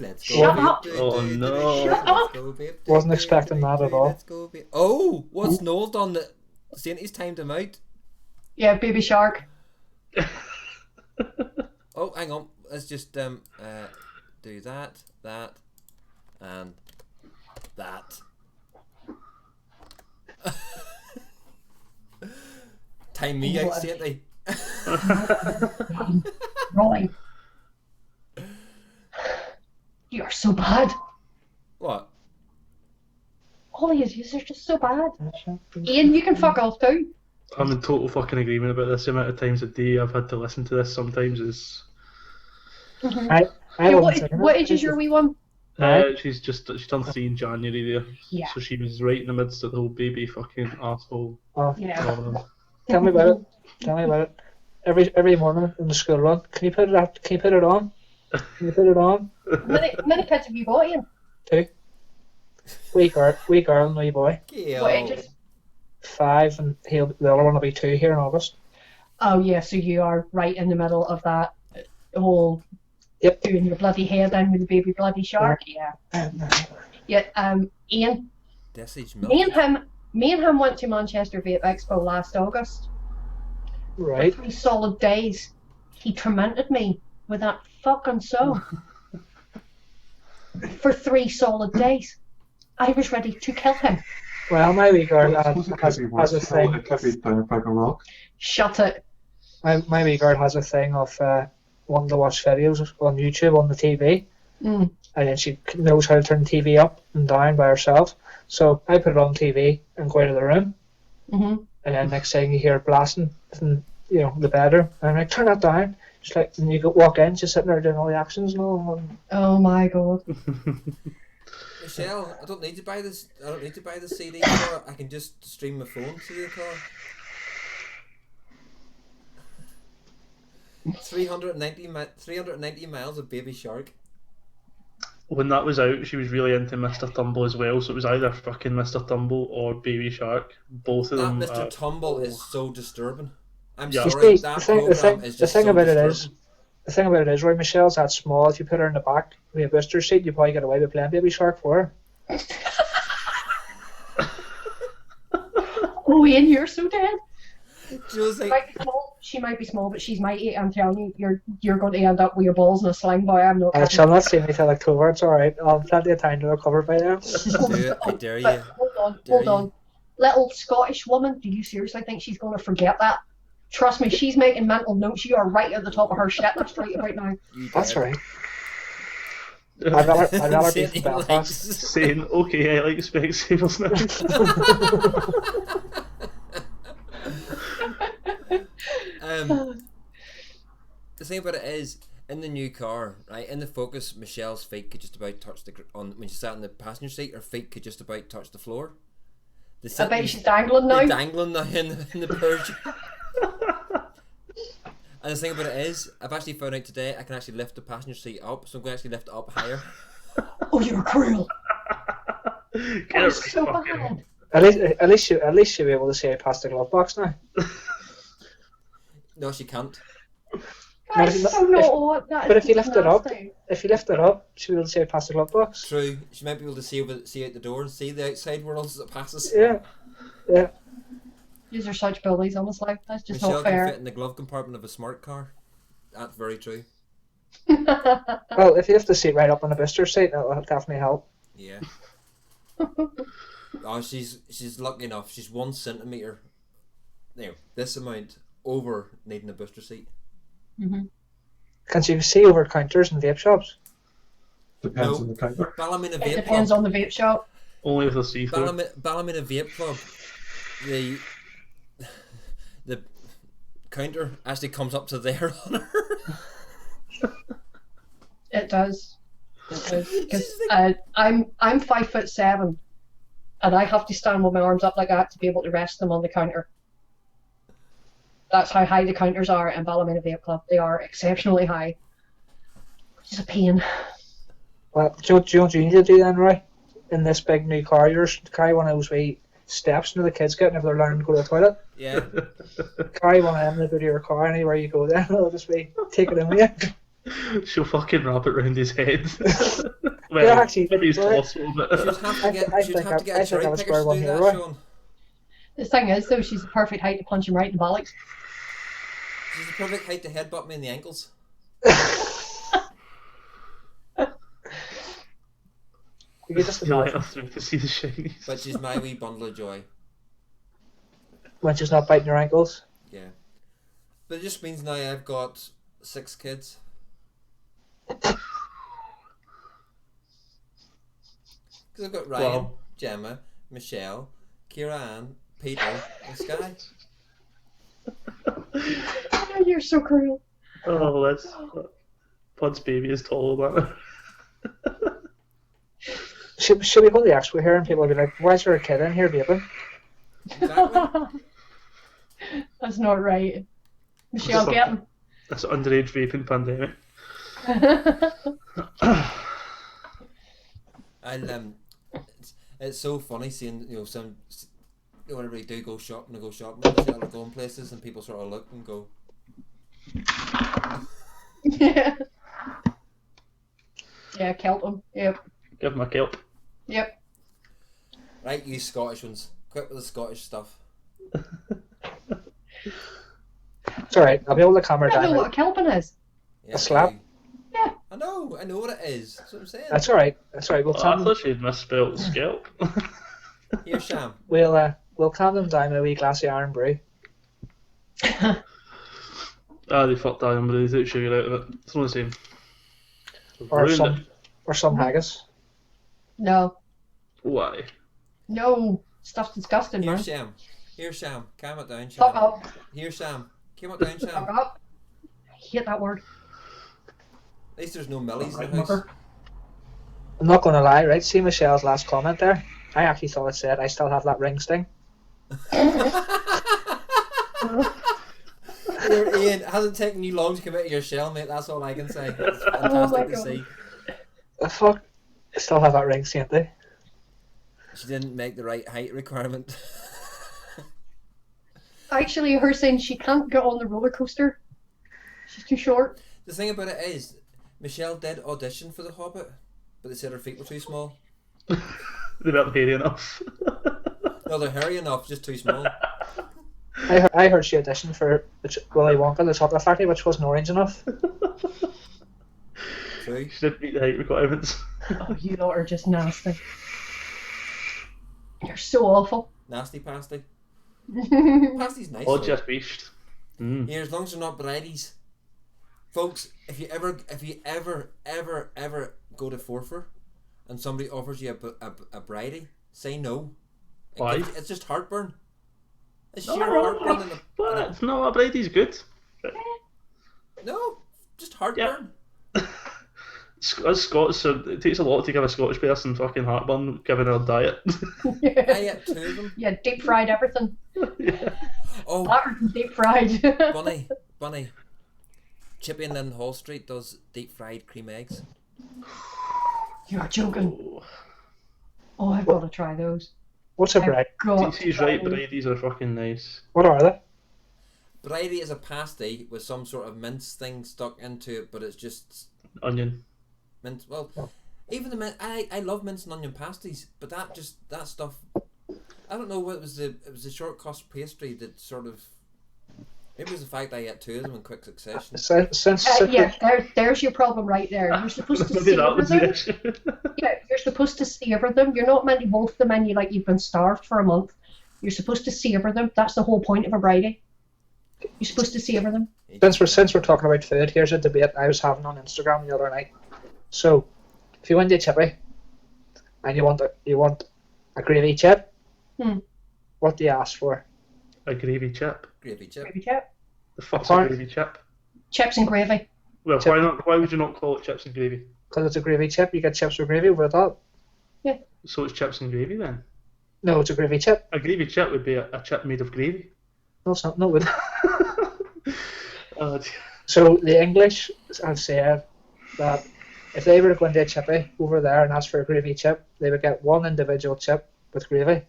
Let's go vape, do. Oh no! Let's go vape. Wasn't expecting that at all. Let's go vape. Oh, what's Noel done? That Saintie's timed him out. Yeah, baby shark. Oh, hang on. Let's just do that, and that. Time me out, Saintie. Roy. You are so bad. What? All he is are just so bad. Ian, you can fuck off too. I'm in total fucking agreement about this. The amount of times a day I've had to listen to this sometimes is... What age is your wee one? She's turned 3 in January there. Yeah. So she was right in the midst of the whole baby fucking asshole. Oh, yeah. Tell me about it. Every morning in the school run, can you put it on? Can you put it on? Many kids have you got, Ian? 2. Wee girl and wee boy. What ages? 5, and the other one will be 2 here in August. Oh yeah, so you are right in the middle of that whole doing your bloody hair down with the baby bloody shark. Yeah. Ian. Me and him went to Manchester Vape Expo last August. Right. For 3 solid days. He tormented me with that fucking song. For 3 solid days. I was ready to kill him. Well, my wee girl has a thing. It could be down like a rock. Shut it. My wee girl has a thing of wanting to watch videos on YouTube on the TV, Mm. And then she knows how to turn the TV up and down by herself. So I put it on TV and go out of the room. Mm-hmm. And then next thing you hear it blasting from, the bedroom. And I'm like, turn that down. She's like, and you walk in, she's sitting there doing all the actions and all. Oh my god. Michelle, I don't need to buy this. I don't need to buy the CD for it. I can just stream my phone to the car. 390 miles of Baby Shark. When that was out, she was really into Mr. Tumble as well, so it was either fucking Mr. Tumble or Baby Shark. Both of That them. Mr. Tumble is so disturbing. I'm Yeah. sorry, See, that program is just so disturbing. The thing about it is, Roy, Michelle's that small. If you put her in the back with a booster seat, you probably get away with playing Baby Shark for her. Oh, Ian, you're so dead. Like, she might be small, but she's mighty. I'm telling you, you're going to end up with your balls in a sling, boy. I'm not. I shall not see me till October. It's all right. I'll have plenty of time to recover by then. do it, I dare you. Hold on. Little Scottish woman, do you seriously think she's going to forget that? Trust me, she's making mental notes. You are right at the top of her shit list right now. That's right. I'd rather be from Belfast. Saying, okay, I like Specsavers now. The thing about it is, in the new car, right, in the Focus, Michelle's feet could just about touch when she sat in the passenger seat, her feet could just about touch the floor. I bet she's dangling now. Dangling now in the purge. And the thing about it is, I've actually found out today I can actually lift the passenger seat up, so I'm going to actually lift it up higher. Oh, you're cruel. That's so bad. At least she'll be able to see past the glove box now. No, she can't. But if you lift it up, she'll be able to see past the glove box. True, she might be able to see out the door and see the outside world as it passes. Yeah. These are such bullies, honestly. That's just Michelle not fair. can fit in the glove compartment of a smart car. That's very true. Well, if you lift the seat right up on the booster seat, that'll definitely help. Yeah. Oh, she's lucky enough. She's 1 centimetre, this amount over needing a booster seat. Mm-hmm. Can she see over counters in vape shops? Depends on the counter. Ballymena It Vape depends Club. on the vape shop. Only if they're see-through. Ballymena Vape Club. The counter actually comes up to there on her. It does. Because I'm 5'7", and I have to stand with my arms up like that to be able to rest them on the counter. That's how high the counters are in Ballymena Vape Club. They are exceptionally high, which is a pain. Well, do you know what you need to do then, Roy? In this big new car, yours, carry one of those wee steps the kids get if they're learning to go to the toilet. Yeah. Carry one of them to go to your car, anywhere you go there, they'll just be take it in with you. She'll fucking wrap it round his head. Well, Yeah, actually, maybe his right. torso, but She'd have to get a cherry I was picker to one do here, that, right? Sean. The thing is, though, she's the perfect height to punch him right in the bollocks. She's the perfect height to headbutt me in the ankles. You can just you let her imagine through to see the shinies. But she's my wee bundle of joy. when she's not biting your ankles. Yeah. But it just means now I've got 6 kids. Because I've got Ryan, Wow. Gemma, Michelle, Kira Ann, Peter, and Sky. Oh, you're so cruel. Oh, that's... Pod's baby is taller than her. Should we hold the expo here and people will be like, why is there a kid in here vaping? Exactly. That's not right. Michelle, get him. That's underage vaping pandemic. And it's so funny seeing some whenever we do go shopping, they're going places and people sort of look and go. Yeah. Yeah, kelp him. Yep. Give him a kelp. Yep. Right, you Scottish ones, quit with the Scottish stuff. It's alright, I'll be able to calm her I don't know down. what a kelping is. Yeah, A slap? you. Yeah. I know what it is. That's what I'm saying. That's alright. We'll Oh, I calm them. thought she'd misspelled scalp. Here, Sham. We'll calm them down with a wee glass of iron brew. They fucked Iron Brew, they took sugar out of it. It's not the same. Or Ruined some it. Or some haggis. No. Why? No. Stuff's disgusting, Here, man. Sam. Here, Sam. Calm it down, Fuck Sam. up. Here, Sam. Calm it down, Fuck Sam. up. I hate that word. At least there's no millies in Right, the house. mother. I'm not going to lie, right? See Michelle's last comment there? I actually thought it said, I still have that ring sting. Ian, it hasn't taken you long to commit to your shell, mate. That's all I can say. It's fantastic to see. The fuck? I still have that ring sting, they? She didn't make the right height requirement. Actually, her saying she can't get on the roller coaster. She's too short. The thing about it is, Michelle did audition for The Hobbit, but they said her feet were too small. They weren't hairy enough. No, they're hairy enough, just too small. I heard she auditioned for Willy Wonka, the Chocolate Factory, which wasn't orange enough. True. She didn't meet the height requirements. Oh, you lot are just nasty. You're so awful. Nasty pasty. Pasty. Pasty's nice. Oh, though. just beast. Here, as long as they're not bridies. Folks, if you ever go to Forfar and somebody offers you a bridie, say no. Why? It's just heartburn. It's No, sheer heartburn. But no, a Brady's good. No, just heartburn. Us Scots, so it takes a lot to give a Scottish person fucking heartburn given our diet. I ate 2 of them. Yeah, deep fried everything. Yeah. Oh, Battered and deep fried. Bunny. Chippy in Lynn Hall Street does deep fried cream eggs. You're joking. Oh, I've got to try those. What's a bread? DC's right, Brady's are fucking nice. What are they? Bridie is a pasty with some sort of mince thing stuck into it, but it's just Onion. mince. Well, even the mint. I love mince and onion pasties, but that stuff. I don't know what it was. It was the short cost pastry that sort of. Maybe it was the fact I ate 2 of them in quick succession. There's your problem right there. You're supposed to Maybe that savor was the them. issue. Yeah, you're supposed to savor them. You're not meant to wolf them in you like you've been starved for a month. You're supposed to savor them. That's the whole point of a bridie. You're supposed to savor them. Since we're talking about food, here's a debate I was having on Instagram the other night. So, if you went to a chippy and you want a gravy chip, what do you ask for? A gravy chip. Gravy chip. Gravy chip. The fuck's a gravy chip? Chips and gravy. Well, Chip. why not? Why would you not call it chips and gravy? Because it's a gravy chip, you get chips with gravy over the top. Yeah. So it's chips and gravy then? No, it's a gravy chip. A gravy chip would be a chip made of gravy. No, it's not. No, it Oh, dear. So the English have said that if they were to go into a chippy over there and ask for a gravy chip, they would get one individual chip with gravy.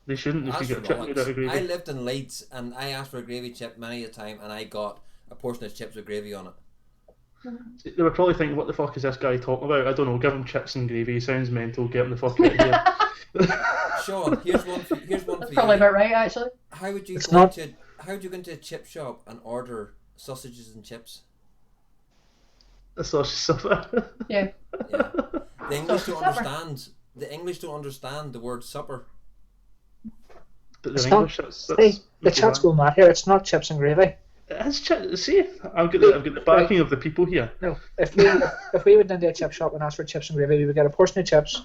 They shouldn't if you get a chip made out of gravy. I lived in Leeds and I asked for a gravy chip many a time and I got a portion of chips with gravy on it. They were probably thinking, what the fuck is this guy talking about? I don't know, give him chips and gravy, he sounds mental, get him the fuck out of here. Sean, here's one for That's you. probably about right, actually. How would you It's go not- into a chip shop and order sausages and chips? A sausage supper. Yeah. Yeah. The English Sausage don't supper. understand. The English don't understand the word supper. But It's they're not- English, that's Hey, the chat's going mad here. It's not chips and gravy. It's see, I've got the backing of the people here. No, if we went into a chip shop and asked for chips and gravy, we would get a portion of chips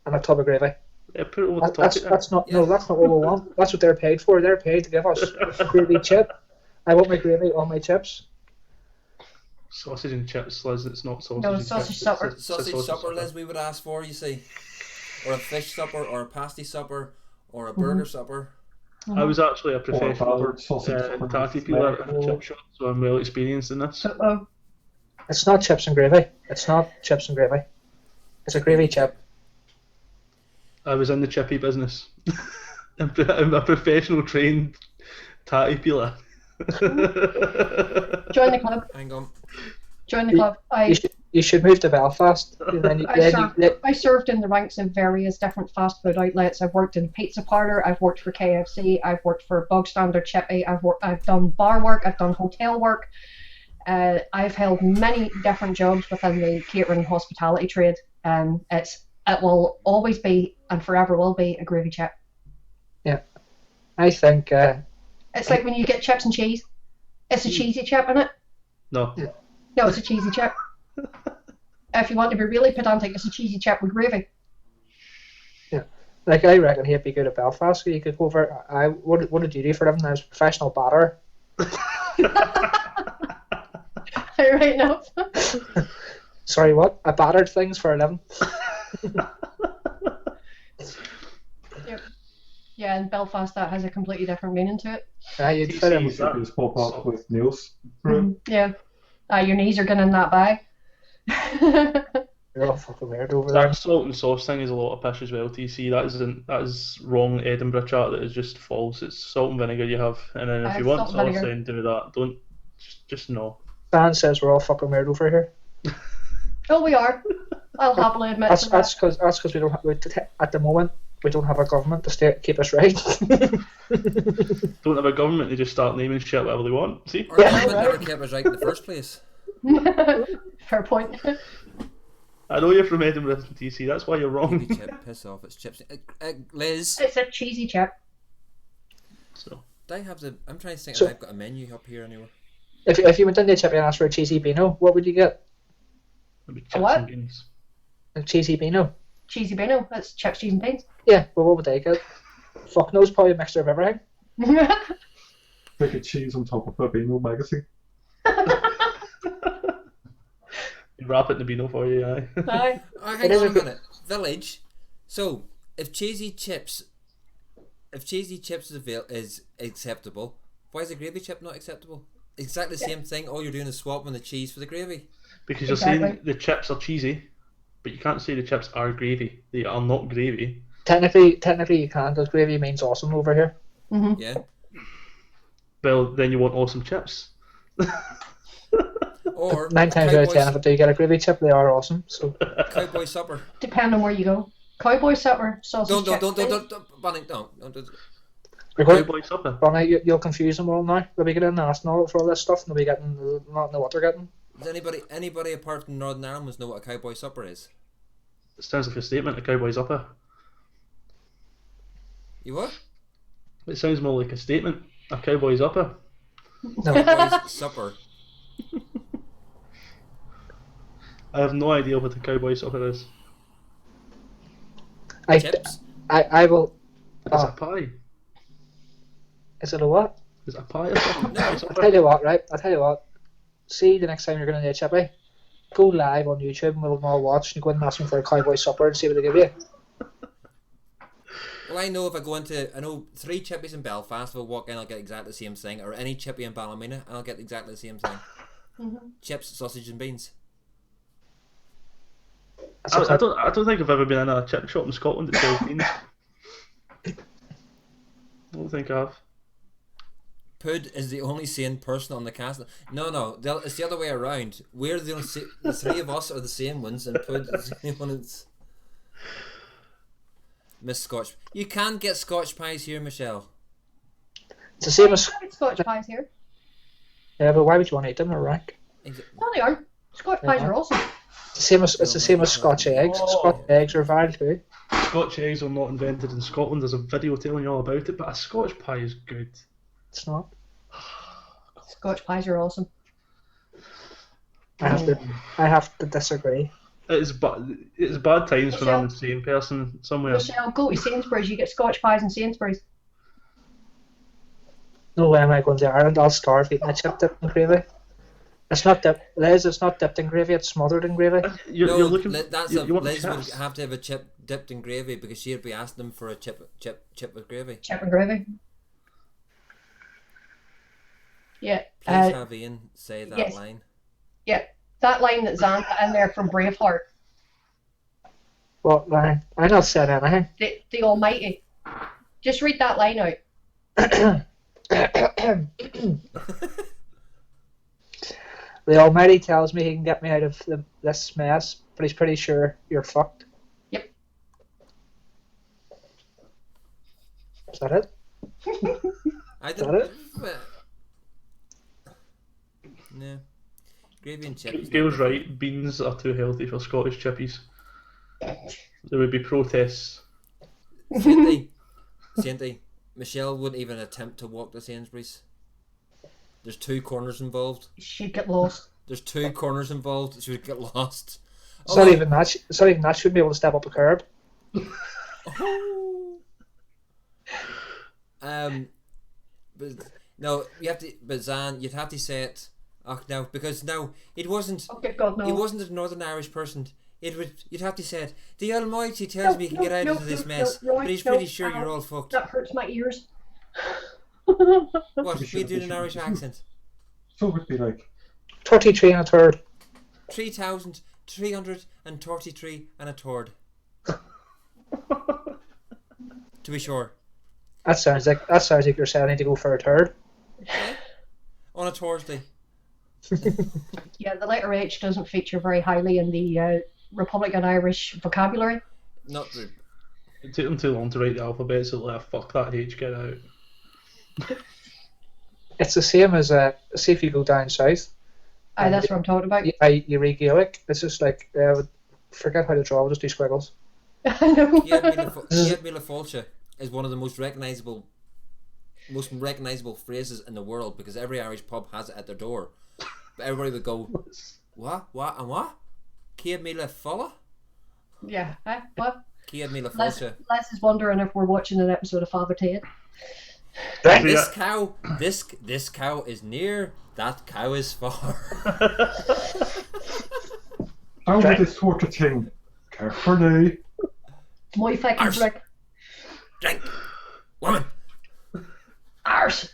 and a tub of gravy. Yeah, put it over the top. That's not that's not what we want. That's what they're paid for. They're paid to give us a gravy chip. I want my gravy on my chips. Sausage and chips, Liz, it's not sausage No, and sausage chips. supper. It's a Sausage supper, Liz, we would ask for, you see. Or a fish supper, or a pasty supper, or a burger supper. I was actually a professional ballard sausage supper tatty with peeler at a mayo. chip shop, so I'm well experienced in this. Uh-oh. It's not chips and gravy. It's not chips and gravy. It's a gravy chip. I was in the chippy business. I'm a professional trained tatty peeler. Join the club. Hang on. Join the club. You should move to Belfast. And then I served in the ranks of various different fast food outlets. I've worked in a pizza parlour. I've worked for KFC. I've worked for Bog Standard Chippy. I've done bar work. I've done hotel work. I've held many different jobs within the catering and hospitality trade. It will always be and forever will be a gravy chip. Yeah, I think It's like when you get chips and cheese. It's a cheesy chip, isn't it? No. No, it's a cheesy chip. if you want to be really pedantic, it's a cheesy chip with gravy. Yeah. Like, I reckon he'd be good at Belfast. You could go over. What did you do for a living? I was a professional batter. Right enough. Sorry, what? I battered things for a living. Yep. Yeah, in Belfast that has a completely different meaning to it. Yeah, you'd fit in. Just pop up with nails through it. Yeah. Your knees are going in that bag. You're all fucking weird over there. That salt and sauce thing is a lot of pish as well, TC. That is wrong Edinburgh chat. That is just false. It's salt and vinegar you have, and then if you want sauce, then do that. Don't just no. Dan says we're all fucking weird over here. Oh, we are. I'll happily admit that's because we don't have, at the moment we don't have a government to keep us right. Don't have a government, they just start naming shit whatever they want. See? Our government never kept us right in the first place. Fair point. I know you're from Edinburgh, TC. That's why you're wrong. Chip, piss off. It's chips. Liz. It's a cheesy chip. So. Do I have the? I'm trying to think. If I've got a menu up here anywhere. If you went into the chippy and asked for a cheesy beano, what would you get? A what? And beans. A cheesy beano. Cheesy beano. That's chips, cheese, and beans. Yeah, well, what would they get? Fuck knows, probably a mixture of everything. Like a cheese on top of a beano magazine. Wrap it in the beano for you, aye. Aye. Hang on a minute. Village. So, if cheesy chips is acceptable, why is a gravy chip not acceptable? Exactly the same thing. All you're doing is swapping the cheese for the gravy. Because you're saying the chips are cheesy, but you can't say the chips are gravy. They are not gravy. Technically you can, because gravy means awesome over here. Mm-hmm. Yeah. Well, then you want awesome chips. Or 9 times out of 10, if I do get a gravy chip, they are awesome. So cowboy supper. Depending on where you go. Cowboy supper, sausage chips. Don't, Bunny, don't. Cowboy supper. Bunny, you'll confuse them all now. They'll be getting in and asking all for all this stuff, and they'll be not know what they're getting. Does anybody apart from Northern Ireland know what a cowboy supper is? It sounds like a statement, a cowboy supper. You what? It sounds more like a statement, a cowboy's upper. No. Cowboy's supper. I have no idea what a cowboy supper is. Chips? I will. It's a pie. Is it a what? Is it a pie or something? No. I'll tell you what, right? I'll tell you what. See, the next time you're going to do a chippy, go live on YouTube and we'll all watch, and you go and ask them for a cowboy supper and see what they give you. Well, I know if I go into, I know 3 chippies in Belfast, if I walk in I'll get exactly the same thing, or any chippy in Ballymena I'll get exactly the same thing. Mm-hmm. Chips, sausage and beans. I don't think I've ever been in a chip shop in Scotland that sells beans. I don't think I have. Pud is the only sane person on the cast. No, it's the other way around. We're the only the 3 of us are the same ones, and Pud is the only one that's Miss Scotch. You can get Scotch pies here, Michelle. It's the same as Scotch pies here. Yeah, but why would you want to eat them? They're rank. No, they aren't. Scotch pies are awesome. It's the same as Scotch eggs. Scotch eggs are vile too. Scotch eggs are not invented in Scotland. There's a video telling you all about it, but a Scotch pie is good. It's not. Scotch pies are awesome. I have to disagree. It's bad times when I'm the same person somewhere. Michelle, go to Sainsbury's. You get Scotch pies in Sainsbury's. No way am I going to Ireland. I'll starve eating a chip dipped in gravy. It's not dipped. Liz, it's not dipped in gravy. It's smothered in gravy. You're looking. Liz you want would chips? have to have a chip dipped in gravy because she'd be asking them for a chip with gravy. Chip and gravy. Yeah. Please have Ian say that yes. line. Yeah, that line that Zan put in there from Braveheart. What line? I not said anything. The Almighty. Just read that line out. The Almighty tells me he can get me out of this mess, but he's pretty sure you're fucked. Yep. Is that it? I Is that it? No. Gravy and chips. Gail's right. Beans are too healthy for Scottish chippies. There would be protests. Sainty, Michelle wouldn't even attempt to walk to Sainsbury's. There's 2 corners involved. She'd get lost. There's 2 corners involved. She would get lost. It's not even that. It's not even that. Shouldn't be able to step up a curb. But no, you have to. But Zan, you'd have to say it. No, because no, it wasn't. Oh, good God, no. He wasn't a Northern Irish person. You'd have to say it. The Almighty tells me you can get out of this mess, but he's pretty sure you're all fucked. That hurts my ears. What? We doing an Irish accent? So it would be like 33 and a third. 3,333 and a third. To be sure. That sounds like you're saying I need to go for a third. Yeah. On a Thursday. Yeah, the letter H doesn't feature very highly in the Republican Irish vocabulary. Not the. It took them too long to write the alphabet, so like, fuck that H, get out. It's the same as see if you go down south. Aye, that's what I'm talking about. You read Gaelic. It's just like forget how to draw. We'll just do squiggles. I know. Kiad Mila Fáilte is one of the most recognisable phrases in the world because every Irish pub has it at their door. But everybody would go, what, and what? Kiad Mila Fáilte? Yeah, what? Kiad Mila Fáilte. Les is wondering if we're watching an episode of Father Ted. This cow is near, that cow is far. how would this sort of thing? Carefully. My fucking brick. Drink, woman. Arse.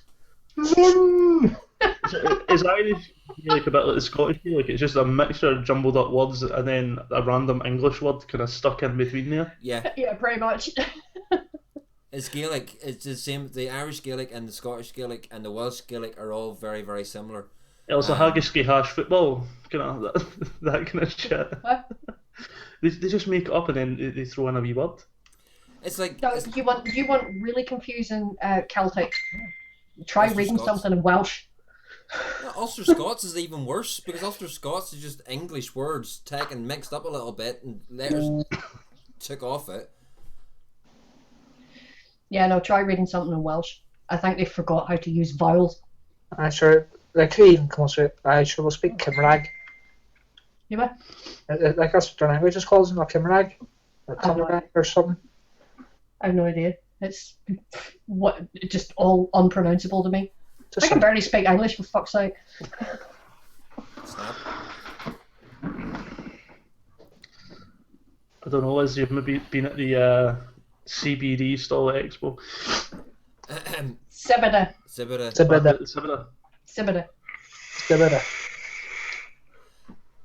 Is Irish Gaelic a bit like the Scottish Gaelic? It's just a mixture of jumbled up words and then a random English word kind of stuck in between there. Yeah. Yeah, pretty much. It's Gaelic. It's the same. The Irish Gaelic and the Scottish Gaelic and the Welsh Gaelic are all very, very similar. It's a haggis hash football, kind of that kind of shit. What? They just make it up and then they throw in a wee word. It's like No, you want really confusing Celtic. Try Ulster reading Scots. something in Welsh. Ulster Scots is even worse because Ulster Scots is just English words taken mixed up a little bit and letters took off it. Yeah, no, try reading something in Welsh. I think they forgot how to use vowels. I'm sure. Like who even comes with? I sure will speak Cymraeg. You know? Like that's what their language is called, isn't it? Cymraeg or Cymraeg or something. I have no idea. It's just all unpronounceable to me. I can barely speak English, for fuck's sake. Snap. I don't know, Liz, you've maybe been at the CBD stall at Expo. Sibida. Sibida.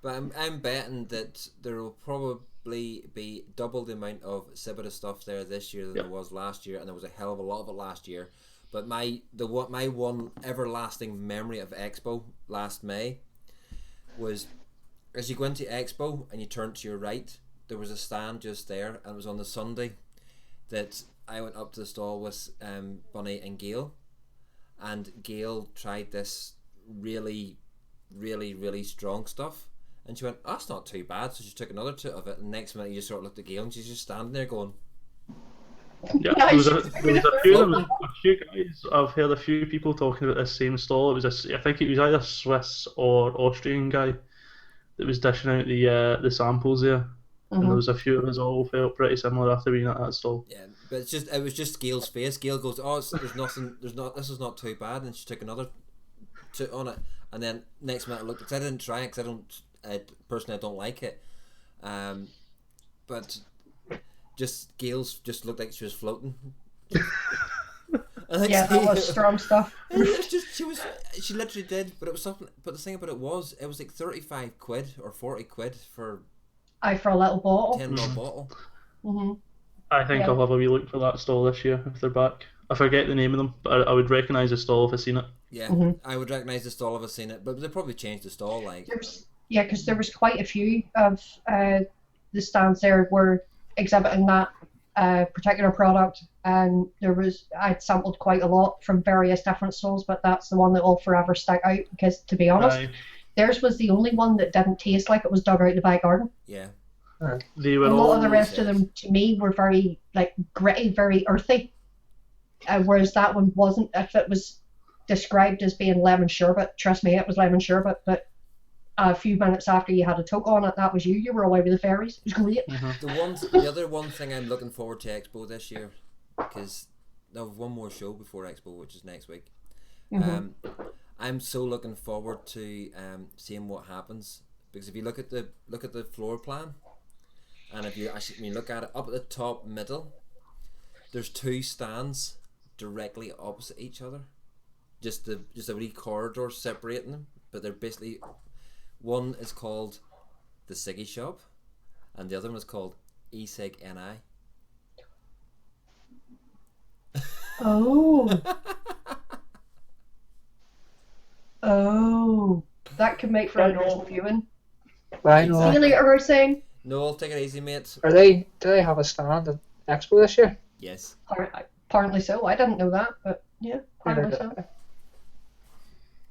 But I'm betting that there will probably be double the amount of Sibida stuff there this year than there was last year, and there was a hell of a lot of it last year. But my one everlasting memory of Expo last May was as you go into Expo and you turn to your right, there was a stand just there, and it was on the Sunday that I went up to the stall with Bunny and Gail, and Gail tried this really, really, really strong stuff, and she went, "Oh, that's not too bad." So she took another toot of it, and next minute you just sort of looked at Gail, and she's just standing there going, Yeah, there was a few guys. I've heard a few people talking about this same stall. It was I think it was either Swiss or Austrian guy that was dishing out the samples there. And there was a few of us all felt pretty similar after being at that stall. Yeah, but it was just Gail's face. Gail goes, "Oh, this is not too bad," and she took another toot on it, and then next minute I looked, because I didn't try it, because personally I don't like it, but just Gail's just looked like she was floating. Yeah, that was strong stuff. It was just she literally did, but it was something. But the thing about it was like 35 quid or 40 quid for for a little bottle. 10ml bottle. Mm-hmm. I think I'll have a wee look for that stall this year if they're back. I forget the name of them, but I would recognise the stall if I seen it. Yeah, I would recognise the stall if I seen it, but they probably changed the stall. Because there was quite a few of the stands there were exhibiting that particular product, and I'd sampled quite a lot from various different stalls, but that's the one that will forever stick out, because to be honest, theirs was the only one that didn't taste like it was dug out of the back garden. Yeah. They were a lot of the rest of them, to me, were very gritty, very earthy, whereas that one wasn't. If it was described as being lemon sherbet, trust me, it was lemon sherbet, but a few minutes after you had a toke on it, that was you. You were away with the fairies. It was great. The other one thing I'm looking forward to Expo this year, because they'll have one more show before Expo, which is next week. I'm so looking forward to seeing what happens, because if you look at the floor plan, and if you actually look at it up at the top middle, there's 2 stands directly opposite each other, just a wee corridor separating them, but they're basically, one is called the Ciggy Shop, and the other one is called eCig NI. Oh. Oh. That could make for interesting viewing. I know. See you later, we're saying. No, take it easy, mate. Do they have a stand at Expo this year? Yes. Apparently so. I didn't know that, but yeah, apparently so.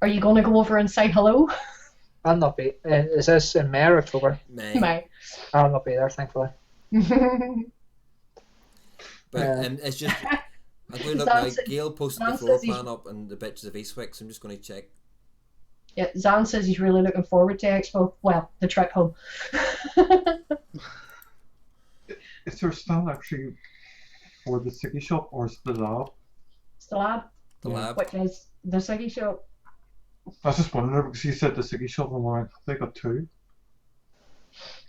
Are you going to go over and say hello? I'll not be. Is this in May or October? May. I'll not be there, thankfully. But it's just, I'm going to look now. Gail posted the floor plan up and the pictures of Eastwick, so I'm just going to check. Yeah, Zan says he's really looking forward to Expo. Well, the trip home. Is there a stand actually for the Ciggy Shop, or is it the lab? It's the lab. The lab. Which is the Ciggy Shop. I was just wondering, because you said the Ciggy Shop, and I they got 2.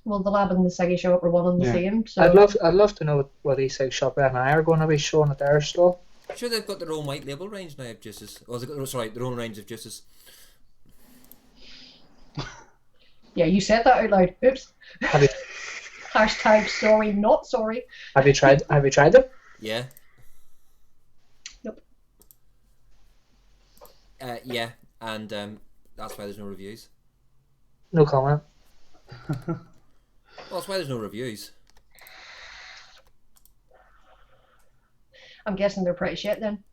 Well, the lab and the Ciggy Shop are one and the same. So I'd love to know what eCig Shop and I are going to be showing at their stall. Sure, they've got their own white label range now of juices. Oh, their own range of juices. Yeah, you said that out loud. Oops. Have you, Hashtag sorry, not sorry. have you tried them? Yeah. Nope. Yeah, and that's why there's no reviews. No comment. Well, that's why there's no reviews. I'm guessing they're pretty shit then.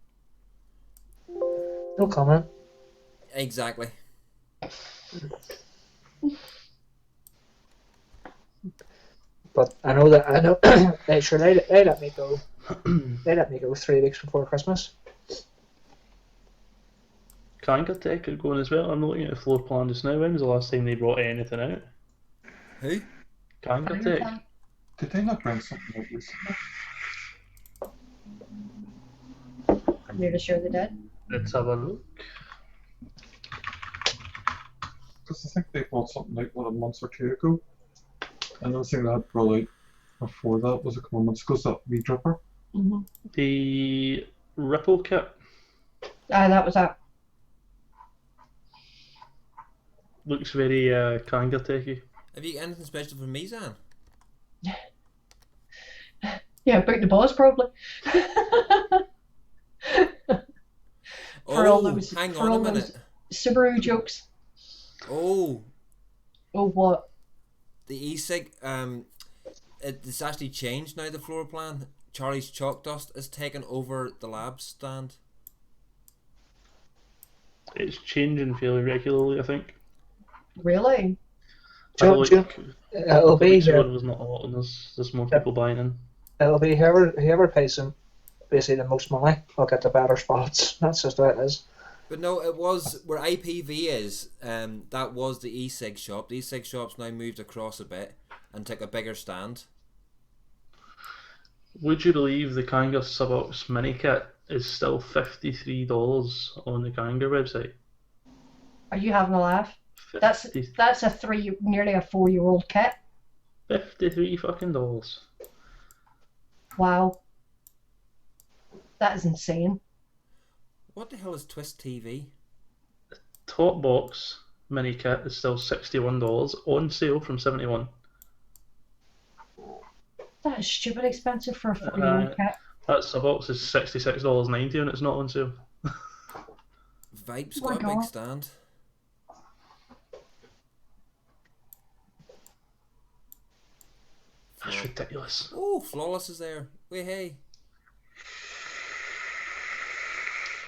No comment. Exactly. But I know they let me go. They let me go 3 weeks before Christmas. Kanga Tech are going as well. I'm looking at the floor plan just now. When was the last time they brought anything out? Who? Kanga Tech. Did they not bring something out recently? I'm nearly sure they did. Let's have a look. Because I think they brought something out a month or 2 ago. Another thing that had brought out before that was a couple of months ago, that wee dripper. Mm-hmm. The Ripple kit. That was that. Looks very Kanga Techy. Have you got anything special for me, Zan? Yeah, about the boss probably. Hang on a minute. Subaru jokes. Oh, what? the eCig, it's actually changed now, the floor plan. Charlie's Chalk Dust has taken over the lab stand. It's changing fairly regularly, I think. Really? It'll be there's not a lot, and there's more people buying in. It'll be whoever pays them basically the most money will get the better spots. That's just how it is. But no, it was where IPV is. That was the eCig shop. The eCig shop's now moved across a bit and took a bigger stand. Would you believe the Kanga Subox mini kit is still $53 on the Kanga website? Are you having a laugh? That's nearly a 4-year-old kit. $53 fucking dollars. Wow. That is insane. What the hell is Twist TV? Top box mini kit is still $61 on sale from $71. That is stupid expensive for a 4-year-old kit. That Subox is $66.90 and it's not on sale. Vape's got a big stand. That's ridiculous. Oh, Flawless is there. Wait, hey.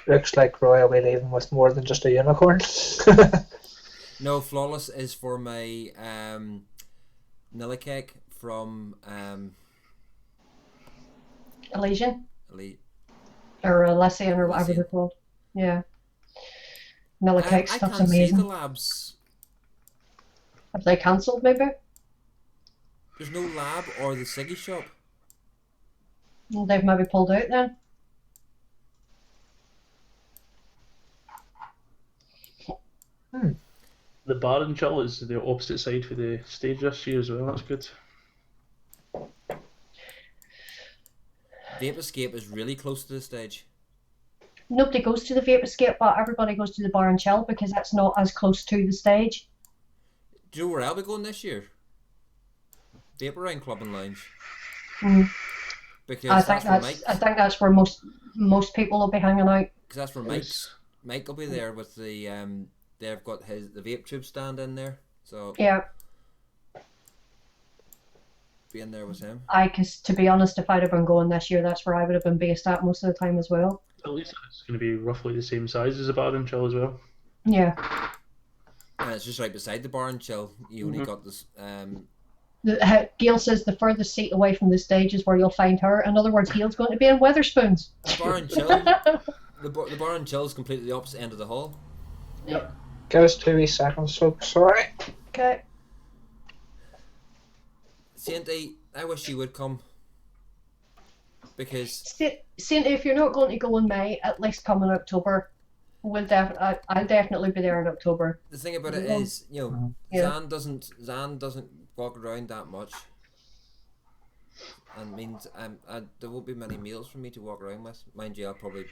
Looks like Roy will be leaving with more than just a unicorn. No, Flawless is for my Nillikeg from Elysian? Elite. Or Elysian or whatever they're called. Yeah. Nillikeg stuff's amazing. See the labs. Have they cancelled maybe? There's no lab or the ciggy shop. Well, they've maybe pulled out then. The bar and chill is the opposite side for the stage this year as well. That's good. Vape Escape is really close to the stage. Nobody goes to the Vape Escape, but everybody goes to the bar and chill because that's not as close to the stage. Do you know where I'll be going this year? Vape Around Club and Lounge. Because I think that's where most people will be hanging out. Because that's where Mike will be there with the they've got the vape tube stand in there, so yeah. Being there with him. Because to be honest, if I'd have been going this year, that's where I would have been based at most of the time as well. At least it's going to be roughly the same size as a bar and chill as well. Yeah. And it's just right beside the bar and chill. You only got this. Gail says the furthest seat away from the stage is where you'll find her. In other words, Gail's going to be in Weatherspoons. The bar and chill. the bar and chill is completely the opposite end of the hall. Yep. Give us 2 wee seconds, folks. Sorry. Okay. Sainty, I wish you would come. Because Sainty, if you're not going to go in May, at least come in October. I'll definitely be there in October. The thing about it is, Zan doesn't walk around that much, and means there won't be many meals for me to walk around with. Mind you, I'll probably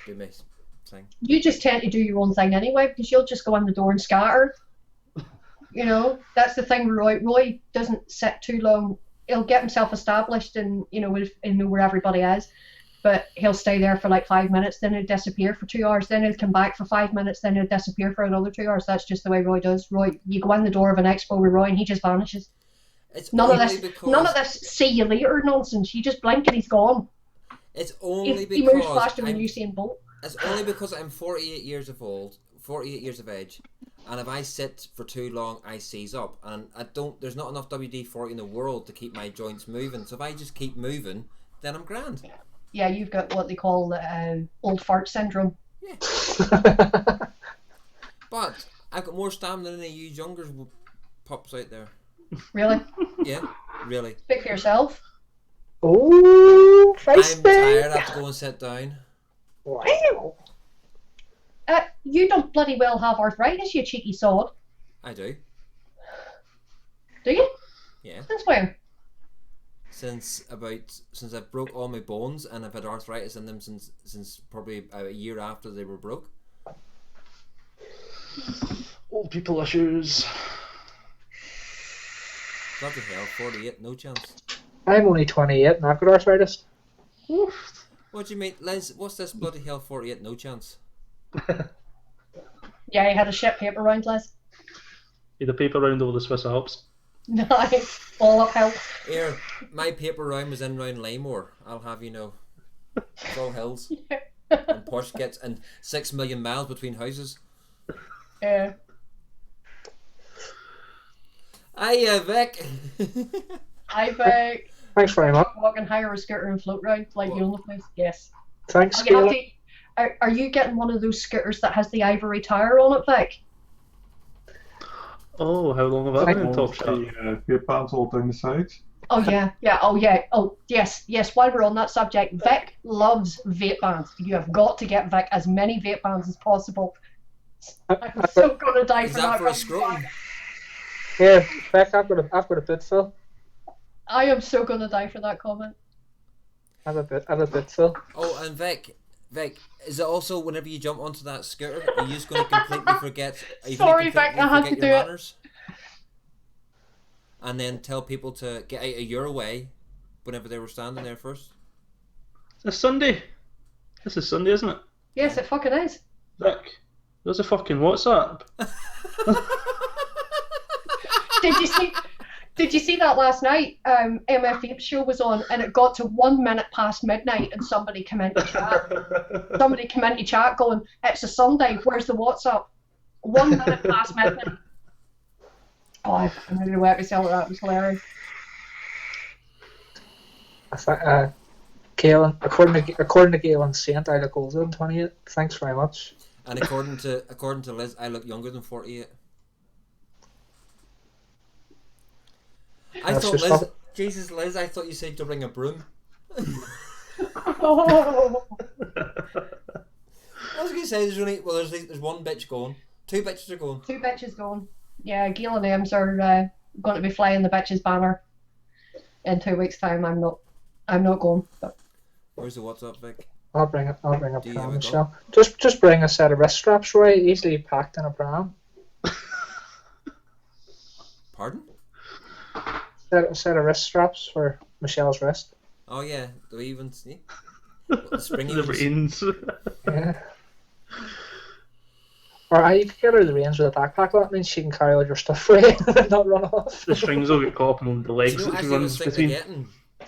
do my thing. You just tend to do your own thing anyway, because you'll just go in the door and scatter. That's the thing with Roy. Roy doesn't sit too long. He'll get himself established and know where everybody is, but he'll stay there for like 5 minutes, then he'll disappear for 2 hours, then he'll come back for 5 minutes, then he'll disappear for another 2 hours. That's just the way Roy does. Roy, you go in the door of an expo with Roy and he just vanishes. None of this see you later nonsense. You just blink and he's gone. It's only he moves faster than Usain Bolt. It's only because I'm 48 years of age, and if I sit for too long, I seize up, and there's not enough WD-40 in the world to keep my joints moving. So if I just keep moving, then I'm grand. Yeah, you've got what they call old fart syndrome. Yeah. But I've got more stamina than any of you younger pups out there. Really? Yeah, really. Speak for yourself. Oh, I'm tired. I have to go and sit down. Wow. You don't bloody well have arthritis, you cheeky sod. I do. Do you? Yeah. Since when? Since I broke all my bones, and I've had arthritis in them since probably a year after they were broke. Old people issues. Bloody hell, 48, no chance. I'm only 28 and I've got arthritis. Oof. What do you mean, Les? What's this bloody hell, 48, no chance? Yeah, you had a shit paper round, Les. The paper round over the Swiss Alps. No, all uphill. Here, my paper round was in round Lymore, I'll have you know. It's all hills. And posh gets and 6 million miles between houses. Yeah. Hiya, Vic. Hi, Vic. Thanks very much. Walk and hire a scooter and float round like you own the place. Yes. Thanks, Are you getting one of those scooters that has the ivory tire on it, Vic? Oh, how long have I been in Top Shop? The vape bands all down the sides. Oh yeah, yeah, oh yeah, oh yes. While we're on that subject, Vic loves vape bands. You have got to get Vic as many vape bands as possible. I'm so gonna die Is for that that. for a scrotum? Here, Beck, I've got a bit fill. I am so gonna die for that comment. I've a bit fill. Oh, and Vic, is it also whenever you jump onto that scooter, are you just going to completely forget? Sorry, Vic, I had to do it. Manners? And then tell people to get out of your way whenever they were standing there first? It's Sunday. This is Sunday, isn't it? Yes, it fucking is. Vic, there's a fucking WhatsApp. Did you see that last night? MF Vape's show was on, and it got to 1 minute past midnight, and somebody came into chat. Going, "It's a Sunday. Where's the WhatsApp?" 1 minute past midnight. Oh, I fucking really wet myself. That was hilarious. Galen, according to Galen Saint, I look older than 28. Thanks very much. And according to Liz, I look younger than 48. I That's thought just Liz. fucking- Jesus, Liz, I thought you said to bring a broom. Oh. I was gonna say there's one bitch going. 2 bitches are going. 2 bitches going. Yeah, Gail and Ems are going to be flying the bitches banner in 2 weeks' time. I'm not going. But Where's the WhatsApp, Vic? I'll bring a Do you pram, have a Michelle. Just bring a set of wrist straps, right? Easily packed in a pram. Pardon? Set of wrist straps for Michelle's wrist. Oh yeah, the evens. Yeah. The spring The evens. reins. Yeah. Or you could get her the reins with a backpack. That means she can carry all your stuff for you and not run off. The strings will get caught up on the Do legs you know that what she actually I was runs thinking between. of getting? Do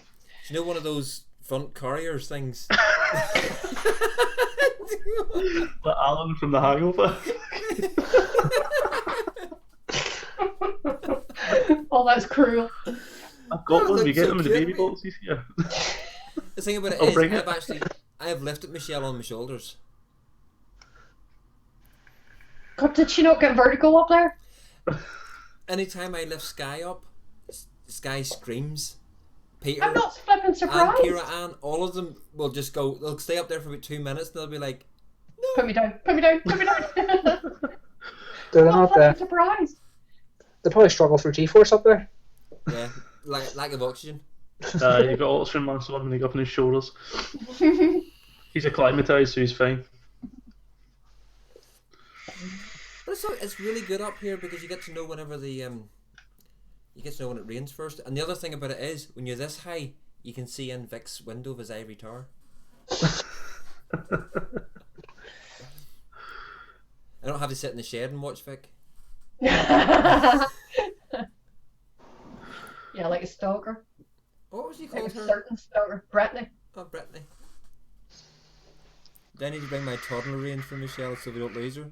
you know one of those front carriers things? Like Alan from The Hangover. Oh, that's cruel. I've got That one. We looks get so them in the cute, baby mate. boxes here. The thing about it I'll is, bring it. I have lifted Michelle on my shoulders. God, did she not get vertigo up there? Anytime I lift Sky up, Sky screams. Peter I'm not flipping and surprised. Kira Ann, all of them will just go. They'll stay up there for about 2 minutes. And they'll be like, Put me down. Put me down. Put me down. They're I'm not not flipping surprised. They probably struggle through G-force up there. yeah, lack of oxygen. You've got Oxford Master on when they go up on his shoulders. He's acclimatised, so he's fine. But it's really good up here because you get to know whenever you get to know when it rains first. And the other thing about it is, when you're this high, you can see in Vic's window of his ivory tower. I don't have to sit in the shed and watch Vic. Yeah, like a stalker. What was he Like called a her? certain stalker. Brittany. Oh, Brittany. Do I need to bring my toddler range for Michelle so we don't lose her?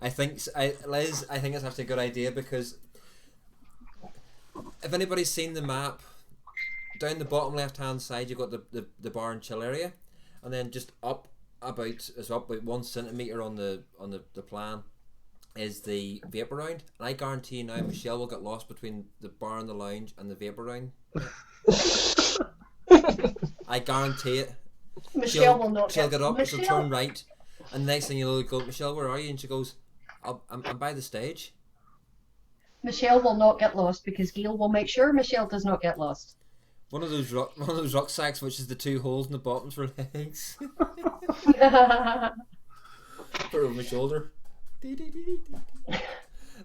Liz, I think it's actually a good idea because if anybody's seen the map, down the bottom left hand side you've got the bar and chill area, and then just up about 1 centimetre on the plan is the vapor round. And I guarantee you now Michelle will get lost between the bar and the lounge and the vapor round. I guarantee it. Michelle will not She'll get get up, she'll Michelle, turn right, and the next thing you'll go, Michelle, where are you? And she goes, I'm by the stage. Michelle will not get lost because Gail will make sure Michelle does not get lost. One of those rucksacks, which is the 2 holes in the bottoms for legs. Put it over my shoulder. You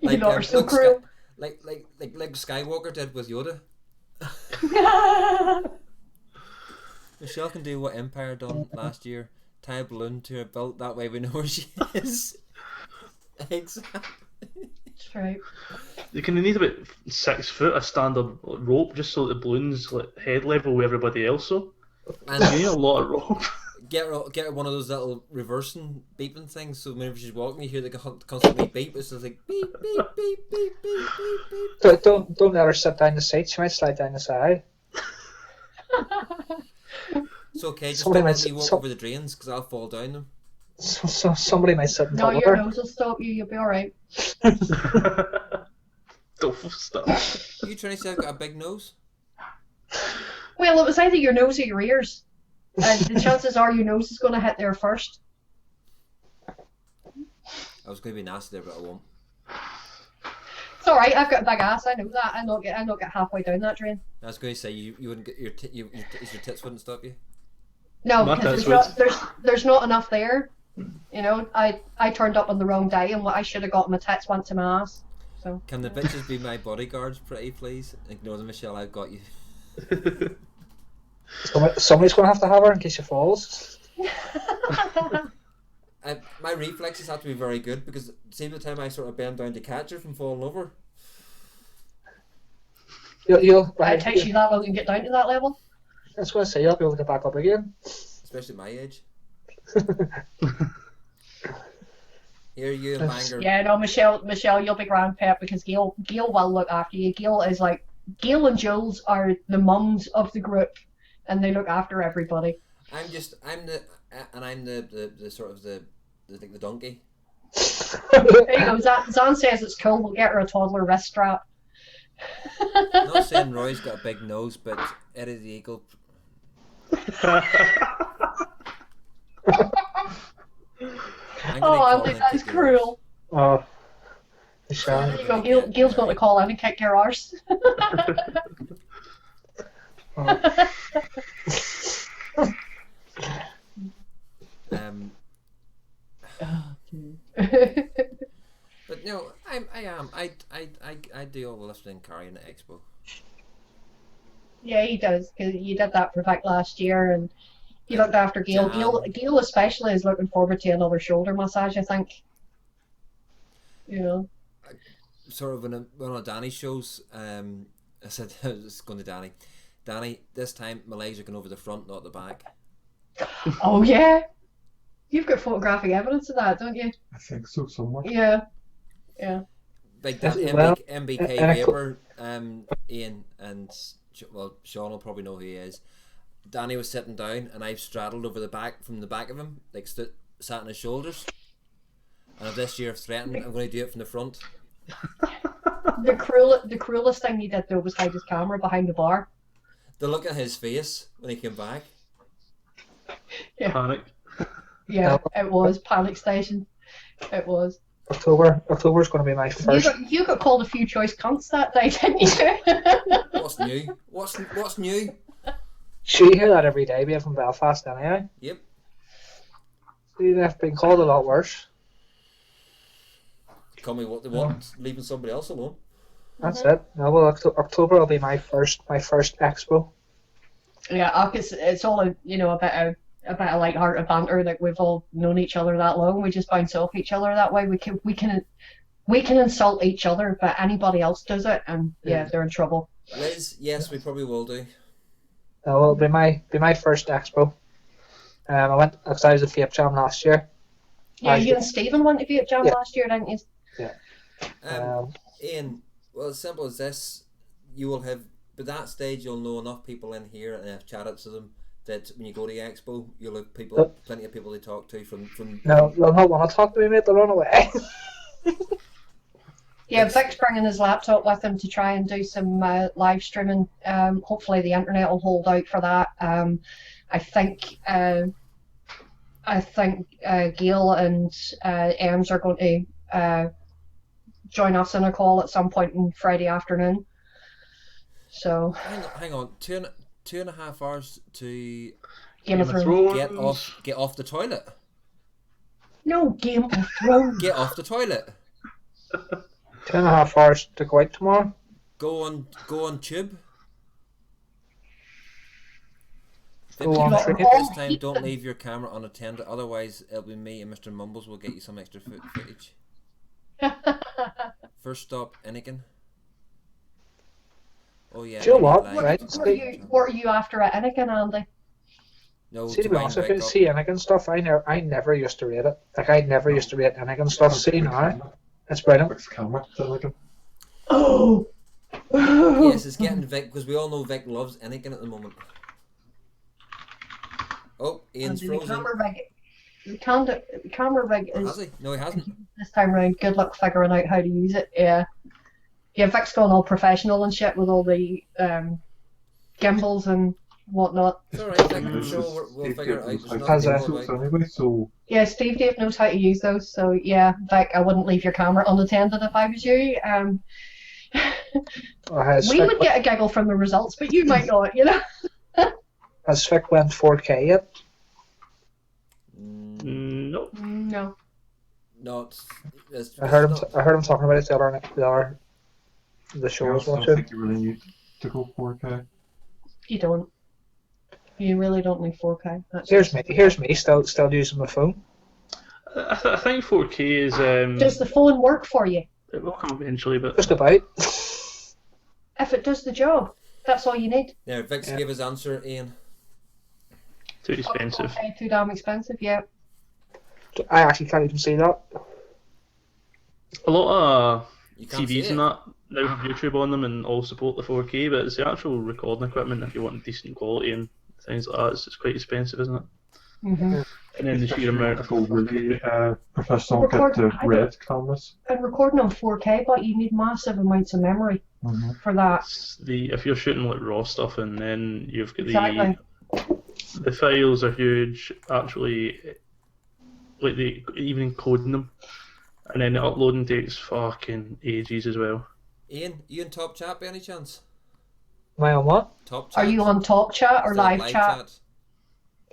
lot are so cruel. Like Skywalker did with Yoda. Michelle can do what Empire done last year. Tie a balloon to her belt. That way we know where she is. Exactly. That's right. You can need about 6 foot of standard rope just so that the balloon's like head level with everybody else. So And you need a lot of rope. get her one of those little reversing beeping things. So whenever she's walking, you hear the constantly beep. It's just like beep beep beep beep beep beep beep. Don't let her sit down the seat. She might slide down the side. It's okay. Just Somebody don't let might me walk s- over the drains because I'll fall down them. So somebody might sit and No, top of your her. nose will stop you. You'll be all right. Tough stuff. Are you trying to say I've got a big nose? Well, it was either your nose or your ears, and the chances are your nose is going to hit there first. I was going to be nasty there, but I won't. It's all right. I've got a big ass. I know that. I not get halfway down that drain. I was going to say you wouldn't get your tits wouldn't stop you. No, My because tits there's not enough there. You know, I turned up on the wrong day, and what I should have got my tits went to my ass. So Can the bitches be my bodyguards, pretty please? Ignore them, Michelle. I've got you. Somebody's going to have her in case she falls. My reflexes have to be very good because see the time I sort of bend down to catch her from falling over. it takes you that long to get down to that level. I was going to say you'll be able to get back up again. Especially at my age. Here you and Banger. Yeah, no, Michelle, you'll be grand pet because Gail will look after you. Gail and Jules are the mums of the group, and they look after everybody. I'm the sort of the donkey. There you go. Zan says it's cool. We'll get her a toddler wrist strap. Not saying Roy's got a big nose, but Eddie the Eagle. Oh, Andy, that is cruel. Oh, There you go. Gail's going to call in and kick your arse. But no, I do all the lifting and carrying at Expo. Yeah, he does. Cause you did that for Vic last year, and he looked after Gail. Gail especially is looking forward to another shoulder massage, I think. You know. Sort of when one of Danny's shows, I said, I was going to Danny. Danny, this time my legs are going over the front, not the back. Oh yeah, you've got photographic evidence of that, don't you? I think so, somewhere. Yeah. Like that MBK Vapor, Ian and Sean will probably know who he is. Danny was sitting down, and I've straddled over the back from the back of him, like sat on his shoulders. And this year I've threatened I'm going to do it from the front. The cruelest thing he did though was hide his camera behind the bar. The look at his face when he came back. Yeah. Panic. Yeah, it was panic station. It was. October's going to be my first. You got called a few choice cunts that day, didn't you? What's new? What's new? You hear that every day, being from Belfast, anyway. Yep. See, they've been called a lot worse. Call me what they want, leaving somebody else alone. That's it. No, well, October will be my first expo. Yeah, it's all a bit of light-hearted banter. Like we've all known each other that long. We just bounce off each other that way. We can insult each other, but anybody else does it, and they're in trouble. Liz, yes, we probably will do. No, it'll be my first expo. I went because I was at Vape Jam last year. Yeah, you and Stephen went to Vape Jam last year, didn't you? Yeah. Ian, well, as simple as this, you will have, by that stage, you'll know enough people in here and have chatted to them that when you go to the expo, you'll have plenty of people to talk to from. No, they'll not want to talk to me, mate. They'll run away. Yeah, Vic's bringing his laptop with him to try and do some live streaming. Hopefully the internet will hold out for that. I think Gail and Ems are going to join us in a call at some point on Friday afternoon. So hang on, 2.5 hours to Game of Thrones. Get off the toilet. No, Game of Thrones. Get off the toilet. 2.5 hours to go out tomorrow. Go on tube. Go on This train. time, don't leave your camera unattended. Otherwise, it'll be me and Mr. Mumbles will get you some extra footage. First stop, Innigan. Oh yeah. Do you know what? Right. What are you after at Innigan, Andy? No, See, to be honest, if you see Anakin stuff, I never used to rate it. Like, I never used to rate Anakin stuff. See now, it's brilliant. Vic's camera, Anakin. Oh! Yes, it's getting Vic, because we all know Vic loves Anakin at the moment. Oh, Ian's frozen. The camera rig is... Has he? No, he hasn't. This time round, good luck figuring out how to use it. Yeah, Vic's gone all professional and shit with all the gimbals and whatnot. It's alright, Vic, I'm sure we'll figure it out. Yeah, Steve Dave knows how to use those, so yeah, Vic, I wouldn't leave your camera unattended if I was you. We would get a giggle from the results, but you might not, you know? Has Vic went 4K yet? Nope. No. Not. I heard him talking about it the show was I don't think you really need to go 4K. You don't. You really don't need 4K. Here's me still using my phone. I think 4K is. Does the phone work for you? It will come eventually, but just about. If it does the job, that's all you need. Yeah, Vic's give his answer, Ian. Too expensive. Okay, too damn expensive, yeah. I actually can't even see that. A lot of TVs TVs and that now have YouTube on them and all support the 4K, but it's the actual recording equipment if you want decent quality and things like that. It's quite expensive, isn't it? Mm-hmm. And then the sheer amount of go really professional, Record- get the I red cameras. And recording on 4K, but you need massive amounts of memory for that. if you're shooting like raw stuff, and then you've got Exactly. the files are huge. Actually, like even encoding them, and then the uploading takes fucking ages as well. Ian, you in Top Chat by any chance? Am I on what? Top Chat. Are you on Top Chat or Still Live Chat?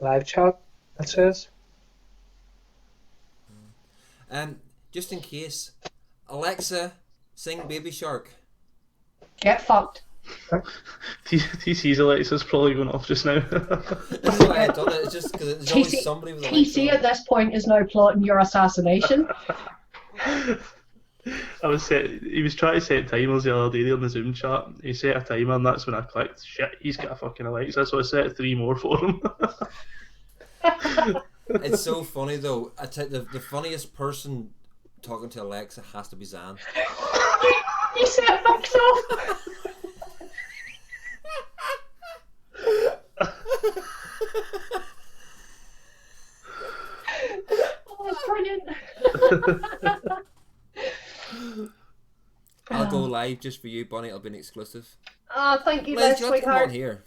Live chat, it says. Just in case, Alexa, sing Baby Shark. Get fucked. TC's Alexa's probably going off just now. That's why I done it. It's just because there's always somebody with Alexa. TC at this point is now plotting your assassination. He was trying to set timers the other day on the Zoom chat. He set a timer, and that's when I clicked. Shit, he's got a fucking Alexa, so I set 3 more for him. It's so funny though. I tell you, the funniest person talking to Alexa has to be Zan. You set Vix off. Oh, that's brilliant. I'll go live just for you, Bonnie. It'll be an exclusive. Ah, thank you, Liz, Les, you come on sweetheart. here.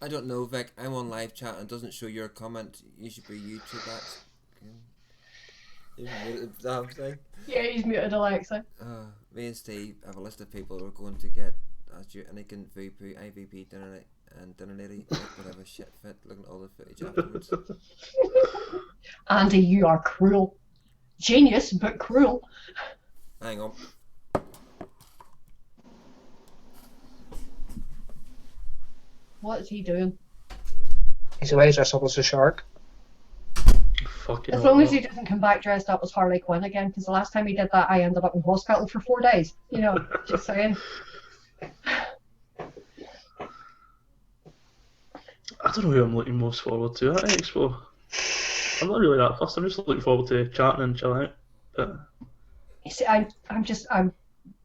I don't know, Vic. I'm on live chat and it doesn't show your comment. You should be YouTube that. Damn thing. Yeah, he's muted Alexa. Me and Steve have a list of people who are going to get Anakin, VP, IVP, dinner and dinner lady, whatever shit fit, looking at all the footage afterwards. Andy, you are cruel. Genius, but cruel. Hang on. What is he doing? He's away dressed up as a shark. Fucking As long as he doesn't come back dressed up as Harley Quinn again, because the last time he did that, I ended up in hospital for 4 days. You know, just saying. I don't know who I'm looking most forward to at Expo. I'm not really that fussed. I'm just looking forward to chatting and chilling out. But You see, I'm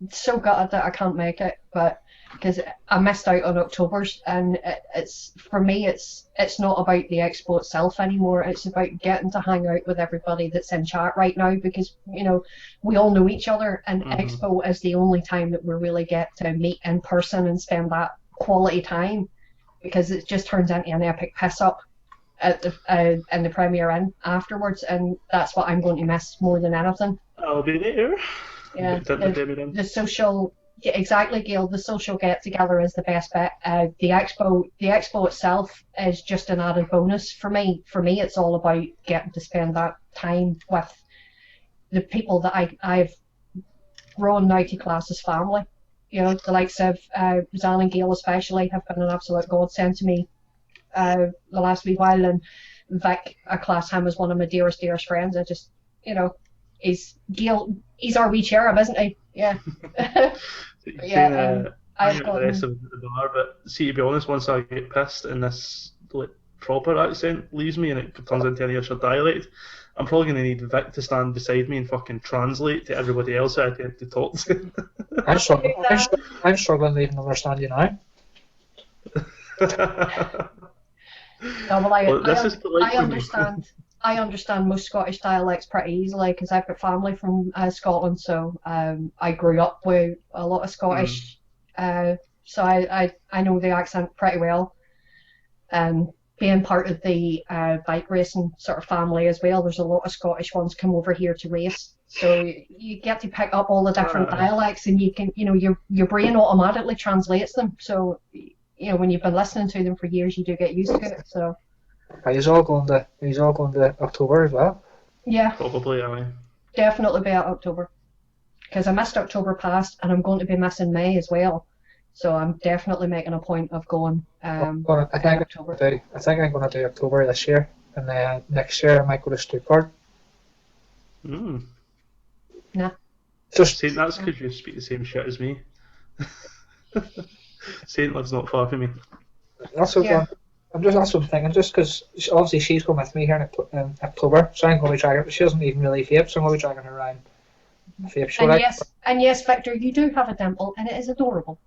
so gutted that I can't make it, but because I missed out on October's, and it's for me, it's not about the expo itself anymore. It's about getting to hang out with everybody that's in chat right now, because you know we all know each other, and expo is the only time that we really get to meet in person and spend that quality time, because it just turns into an epic piss up at the in the Premier Inn afterwards, and that's what I'm going to miss more than anything. I'll be there. Yeah, the social, yeah, exactly, Gail. The social get together is the best bit. The expo itself is just an added bonus for me. For me, it's all about getting to spend that time with the people that I've grown now to class as family. You know, the likes of Zan and Gail especially have been an absolute godsend to me the last wee while, and Vic, I class him as one of my dearest friends. I just, you know, he's our wee cherub, isn't he? Yeah. Yeah. I've got the rest of the bar, but see, to be honest, once I get pissed and this like proper accent leaves me and it turns into any other dialect, I'm probably going to need Vic to stand beside me and fucking translate to everybody else that I tend to talk to. I'm struggling to even understand you now. No, well, I understand most Scottish dialects pretty easily because I've got family from Scotland, so I grew up with a lot of Scottish, so I know the accent pretty well. Being part of the bike racing sort of family as well, there's a lot of Scottish ones come over here to race, so you get to pick up all the different dialects, and you can, you know, your brain automatically translates them. So you know, when you've been listening to them for years, you do get used to it. So. He's all going to October as well. Yeah. Probably, I definitely be at October, because I missed October past, and I'm going to be missing May as well. So I'm definitely making a point of going. I think I'm going to do October this year, and then next year I might go to Stuttgart. Nah. Just Saint, that's because you speak the same shit as me. Saint lives not far from me. That's what I'm thinking. Just because obviously she's going with me here in October, so I'm going to be dragging her. She doesn't even really vape, so I'm going to be dragging her around the vape show. And yes, Victor, you do have a dimple, and it is adorable.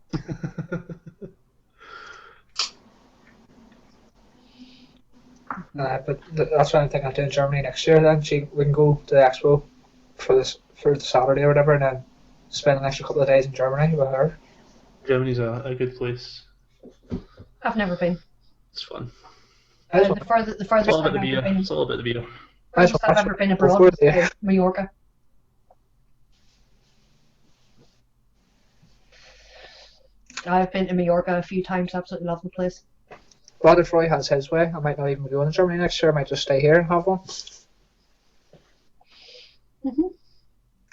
But that's what I'm thinking of doing in Germany next year. Then we can go to the expo for the Saturday or whatever, and then spend an extra couple of days in Germany with her. Germany's a good place. I've never been. It's fun. The furthest It's all I've about the ever beer. been. It's all about the beer. Furthest I've ever been abroad was to Mallorca. I've been to Mallorca a few times. Absolutely love the place. But if Roy has his way, I might not even be going to Germany next year. I might just stay here and have one.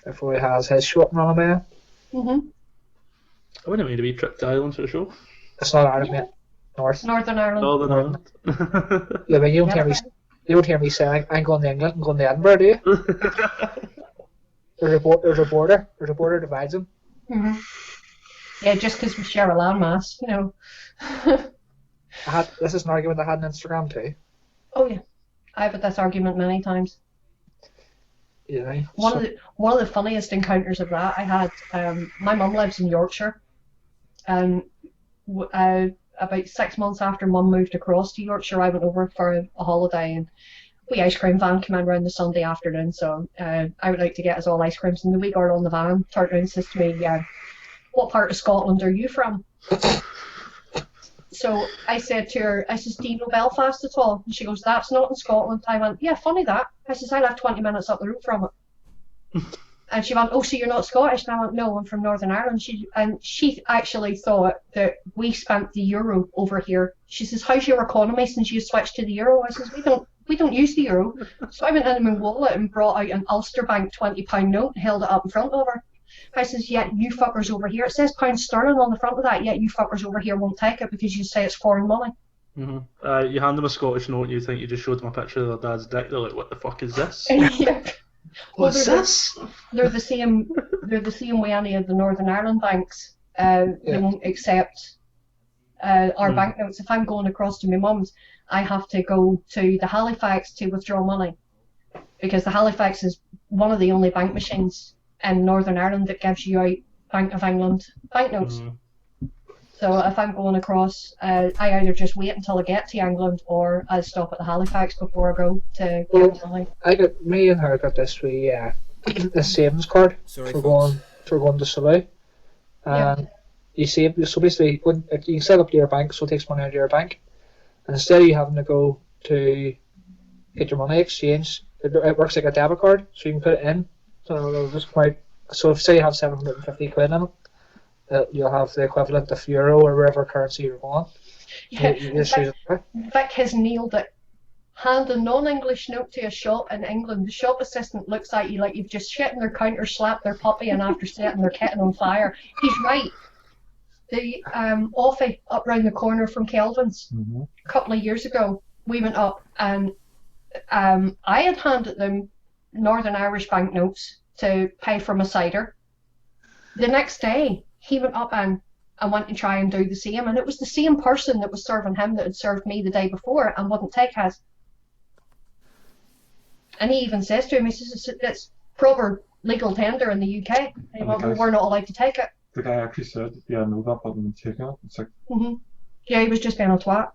If Roy has his show up and running away. I wouldn't mind a wee trip to Ireland for a show. It's not Ireland, mate. Northern Ireland. Northern Ireland. Yeah, but you don't hear me saying I'm going to England and going to Edinburgh, do you? There's a border. There's a border divides them. Yeah, just because we share a landmass, you know. This is an argument I had on Instagram too. Oh yeah, I've had this argument many times. Yeah. One of the funniest encounters of that I had. My mum lives in Yorkshire, and about 6 months after Mum moved across to Yorkshire, I went over for a holiday, and we ice cream van came in around the Sunday afternoon. So I would like to get us all ice creams, and the wee girl on the van turned around and says to me, "What part of Scotland are you from?" So I said to her, I says, "Do you know Belfast at all?" And she goes, "That's not in Scotland." I went, "Yeah, funny that." I says, "I live 20 minutes up the road from it." And she went, "Oh, so you're not Scottish?" And I went, "No, I'm from Northern Ireland." She actually thought that we spent the euro over here. She says, "How's your economy since you switched to the euro?" I says, we don't use the euro. So I went into my wallet and brought out an Ulster Bank £20 note and held it up in front of her. I says, "Yet you fuckers over here," it says pound sterling on the front of that, "yet you fuckers over here won't take it because you say it's foreign money." You hand them a Scottish note and you think you just showed them a picture of their dad's dick. They're like, "What the fuck is this?" Yeah. What's this? They're the same way any of the Northern Ireland banks. They won't accept our banknotes. If I'm going across to my mum's, I have to go to the Halifax to withdraw money, because the Halifax is one of the only bank machines in Northern Ireland that gives you out Bank of England banknotes. So if I'm going across, I either just wait until I get to England, or I stop at the Halifax before I go to get money. Me and her got this this savings card for going to Salou. You save, so basically you can set up your bank, so it takes money out of your bank, and instead of you having to go to get your money exchanged, it works like a debit card, so you can put it in. So if say you have 750 quid in it, you'll have the equivalent of euro or wherever currency you're going. Yeah, Vic has nailed it. Hand a non-English note to a shop in England. The shop assistant looks at you like you've just shit in their counter, slapped their puppy, and after setting their kitten on fire. He's right. The Offie up round the corner from Kelvin's, a couple of years ago, we went up and I had handed them Northern Irish banknotes to pay for my cider. The next day, he went up and went to try and do the same, and it was the same person that was serving him that had served me the day before and wouldn't take his. And he even says to him, he says, "It's proper legal tender in the UK. And we're not allowed to take it." The guy actually said, "Yeah, I know that, but I'm taking it." It's like, yeah, he was just being a twat.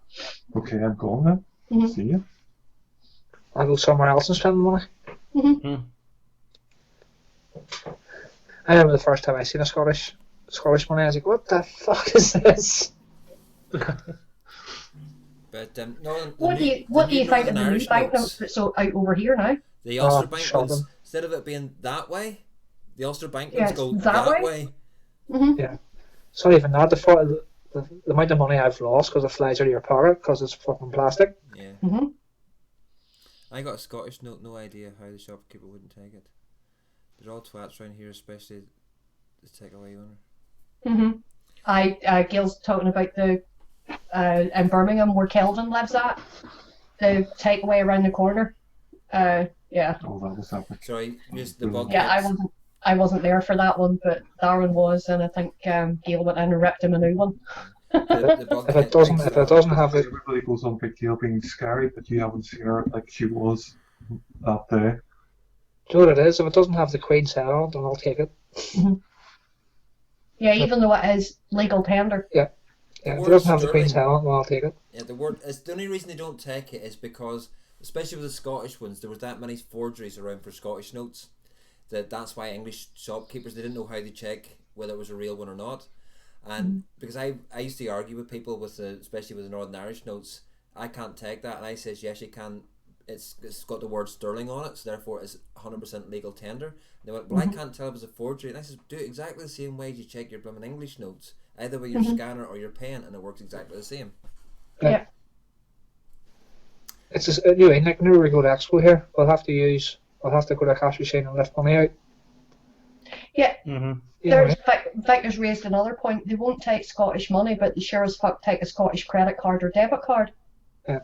Okay, I'm going then. See you. I'll go somewhere else and spend the money. I remember the first time I seen a Scottish money, I was like, "What the fuck is this?" But what do you think of the new banknotes that's out over here now? The Ulster Bank ones, instead of it being that way, the Ulster Bank ones go that way. Yeah, it's not even that. The amount of money I've lost because it flies out of your pocket because it's fucking plastic. Yeah. I got a Scottish note, no idea how the shopkeeper wouldn't take it. They're all twats around here, especially the takeaway owner. Gail's talking about the in Birmingham where Kelvin lives at, the takeaway around the corner. Yeah. Oh, that was epic. Sorry, just the bug. Yeah, I wasn't there for that one, but Darren was, and I think Gail went in and ripped him a new one. If it doesn't have it, everybody goes on Big Deal being scary, but you haven't seen her like she was that day. Do you know what it is? If it doesn't have the Queen's head on, then I'll take it. Yeah, even though it is legal tender. Yeah. The Yeah, if it word doesn't have the Queen's sterling. helmet, well, I'll take it. Yeah, the only reason they don't take it is because, especially with the Scottish ones, there was that many forgeries around for Scottish notes. That's why English shopkeepers, they didn't know how to check whether it was a real one or not. And because I used to argue with people especially with the Northern Irish notes, I can't take that, and I says yes you can. It's got the word sterling on it, so therefore it's 100% legal tender. And they went, well, I can't tell if it's a forgery. And I says, do it exactly the same way as you check your blooming English notes, either with your scanner or your pen, and it works exactly the same. Yeah. It's just, anyway, Nick, whenever we go to Expo here, I'll have to go to a cash machine and lift money out. Yeah. There's Victor's raised another point. They won't take Scottish money, but they sure as fuck take a Scottish credit card or debit card. Yeah.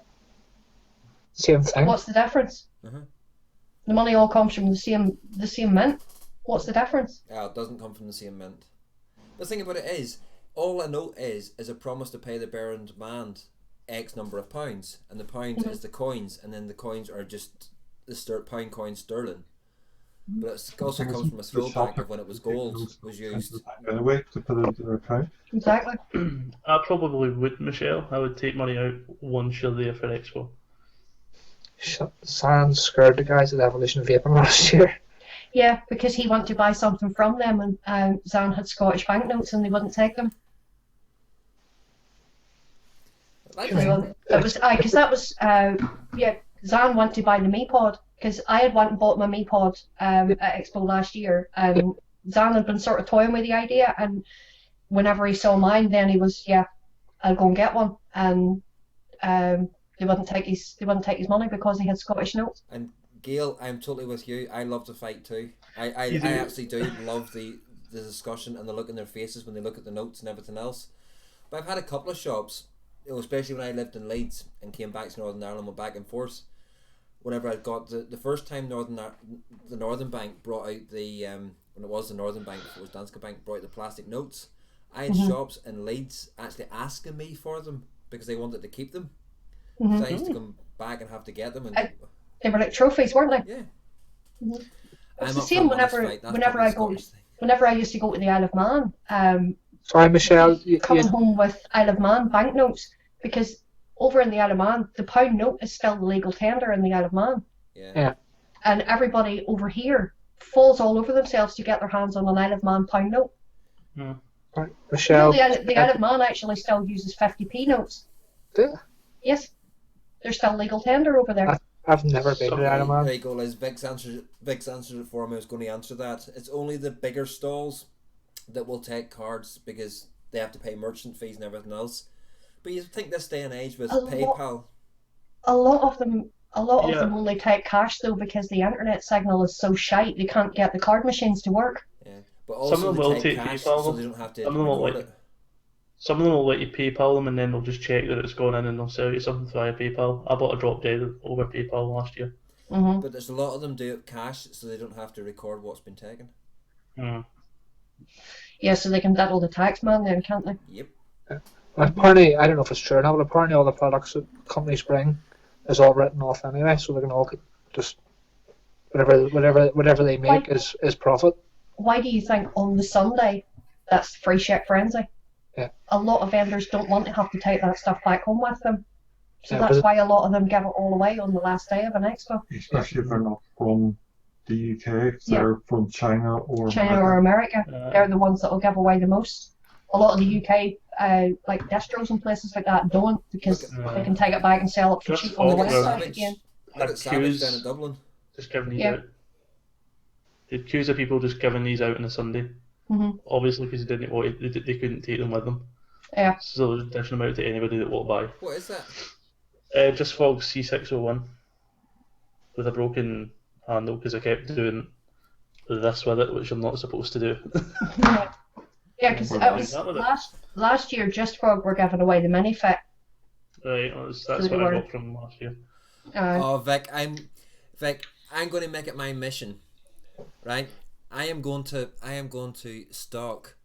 Same thing. What's the difference? The money all comes from the same mint. What's the difference? Yeah, it doesn't come from the same mint. The thing about it is, all a note is a promise to pay the bearer in demand X number of pounds, and the pounds is the coins, and then the coins are just the pound coin sterling. But it also comes from a throwback of when it was gold was used. Anyway, to put it into their account. Exactly. I probably would, Michelle. I would take money out once you're there for Expo. Sans scared the guys at Evolution Vaping last year. Yeah, because he wanted to buy something from them, and Zan had Scottish banknotes and they wouldn't take them. Zan wanted to buy the Meepod, because I had went and bought my Meepod at Expo last year, and Zan had been sort of toying with the idea, and whenever he saw mine, then he was, I'll go and get one, and they wouldn't take his money because he had Scottish notes. And Gail, I'm totally with you. I love to fight too. I actually do love the discussion and the look in their faces when they look at the notes and everything else. But I've had a couple of shops, especially when I lived in Leeds and came back to Northern Ireland, went back and forth. Whenever I got the first time the Northern Bank brought out when it was the Northern Bank, it was Danske Bank, brought out the plastic notes, I had shops in Leeds actually asking me for them because they wanted to keep them. So I used to come back and have to get them. And they were like trophies, weren't they? Yeah. It's the same whenever I used to go to the Isle of Man. Sorry, Michelle. Coming home with Isle of Man banknotes, because over in the Isle of Man, the pound note is still the legal tender in the Isle of Man. Yeah. And everybody over here falls all over themselves to get their hands on an Isle of Man pound note. Right. Michelle. The Isle of Man actually still uses 50p notes. Yeah. Yes. They're still legal tender over there. I've never been to the Isle of Man. There you go, Liz. Vic's answered it for me. I was going to answer that. It's only the bigger stalls that will take cards because they have to pay merchant fees and everything else. But you think this day and age with PayPal, a lot of them only take cash though because the internet signal is so shite they can't get the card machines to work. Yeah, but also some of them will take cash, PayPal. so they don't have to. Some of them will let you PayPal them, and then they'll just check that it's gone in, and they'll sell you something via PayPal. I bought a drop dead over PayPal last year. But there's a lot of them do it cash, so they don't have to record what's been taken. Yeah, so they can diddle the tax man then, can't they? Yep. Apparently, I don't know if it's true or not, but apparently all the products that companies bring is all written off anyway, so they can all just whatever they make is profit. Why do you think on the Sunday that's free ship frenzy? Yeah. A lot of vendors don't want to have to take that stuff back home with them. So that's why a lot of them give it all away on the last day of an expo. Especially if they're not from the UK, if they're from China or America. They're the ones that will give away the most. A lot of the UK, like distros and places like that, don't because they can take it back and sell it for cheap on the website again. Look at Savage down in Dublin. Just giving these out. The queues of people just giving these out on a Sunday. Obviously, because they couldn't take them with them. Yeah. So they're dishing them out to anybody that will buy. What is that? Just Fog C601 with a broken handle because I kept doing this with it, which I'm not supposed to do. Yeah, because it was last year. Just Frog were giving away the mini fit. Right, that's what I got from last year. Vic, I'm going to make it my mission, right? I am going to stalk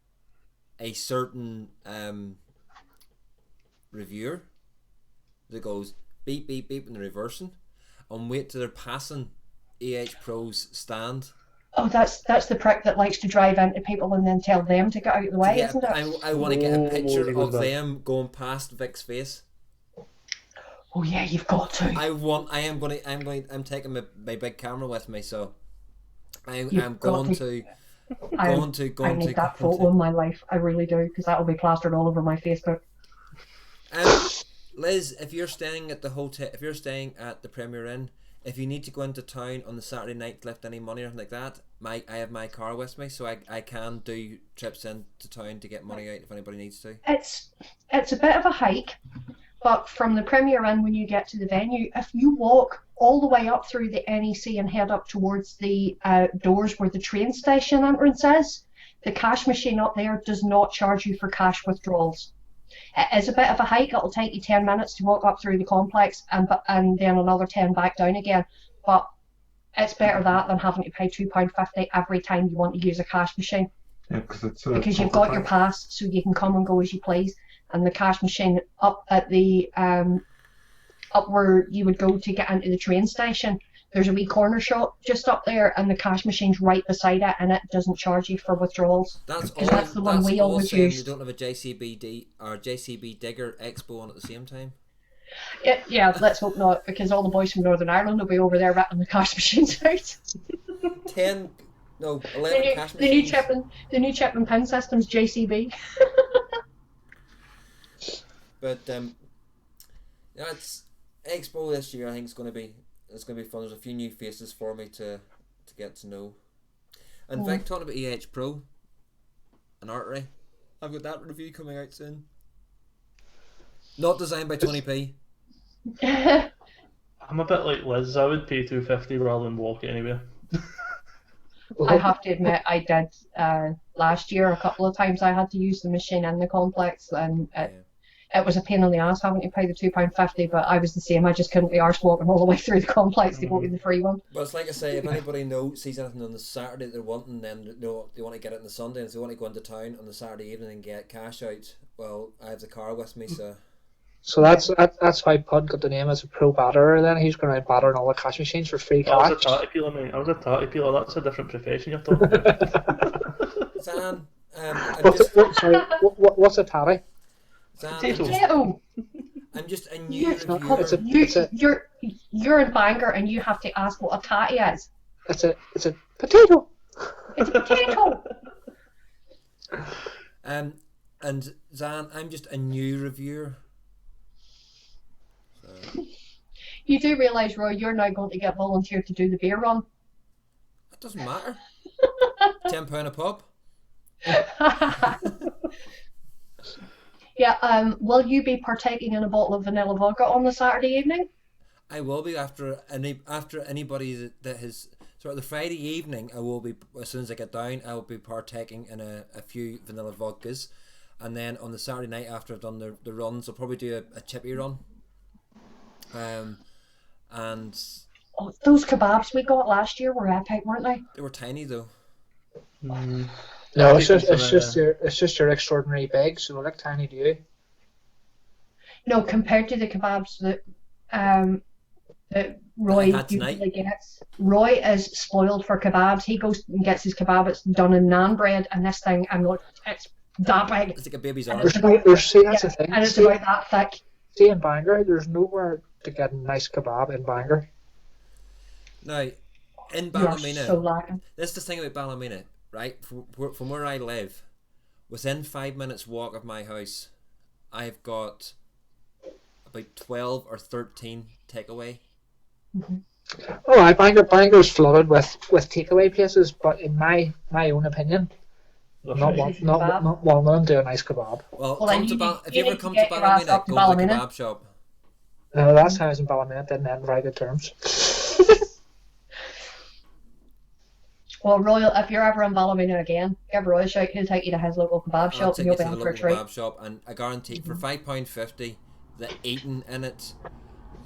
a certain reviewer that goes beep beep beep in the reversing and wait till they're passing EH Pro's stand Oh, that's the prick that likes to drive into people and then tell them to get out of the way, isn't it? I want to get a picture he goes of back. them going past Vic's face. Oh yeah, you've got to. I'm taking my big camera with me, so I'm You've got going to. I need that photo in my life. I really do, because that'll be plastered all over my Facebook. Liz, if you're staying at the hotel, if you're staying at the Premier Inn, if you need to go into town on the Saturday night to lift any money or anything like that, I have my car with me, so I can do trips into town to get money out if anybody needs to. It's a bit of a hike, but from the Premier Inn, when you get to the venue, if you walk all the way up through the NEC and head up towards the doors where the train station entrance is, the cash machine up there does not charge you for cash withdrawals. It is a bit of a hike. It'll take you 10 minutes to walk up through the complex and then another 10 back down again. But it's better that than having to pay £2.50 every time you want to use a cash machine. Yeah, because you've got your pass, so you can come and go as you please. And the cash machine up at the up where you would go to get into the train station, there's a wee corner shop just up there, and the cash machine's right beside it, and it doesn't charge you for withdrawals. That's the one we always use. You don't have a JCB or JCB Digger Expo on at the same time. Yeah, let's hope not, because all the boys from Northern Ireland will be over there ratting the cash machines out. 11 cash the new chip and pin system's JCB. But it's Expo this year. I think it's going to be fun. There's a few new faces for me to get to know. And Vic, talking about EH Pro and Artery, I've got that review coming out soon. Not designed by Tony P. I'm a bit like Liz. I would pay $250 rather than walk it anywhere. I have to admit, I did last year a couple of times. I had to use the machine in the complex, and it was a pain in the ass having to pay the £2.50. But I was the same. I just couldn't be arsed walking all the way through the complex to go to the free one. But it's like I say, if anybody sees anything on the Saturday that they're wanting, then they want to get it on the Sunday, and if they want to go into town on the Saturday evening and get cash out, well, I have the car with me, so. So that's how Pud got the name as a pro batterer. Then he's going around battering all the cash machines for free cash. I was a tatty peeler, mate. I was a tatty peeler. That's a different profession you're talking about. Zan, what's a tatty? Potato. I'm just a new reviewer. You're in Bangor and you have to ask what a tatty is. It's a potato. It's a potato. And Zan, I'm just a new reviewer. So. You do realise, Roy, you're now going to get volunteered to do the beer run. That doesn't matter. £10 a pop. Yeah. Will you be partaking in a bottle of vanilla vodka on the Saturday evening? I will be after anybody that has. So the Friday evening, I will be, as soon as I get down, I will be partaking in a few vanilla vodkas, and then on the Saturday night after I've done the runs, I'll probably do a chippy run. And those kebabs we got last year were epic, weren't they? They were tiny though. No, it's just your extraordinary big, so they look tiny to you. No, compared to the kebabs that Roy usually gets. Roy is spoiled for kebabs. He goes and gets his kebab. It's done in naan bread, and this thing, it's that big. It's like a baby's arm. That's the thing. And it's about that thick. See, in Bangor, there's nowhere to get a nice kebab in Bangor. Now, in Ballymena, so lacking. This is the thing about Ballymena, right? From where I live, within 5 minutes walk of my house, I've got about 12 or 13 takeaway. Mm-hmm. Oh, Bangor's flooded with takeaway places, but in my own opinion, not one of them do a nice kebab. Well if you ever come to Ballymena, go to the kebab shop. No, last time I was in Ballymena, didn't end very good terms. Well, Royal, if you're ever in Ballymena again, give Roy a shout. He'll take you to his local kebab shop, and you'll be in for a treat. Kebab shop, and I guarantee for £5.50, the eating in it.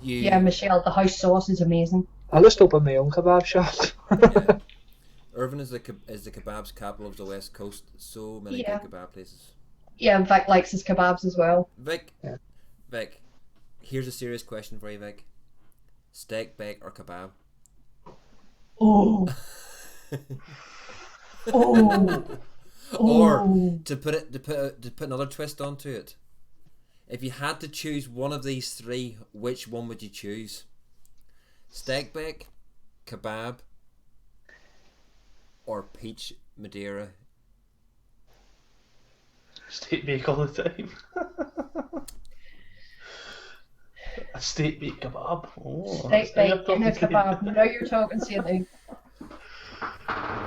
Yeah, Michelle, the house sauce is amazing. I'll just open my own kebab shop. Yeah. Irvine is the kebabs capital of the West Coast. So many good kebab places. Yeah, and Vic likes his kebabs as well. Vic, here's a serious question for you, Vic. Steak, bake, or kebab? Oh. Oh. Or to put another twist onto it, if you had to choose one of these three, which one would you choose? Steak bake, kebab, or peach Madeira? Steak bake all the time. A steak bake kebab. Oh, Steak bake and a kebab. Now you're talking, Saint.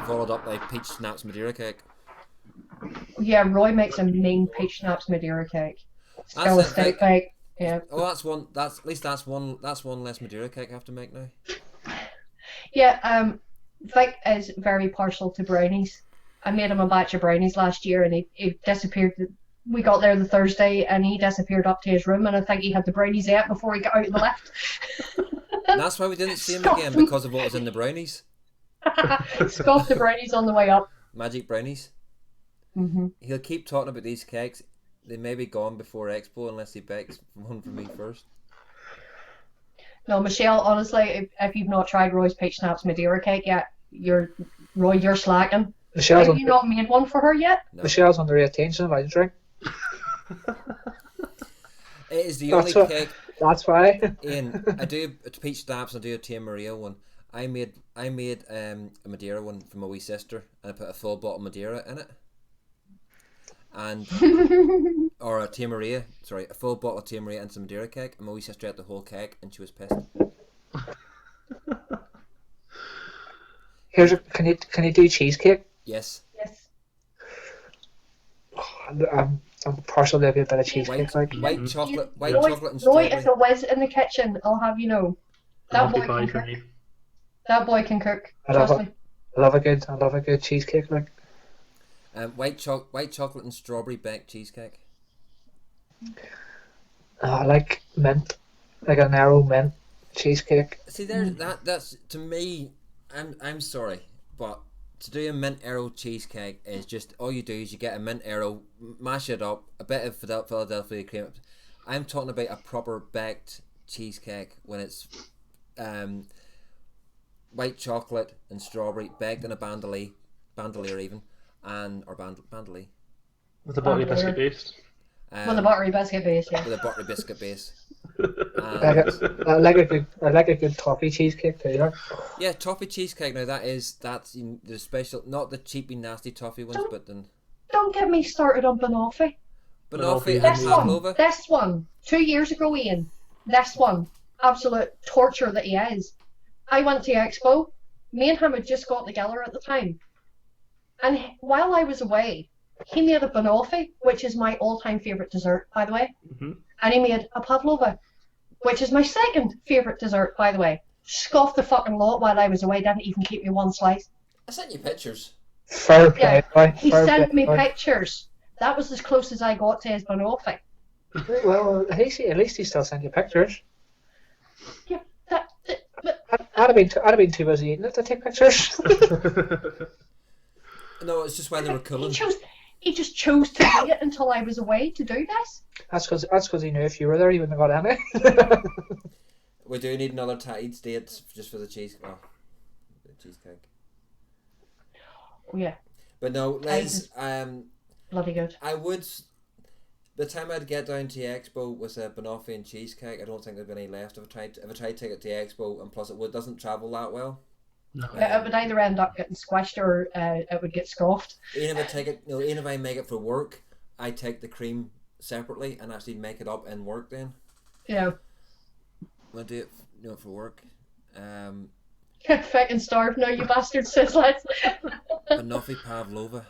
Followed up by peach schnapps Madeira cake. Yeah, Roy makes a mean peach schnapps Madeira cake. Still a steak bake. Yeah. Oh, that's one. That's at least that's one less Madeira cake I have to make now. Yeah. Vic is very partial to brownies. I made him a batch of brownies last year, and he disappeared. We got there the Thursday, and he disappeared up to his room, and I think he had the brownies out before he got out of the lift. That's why we didn't see him again, because of what was in the brownies. Scoffed the brownies on the way up. Magic brownies. He'll keep talking about these cakes. They may be gone before Expo unless he bakes one for me first. No, Michelle, honestly, if you've not tried Roy's peach schnapps Madeira cake yet, you're slacking. Have you not made one for her yet? No. Michelle's under 18, so I drink. It is the only cake. That's why. Ian, I do a peach schnapps and I do a Tia Maria one. I made a Madeira one for my wee sister, and I put a full bottle of Madeira in it. And or a Tia Maria, sorry, a full bottle of Tia Maria and some Madeira cake, and my wee sister ate the whole cake and she was pissed. Can you do cheesecake? Yes. Yes. I'm partial to a bit of cheesecake. White chocolate and strawberry. Roy is a whiz in the kitchen, I'll have you know. That boy can cook. That boy can cook. Trust me. I love a good cheesecake. Like. White chocolate and strawberry baked cheesecake. I like mint, like a narrow mint cheesecake. See, that's to me. I'm sorry, but to do a mint arrow cheesecake is just all you do is you get a mint arrow, mash it up, a bit of Philadelphia cream. I'm talking about a proper baked cheesecake when it's white chocolate and strawberry baked in a bandolier even, or bandolier. With a buttery biscuit base. With a buttery biscuit base, yeah. With a buttery biscuit base. I like a good toffee cheesecake too. Yeah. Yeah, toffee cheesecake. Now that's the special, not the cheapy nasty toffee ones, but then. Don't get me started on banoffee. Banoffee and pavlova. This one 2 years ago, Ian. This one, absolute torture that he is. I went to Expo. Me and him had just got together at the time, and while I was away, he made a banoffee, which is my all-time favourite dessert, by the way. And he made a pavlova, which is my second favourite dessert, by the way. Scoffed the fucking lot while I was away, didn't even keep me one slice. I sent you pictures. Fair play, boy. He sent me pictures. That was as close as I got to his banoffee. Well, at least he still sent you pictures. Yeah, I'd have been too busy eating it to take pictures. No, it's just when they were cooling. He just chose to wait until I was away to do this. That's because he knew if you were there, he wouldn't have got any. We do need another tied date just for the cheesecake. Oh yeah. But no, Liz, bloody good. I would. The time I'd get down to the Expo with a banoffee and cheesecake, I don't think there'd be any left. If I tried to take it to the Expo, and plus it doesn't travel that well. No. It would either end up getting squished or it would get scoffed. Even if I make it for work, I take the cream separately and actually make it up in work then. Yeah. I do it, for work. Fucking starve now, you bastard, says lads. Banoffee pavlova.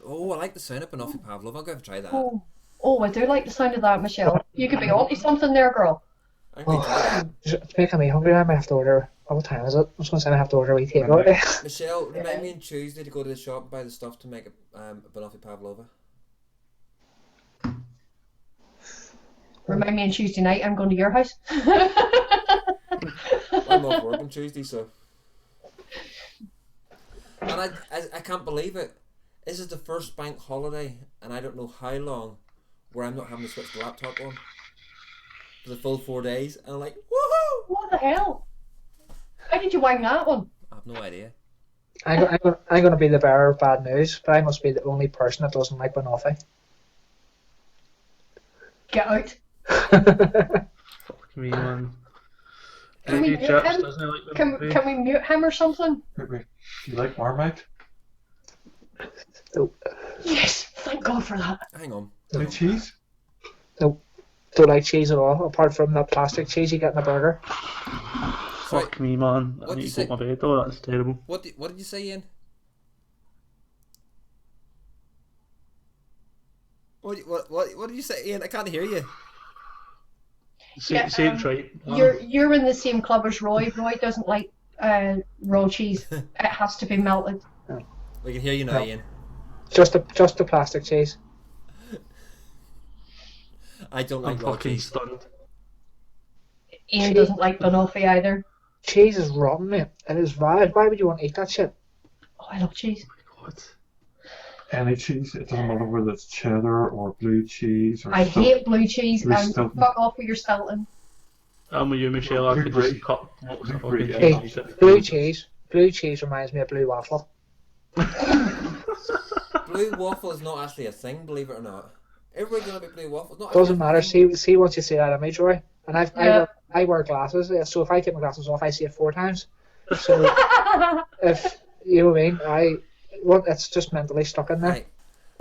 Oh, I like the sound of banoffee pavlova. I'll go and try that. Oh, I do like the sound of that, Michelle. You could be onto something there, girl. It's making me hungry. I might have to order. What time is it? I was going to say I have to order a wee takeaway. Michelle, remind me on Tuesday to go to the shop and buy the stuff to make a banoffee pavlova. Remind me on Tuesday night. I'm going to your house. I'm off work on Tuesday, so. And I can't believe it. This is the first bank holiday, and I don't know how long, where I'm not having to switch the laptop on for the full 4 days. And I'm like, woohoo! What the hell? How did you wang that one? I have no idea. I'm gonna be the bearer of bad news, but I must be the only person that doesn't like banoffee. Get out. Fuck me, man. Can we mute Chaps him? doesn't like them. Can we mute him or something? Wait. You like Marmite? Nope. Yes, thank God for that. Hang on. Blue cheese? Nope. Don't like cheese at all, apart from that plastic cheese you get in a burger. Sorry, Fuck me, man. I What need you to go say? to my bed. Oh, that's terrible. what did you say, Ian? What did you say, Ian? I can't hear you. Say Yeah, it right. You're in the same club as Roy. Roy doesn't like raw cheese. It has to be melted. We can hear you now, No. Ian. Just the plastic cheese. I don't I'm like raw fucking cheese. stunned. Ian doesn't like banoffee either. Cheese is rotten, mate. It is bad. Why would you want to eat that shit? Oh, I love cheese. What? Any cheese? It doesn't matter whether it's cheddar or blue cheese or I Stilton. hate blue cheese Blue and Stilton. fuck off with your Stilton. I'm with you, Michelle. I Blue could brie. just cut lots of Blue fucking brie, cheese yeah. and eat it. Blue cheese reminds me of blue waffle. Blue waffle is not actually a thing, believe it or not. Everybody's gonna be blue waffle. It's not Doesn't actually a matter. thing. See once you see that image, Roy. And Yeah. I wear glasses, so if I take my glasses off, I see it 4 times. So if you know what I mean, it's just mentally stuck in there. Right,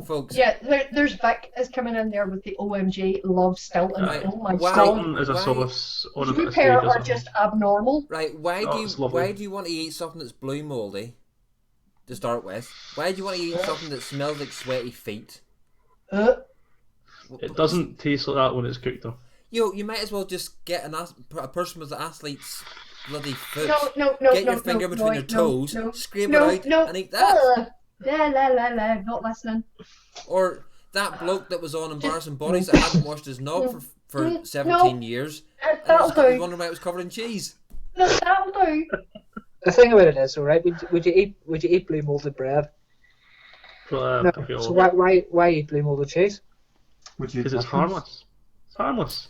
folks. Yeah, there's Vic is coming in there with the OMG love Stilton. Right. Oh my Wow. God. Stilton is a Why- sauce on a bit You of pair steak or are something. just abnormal. Right, why Oh, do it's you lovely. want to eat something that's blue moldy? To start with, why do you want to eat something that smells like sweaty feet? It doesn't taste like that when it's cooked though. You might as well just get a person with the athlete's bloody foot. No, Get your finger between Roy, your toes, no, scrape no, it out, no. and eat that. La, not listening. Or that bloke that was on Embarrassing Bodies that hadn't washed his knob for 17 years. And That'll was do. wondering why it was covered in cheese. No, that'll do. The thing about it is, all right, would you eat blue molded bread? But, No. okay, So well, why eat blue molded cheese? Would you eat because it's mushrooms? harmless. It's harmless.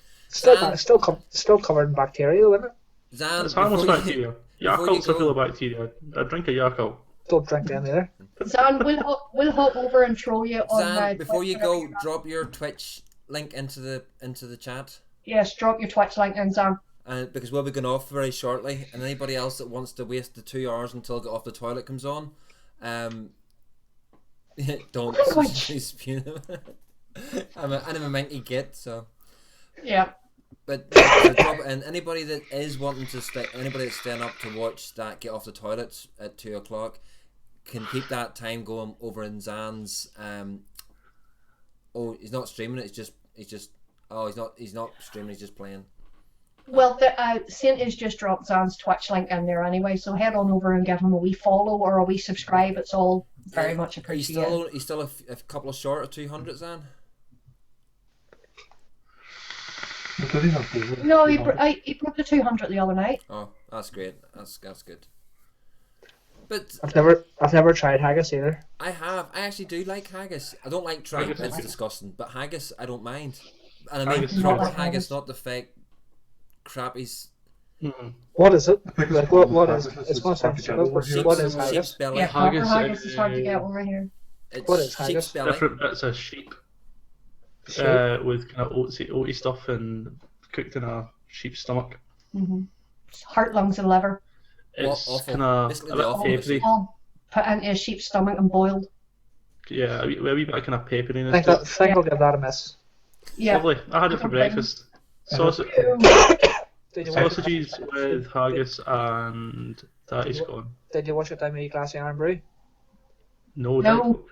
Still covered in bacteria, though, isn't it? Zan, It's harmless before you- bacteria. before you Yakult's a go- full of bacteria. I drink a Yakult. Don't drink them either. Zan, we'll hop over and throw you on Zan, before Twitch you whenever go, you're back. drop your Twitch link into the chat. Yes, drop your Twitch link in, Zan. Because we'll be going off very shortly, and anybody else that wants to waste the 2 hours until Get Off the Toilet comes on, don't Language. spew them. I'm a minky git, so. Yeah. But so drop it in. Anybody that is wanting to anybody that's staying up to watch that Get Off the Toilet at 2 o'clock can keep that time going over in Zan's. Oh, he's not streaming it. He's not streaming. He's just playing. Well, Saint has just dropped Zan's Twitch link in there anyway, so head on over and give him a wee follow or a wee subscribe. It's all very much appreciated. He's still a couple of short of 200, Zan. Did he have over No, he 200? broke the 200 the other night. Oh, that's great. That's good. But I've never tried haggis either. I actually do like haggis. I don't like tripe. Haggis is It's good. disgusting. But haggis, I don't mind. And I mean Haggis is proper good. haggis, not the fake crappies. Mm-mm. What is it? The biggest Like problem what with is? haggis It's is not it's hard to something. get over here. What is Sheep's haggis? belly. Yeah, proper Haggis haggis is hard to is- get over here. It's What is sheep's haggis? belly. Different bits of sheep, Sheep? with kind of oaty stuff and cooked in a sheep's stomach. Mm-hmm. Heart, lungs, and liver. It's Awful. kind of Basically a the bit awful of a peppery. sheep. All put into a sheep's stomach and boiled. Yeah, a wee bit of kind of I pepperiness. think, to I it. think I'll give that a miss. Yeah. Lovely. I had it for Okay. breakfast. Sausage, Did you watch, sausages with haggis and tatty scone. did you watch it down with your glass of iron brew? No. No.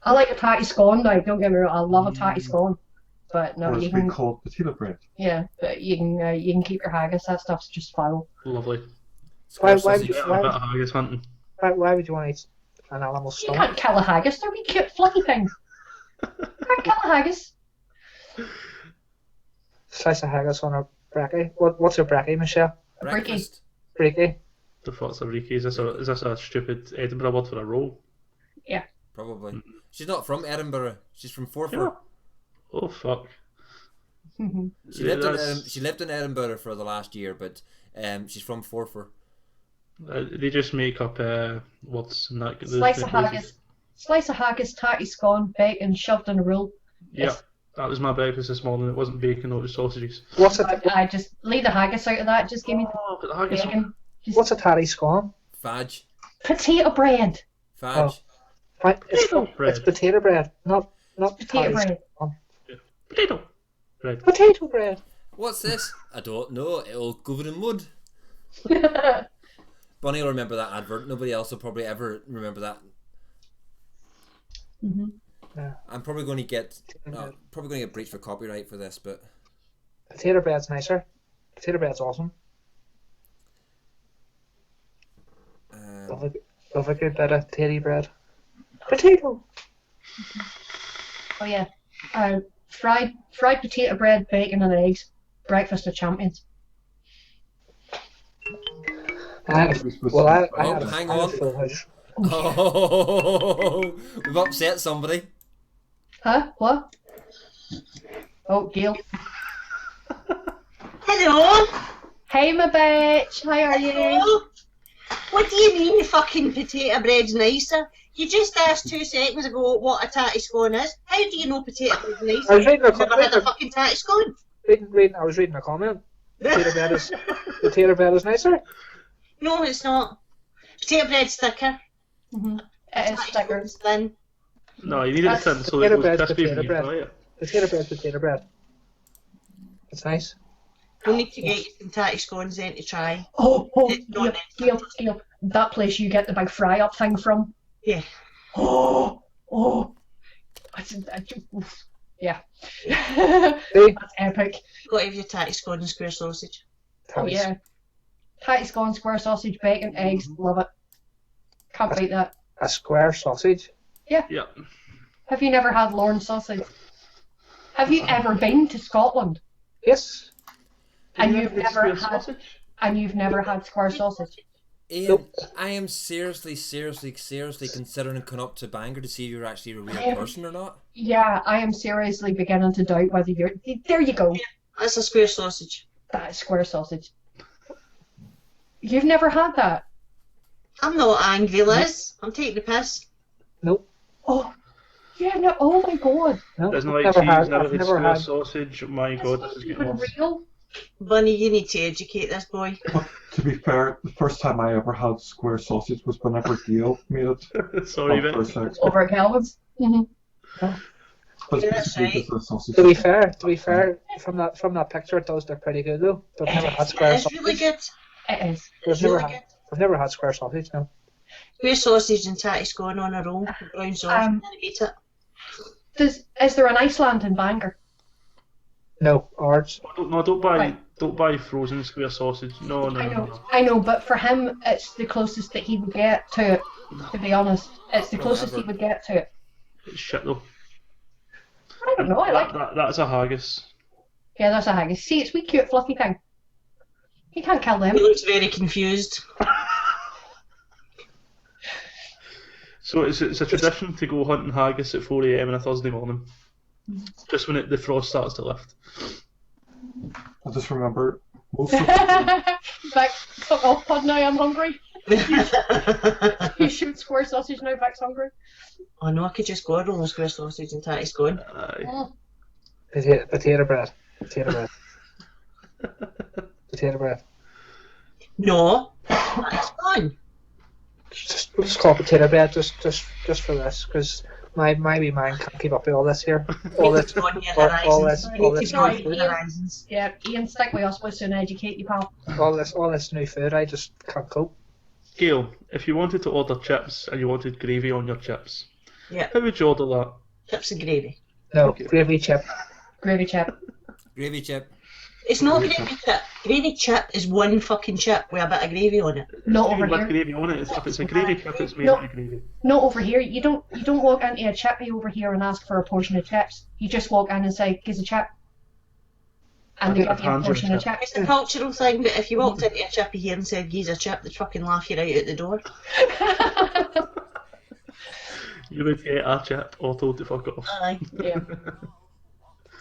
I like a tatty scone now, don't get me wrong, I love a tatty scone. But no, Or you it's been can, called potato bread. yeah, but you can keep your haggis, that stuff's just foul. Lovely. Why Square would sausage. you- Yeah, a bit of haggis hunting. Why would you want to eat an animal's You stomach? can't kill a haggis, they're wee cute fluffy things. Can't kill a haggis. Slice of haggis on a brekkie. What's a brekkie, Michelle? A brickie. Breakfast. Brekkie. The fuck's a riki? Is this a stupid Edinburgh word for a roll? Probably. She's not from Edinburgh. She's from Forfar. Yeah. Oh fuck. She Yeah, lived in that's- she lived in Edinburgh for the last year, but she's from Forfar. They just make up words and that. Slice of haggis, tatty scone, bacon shoved in a roll. Yeah, that was my breakfast this morning. It wasn't bacon, it was sausages. What's I just leave the haggis out of that. Just give me But the haggis. bacon. What's a tatty scone? Fudge. Potato bread. Fudge. Right, Potato bread. It's potato bread, not Potato tatty bread. scone. Potato bread. Potato bread. What's this? I don't know. It'll covered in mud. Bonnie will remember that advert. Nobody else will probably ever remember that. Mm-hmm. Yeah. I'm probably going to get breached for copyright for this, but Potato bread's nicer. Potato bread's awesome. Love a good bit of titty bread. Potato. Oh yeah, fried potato bread, bacon and eggs. Breakfast of champions. I had hang a on. full house. Oh, we've upset somebody. Huh? What? Oh, Gail. Hello. Hey, my bitch. How are you? Hello. What do you mean the fucking potato bread's nicer? You just asked 2 seconds ago what a tatty scone is. How do you know potato bread's nicer? I was reading You've never had a fucking tatty scone? I was reading a comment. Potato bread is nicer. No, it's not. Potato bread's thicker. Mm-hmm. It is thicker. It's thin. No, you need it thin so it Potato goes bread's crispy potato when you bread. fry it. Potato bread. It's nice. We'll need to get you some tatty scones then to try. Oh, It's not Gail. That place you get the big fry up thing from. Yeah. Oh. Yeah. See? That's epic. Got to have your tatty scone and square sausage. Oh yeah. Tatty scone, square sausage, bacon, eggs. Love it. Can't beat that. A square sausage. Yeah. Have you never had Lorne sausage? Have you ever been to Scotland Yes. and You you've have never square had sausage? square sausage? Ian, Nope. I am seriously considering coming up to Bangor to see if you're actually a real person or not. Yeah, I am seriously beginning to doubt whether you're. There you go. That's a square sausage. That is square sausage. You've never had that? I'm not angry, Liz. I'm taking the piss. Nope. Oh, yeah, no, oh my god. No. Doesn't I've like cheese, had- never I've had never square had. sausage. My god, this is getting Even worse. real? Bunny, you need to educate this boy. But to be fair, the first time I ever had square sausage was whenever Gail made it. Sorry, on Vic. first sex. Over at Calvin's? Mm-hmm. But Yeah, it's basically right. just a sausage. To be fair, from that picture, it does look pretty good though. But I've never had square It's sausage. really good. It is. It's really good. I've never had square sausage. No. Square sausage and tatty scone on a roll. Brown sauce. Um, And eat it. Is there an Iceland in Bangor? No, ours. Don't buy frozen square sausage. No. I know, but for him, it's the closest that he would get to it. To be honest, it's the closest he would get to it. It's shit though. I don't know. I like it. That's a haggis. Yeah, that's a haggis. See, it's wee cute fluffy thing. You can't kill them. He looks very confused. So it's a tradition to go hunting haggis at 4 AM on a Thursday morning. Just when the frost starts to lift. I just remember most of the Vic, fuck off, pod now. I'm hungry. You shoot square sausage now. Vic's hungry. Oh no, I could just go on square sausage and tatty scone. Aye. Potato bread. Potato bread. No, that's fine. Just call it potato bread just for this, because my wee mind can't keep up with all this here. All this Yeah, Ian, stick with us. We'll soon educate you, pal. all this new food. I just can't cope. Gail, if you wanted to order chips and you wanted gravy on your chips, Yeah. how would you order that? Chips and gravy. No, Okay. gravy chip. Gravy chip. Gravy chip. It's not gravy chip. Gravy chip is one fucking chip with a bit of gravy on it. Not Even over with here. gravy on it. If it's a gravy chip, it's made No. with gravy. Not over here. You don't walk into a chippy over here and ask for a portion of chips. You just walk in and say, "Gives a chip," and they I get give you a a portion of chip. chips. It's a cultural thing, but if you walked into a chippy here and said, "Geez, a chip," they'd fucking laugh you right out the door. You would get a chip or told to fuck off. Aye. Yeah.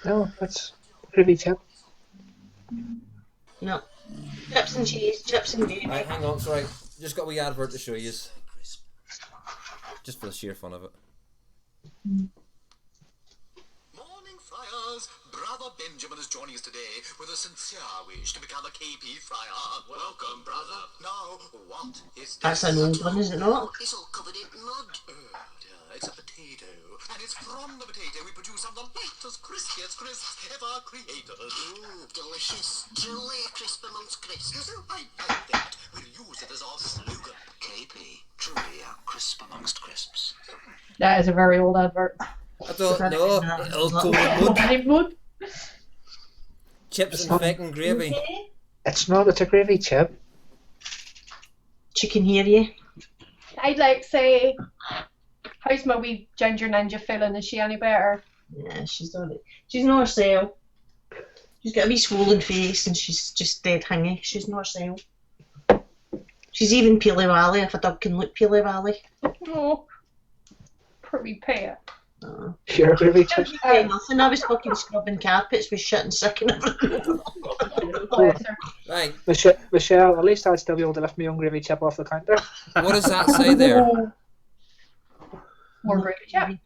No, that's gravy chip. No. Chips and cheese, chips and gravy. Right, hang on, sorry. just got a wee advert to show you, just for the sheer fun of it. Morning, friars. Brother Benjamin is joining us today with a sincere wish to become a KP friar. Welcome, brother. Now, what is this? That's an old one, is it not? It's all covered in mud. Oh, dear, it's a potato. And it's from the potato we produce some of the latest, crispiest crisps ever created. Delicious. Truly a crisp amongst crisps. I like that. We'll use it as our slogan. KP, truly a crisp amongst crisps. That is a very old advert. I don't know. It'll go with Wood. chips and fucking gravy. It's not. It's a gravy chip. She can hear you. I'd like to say, how's my wee ginger ninja feeling? Is she any better? Yeah, she's not. She's not herself. She's got a wee swollen face and she's just dead hangy. She's not herself. She's even Peely Wally, if a dog can look Peely Wally. Oh, poor wee pet. You're a gravy chip. Nothing. I was fucking scrubbing carpets with shit and sick and everything. Bless her. Right. Michelle, at least I'd still be able to lift my own gravy chip off the counter. What does that say there? More gravy chip.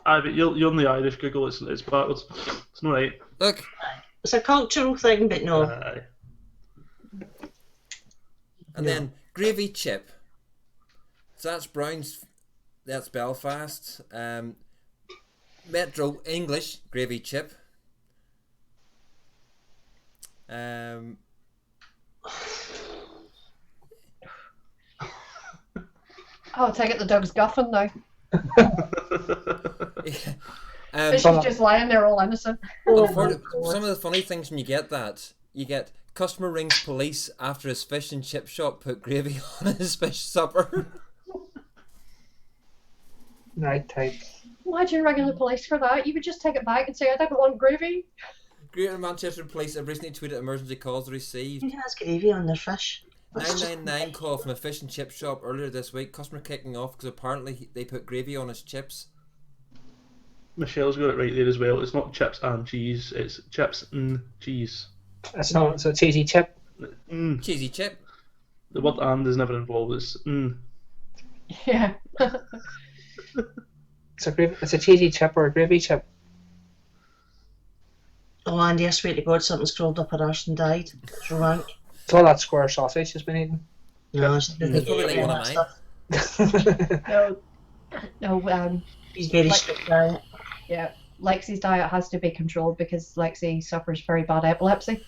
Aye, but you're on the Irish Google. It's backwards. It's not right. Look. It's a cultural thing, but no. Aye. And then gravy chip. So that's Brown's. That's Belfast. Metro English gravy chip. Oh, take it the dog's guffing now. But she's just lying there all innocent. Some of the funny things when you get that, you get customer rings police after his fish and chip shop put gravy on his fish supper. Right, type. Imagine ringing the police for that. You would just take it back and say, I didn't want gravy. Greater Manchester Police have recently tweeted emergency calls received. Who has gravy on their fish? 999 call from a fish and chip shop earlier this week. Customer kicking off because apparently they put gravy on his chips. Michelle's got it right there as well. It's not chips and cheese. It's chips and cheese. It's not. It's a cheesy chip. Cheesy chip. The word "and" is never involved. It's Yeah. It's a cheesy chip or a gravy chip. Oh, Andy, I swear to God, something's crawled up her arse and died. It's rank. It's all that square sausage has been eaten. No, It's probably like one of mine. No, he's very strict diet. yeah. Lexi's diet has to be controlled because Lexi suffers very bad epilepsy.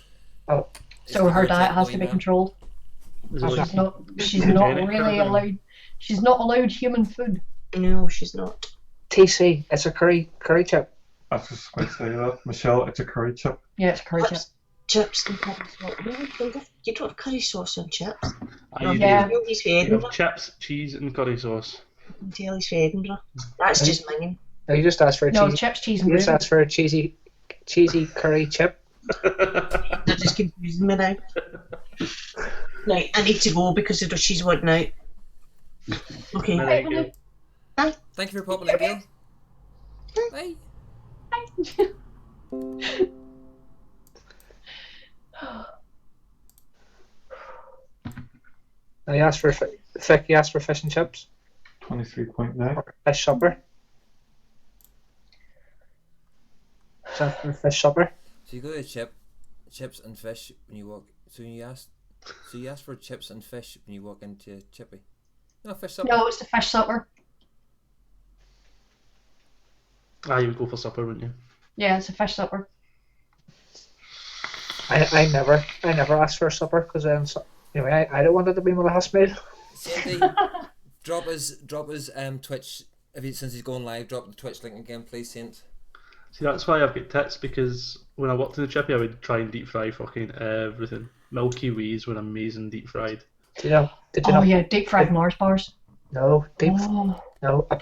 Oh. So her diet has to be controlled. She's not really allowed. She's not allowed human food. No, she's not. TC, it's a curry chip. I was just going to say that. Michelle, it's a curry chip. Yeah, it's a curry chip. Chips and curry sauce. You don't have curry sauce on chips. Yeah. He's for You Edinburgh. have chips, cheese, and curry sauce. Tell he's for Edinburgh. That's just minging. No, you just asked for a No, cheesy. chips, cheese, and You just gravy. asked for a cheesy curry chip. They're just confusing me now. Right, I need to go because she's wanting out. Okay. There you go. Bye. Thank you for popping in, Gail. Bye. Now you asked for Vic, you asked for fish and chips. 23.9. Fish supper. Is that for fish supper? So you go to chips and fish when you walk. So you ask for chips and fish when you walk into Chippy. No, fish supper. No, it's the fish supper. You would go for supper, wouldn't you? Yeah, it's a fish supper. I never asked for a supper because anyway, I don't want it to be my last meal. Cindy, drop his Twitch since he's going live. Drop the Twitch link again, please, Saint. See, that's why I've got tits, because when I worked in the Chippy, I would try and deep fry fucking everything. Milky Ways were amazing deep fried. Did you know? Yeah, deep fried Mars bars. No, a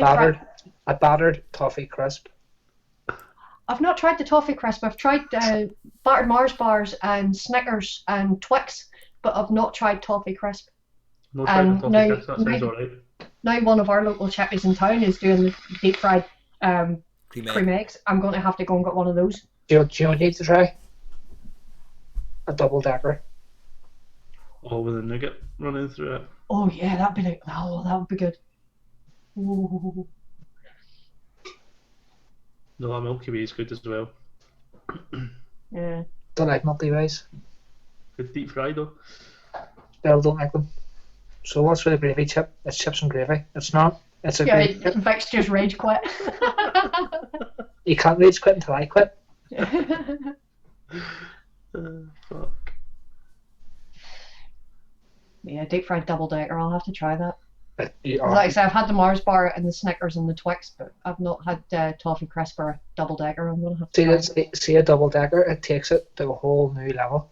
battered toffee crisp. I've not tried the toffee crisp. I've tried battered Mars bars and Snickers and Twix, but I've not tried toffee crisp. No tried the toffee now, crisp, that sounds alright. Now one of our local chippies in town is doing the deep fried cream eggs. I'm going to have to go and get one of those. Do you need to try? A double decker. All with a nugget running through it. Oh yeah, that'd be like, oh, that would be good. Ooh. No, that Milky Way is good as well. Yeah. Don't like Milky Ways. Good deep fried though. Still don't like them. So what's with a gravy chip? It's chips and gravy. It's not. It's a Yeah, gravy chip. Vic's just rage quit. You can't rage quit until I quit. Fuck. Yeah, deep fried double decker. I'll have to try that. You Like I say, I've had the Mars bar and the Snickers and the Twix, but I've not had toffee crisp or a double decker. I'm gonna have to try it. see a double decker. It takes it to a whole new level.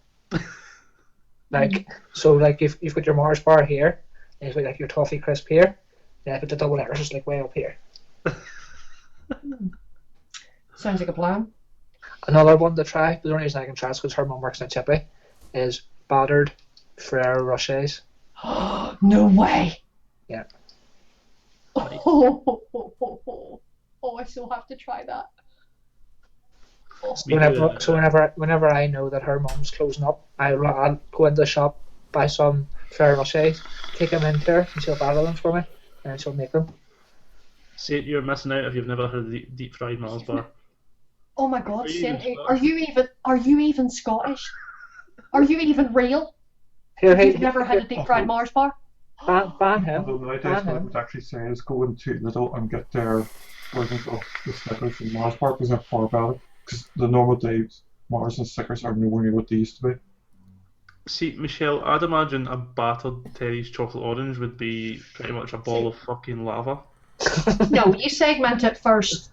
Like so, like if you've got your Mars bar here, and you've got like your toffee crisp here, then put the double decker just like way up here. Sounds like a plan. Another one to try, but the only reason I can try is because her mum works in a chippy, is battered Ferrero Rochers. No way. Yeah. Oh, I still have to try that. Oh. Whenever I know that her mum's closing up, I'll go into the shop, buy some Ferrero Rochers, take them into her, and she'll batter them for me, and then she'll make them. See, you're missing out if you've never had a deep fried Mars bar. Oh my God, Saint, are you even Scottish? Are you even real? You've never had a deep fried Mars bar? Ban him. Although nowadays what I would actually say is go into Lidl and get their versions of the Snickers and Mars bar because they're far better. Because the normal days Mars and Snickers are nowhere near what they used to be. See, Michelle, I'd imagine a battered Terry's chocolate orange would be pretty much a ball of fucking lava. No, you segment it first.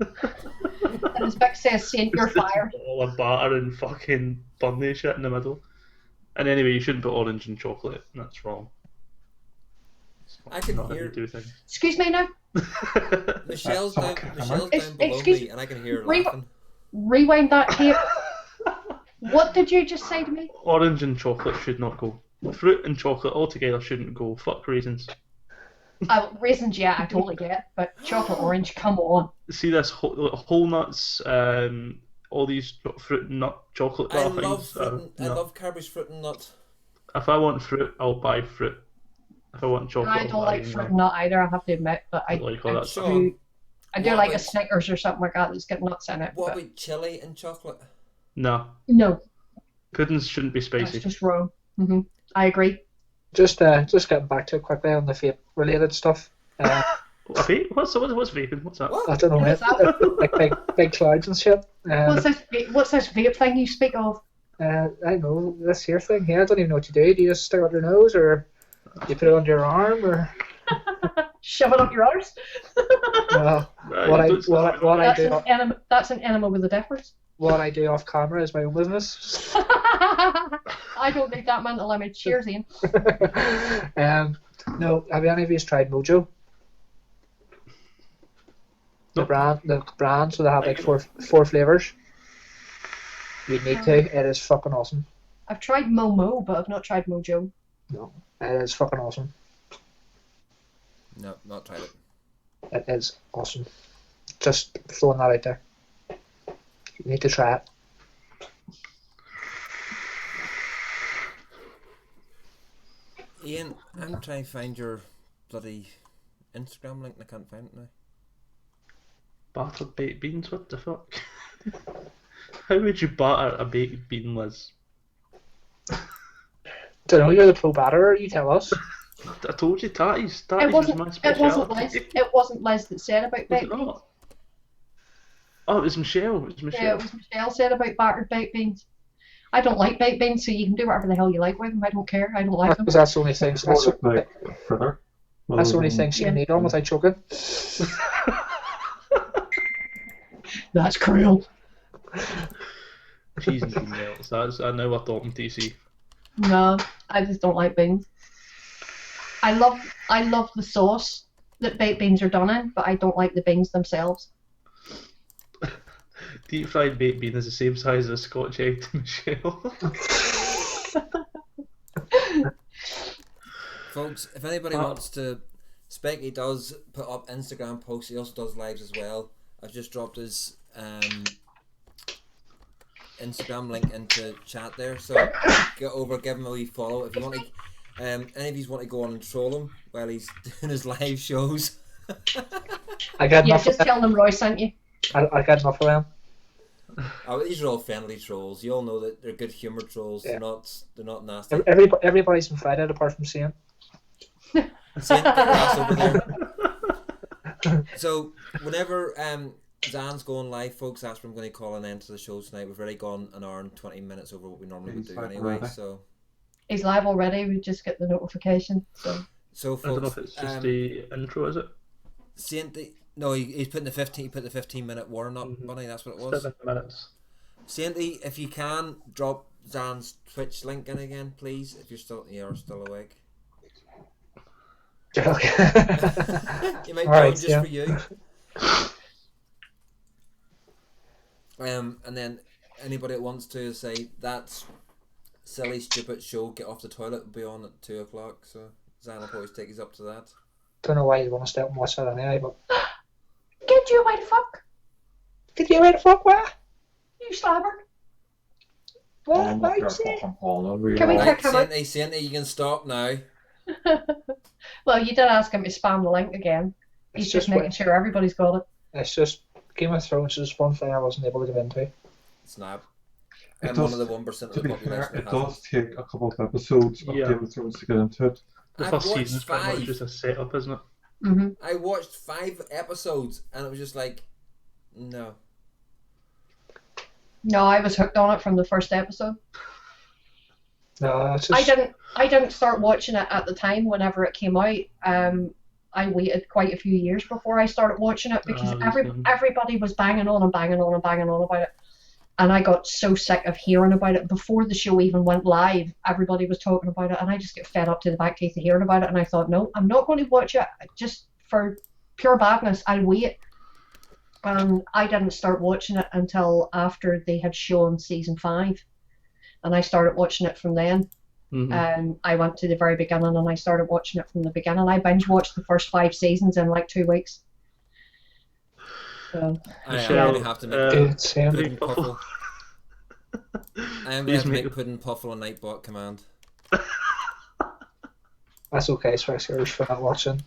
And as Vic says, Saint, you're fired. All of batter and fucking bunny shit in the middle. And anyway, you shouldn't put orange in chocolate. That's wrong. I can Not how hear. you do things. Excuse me now. Michelle's down below Excuse me, and I can hear her laughing. Rewind that tape. What did you just say to me? Orange and chocolate should not go. Fruit and chocolate altogether shouldn't go. Fuck raisins. Raisins, yeah, I totally get it, but chocolate orange, come on. See this whole nuts, all these fruit and nut chocolate bar things. I love Cadbury's fruit and nut. If I want fruit, I'll buy fruit. If I want chocolate, I don't like fruit and nut either, I have to admit, but I do like a Snickers or something like that that's got nuts in it. What about chili and chocolate? No. Puddings shouldn't be spicy. That's just wrong. I agree. Just getting back to it quickly on the vape related stuff. Vape? What's vaping? What's that? I don't know. Like big clouds and shit. What's this vape thing you speak of? I know this here thing. Yeah, I don't even know what you do. Do you just stick it up your nose, or do you put it under your arm, or shove it up your arse? Well, that's an enema with a difference. What I do off camera is my own business. I don't need that man to let me cheers in. No, have any of you tried Mojo? The brand, so they have like four flavors. You need to. It is fucking awesome. I've tried Momo, but I've not tried Mojo. No, it is fucking awesome. No, not tried it. It is awesome. Just throwing that out there. You need to try it. Ian, I'm trying to find your bloody Instagram link and I can't find it now. Battered baked beans? What the fuck? How would you batter a baked bean, Liz? Don't know, you're the pro batterer, you tell us. I told you, Tatty's It was my speciality. It wasn't Liz that said about baked beans. Oh, it was Michelle. Yeah, it was Michelle said about battered baked beans. I don't like baked beans, so you can do whatever the hell you like with them. I don't care. I don't like them. That's the only thing. That's the only thing she can eat on without choking. That's cruel. Cheese and bean melts. I know we're talking TC. No, I just don't like beans. I love the sauce that baked beans are done in, but I don't like the beans themselves. Deep fried baked bean is the same size as a Scotch egg to Michelle. Folks, if anybody wants to, Specky does put up Instagram posts. He also does lives as well. I've just dropped his Instagram link into chat there, so get over, give him a wee follow if you want to. Any of you want to go on and troll him while he's doing his live shows? Just tell them Roy sent you. I got enough of them. Oh, these are all friendly trolls. You all know that they're good humour trolls. Yeah. They're not nasty. Everybody's invited apart from Saint. Saint, that's over there. So whenever Zan's going live, folks, that's when I'm going to call an end to the show tonight. We've already gone an hour and 20 minutes over what we normally would do anyway. So he's live already. We just get the notification. So folks, I don't know if it's just the intro, is it? Saint, no, he's putting the 15. He put the 15-minute warning up, Bunny. That's what it was. 7 minutes. Sainty, if you can drop Zan's Twitch link in again, please. If you're still awake. You might join just for you. And then anybody that wants to say that's silly, stupid show, get off the toilet, will be on at 2 o'clock. So Zan will always take us up to that. Don't know why you want to stay up and watch that anyway, but get you away the fuck. Get you away the fuck, what? You slobber. Can we kick him out? Sainty, you can stop now. Well, you did ask him to spam the link again. He's just making sure everybody's got it. It's just Game of Thrones is one thing I wasn't able to get into. Snap. I'm one of the 1% of the population. It does take a couple of episodes of Game of Thrones to get into it. The first season's pretty much just a setup, isn't it? Mm-hmm. I watched 5 episodes and it was just like, no. No, I was hooked on it from the first episode. No, it's just... I didn't start watching it at the time whenever it came out. I waited quite a few years before I started watching it because everybody was banging on about it. And I got so sick of hearing about it. Before the show even went live, everybody was talking about it, and I just get fed up to the back teeth of hearing about it. And I thought, no, I'm not going to watch it just for pure badness. I'll wait. And I didn't start watching it until after they had shown season 5, and I started watching it from then. I went to the very beginning and I started watching it from the beginning. I binge watched the first 5 seasons in like 2 weeks. So, I really have to make pudding puffle. I am going to make pudding puffle a Nightbot command. That's okay, Swixers, for not watching.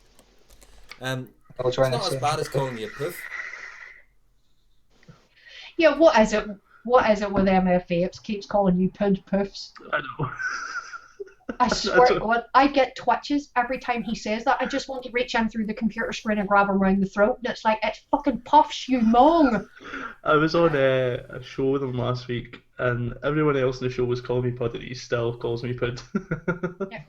It's not as bad as calling you a poof. Yeah, what is it? What is it with MF Vapes keeps calling you pud poofs? I know. I swear to God, I get twitches every time he says that. I just want to reach in through the computer screen and grab him round the throat, and it's like, it's fucking puffs, you mong. I was on a show with him last week, and everyone else in the show was calling me Pud, and he still calls me Pud. Yeah.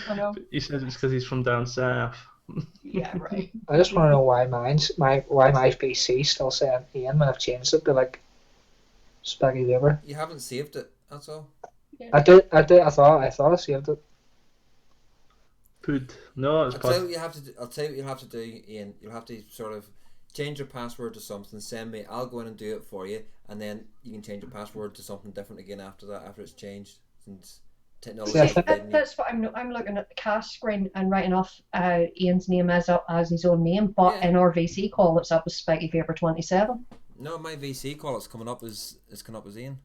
I know. He says it's because he's from down south. Yeah, right. I just want to know why my PC still saying Ian when I've changed it to like Spaggy Weber. You haven't saved it, that's all. Yeah. I did. I thought I saved it. Pud. No, it's I'll tell you what you have to do. I'll tell you what you'll have to do, Ian. You'll have to sort of change your password to something. Send me. I'll go in and do it for you, and then you can change your password to something different again after that. After it's changed, since technology. That's what I'm looking at the cast screen and writing off Ian's name is up as his own name, but in our VC call it's up as Spiky Vapor 27. No, my VC call it's coming up as Ian.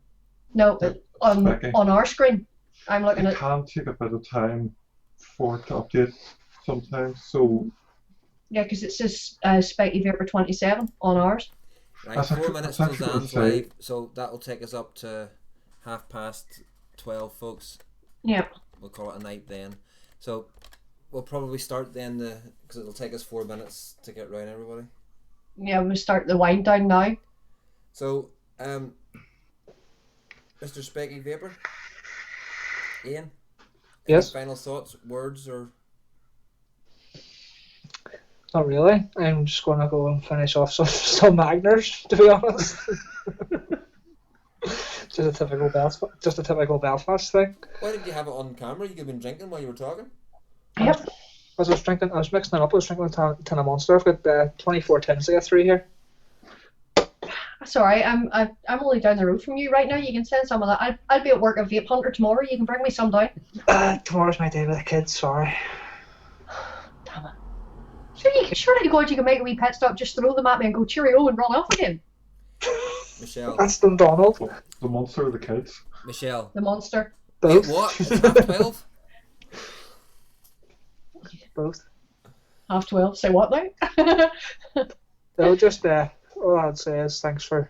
No, on our screen, I'm looking at. It can take a bit of time for it to update sometimes, so. Yeah, because it says Spiky Vapor 27 on ours. Right, 4 minutes till Zan's live, so that will take us up to 12:30, folks. Yeah. We'll call it a night then. So we'll probably start then because it'll take us 4 minutes to get round everybody. Yeah, we'll start the wind down now. So, Mr. Spiky Vapor, Ian. Yes. Final thoughts, words, or? Not really. I'm just going to go and finish off some Magners, to be honest. Just a typical Belfast thing. Why did you have it on camera? You could have been drinking while you were talking. Yep. I was mixing it up. I was drinking a ton of Monster. I've got 24 tins to get through here. That's alright. I'm only down the road from you right now. You can send some of that. I'll be at work at Vape Hunter tomorrow. You can bring me some down. Tomorrow's my day with the kids. Sorry. Damn it. Surely to God you can make a wee pit stop, just throw them at me and go cheerio and run off again. Michelle. That's Donald. The monster of the kids. Michelle. The monster. Wait, what? It's half 12? both. 12:30. Say what now? No, just all I'd say is thanks for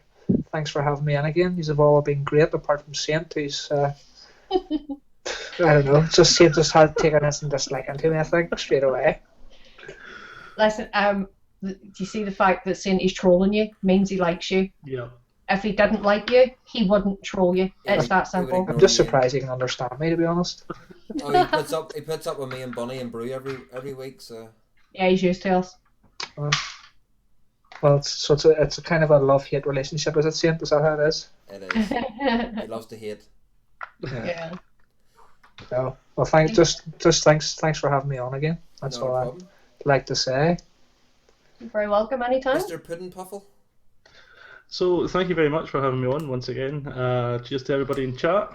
having me in again. You've all been great, apart from Saint, who's I don't know, just Saint just had taken this and disliking to me, I think, straight away. Listen, do you see the fact that Saint is trolling you means he likes you? Yeah. If he didn't like you, he wouldn't troll you. It's that simple. I'm just surprised he can understand me, to be honest. Oh, he puts up with me and Bunny and Brew every week, so. Yeah, he's used to us. Well, it's a kind of a love-hate relationship, is it, Saint? Is that how it is? It is. He loves to hate. Yeah. No. Well, just thanks for having me on again. That's all I'd like to say. You're very welcome anytime. Mr. Puddin' Puffle. So thank you very much for having me on once again. Cheers to everybody in chat.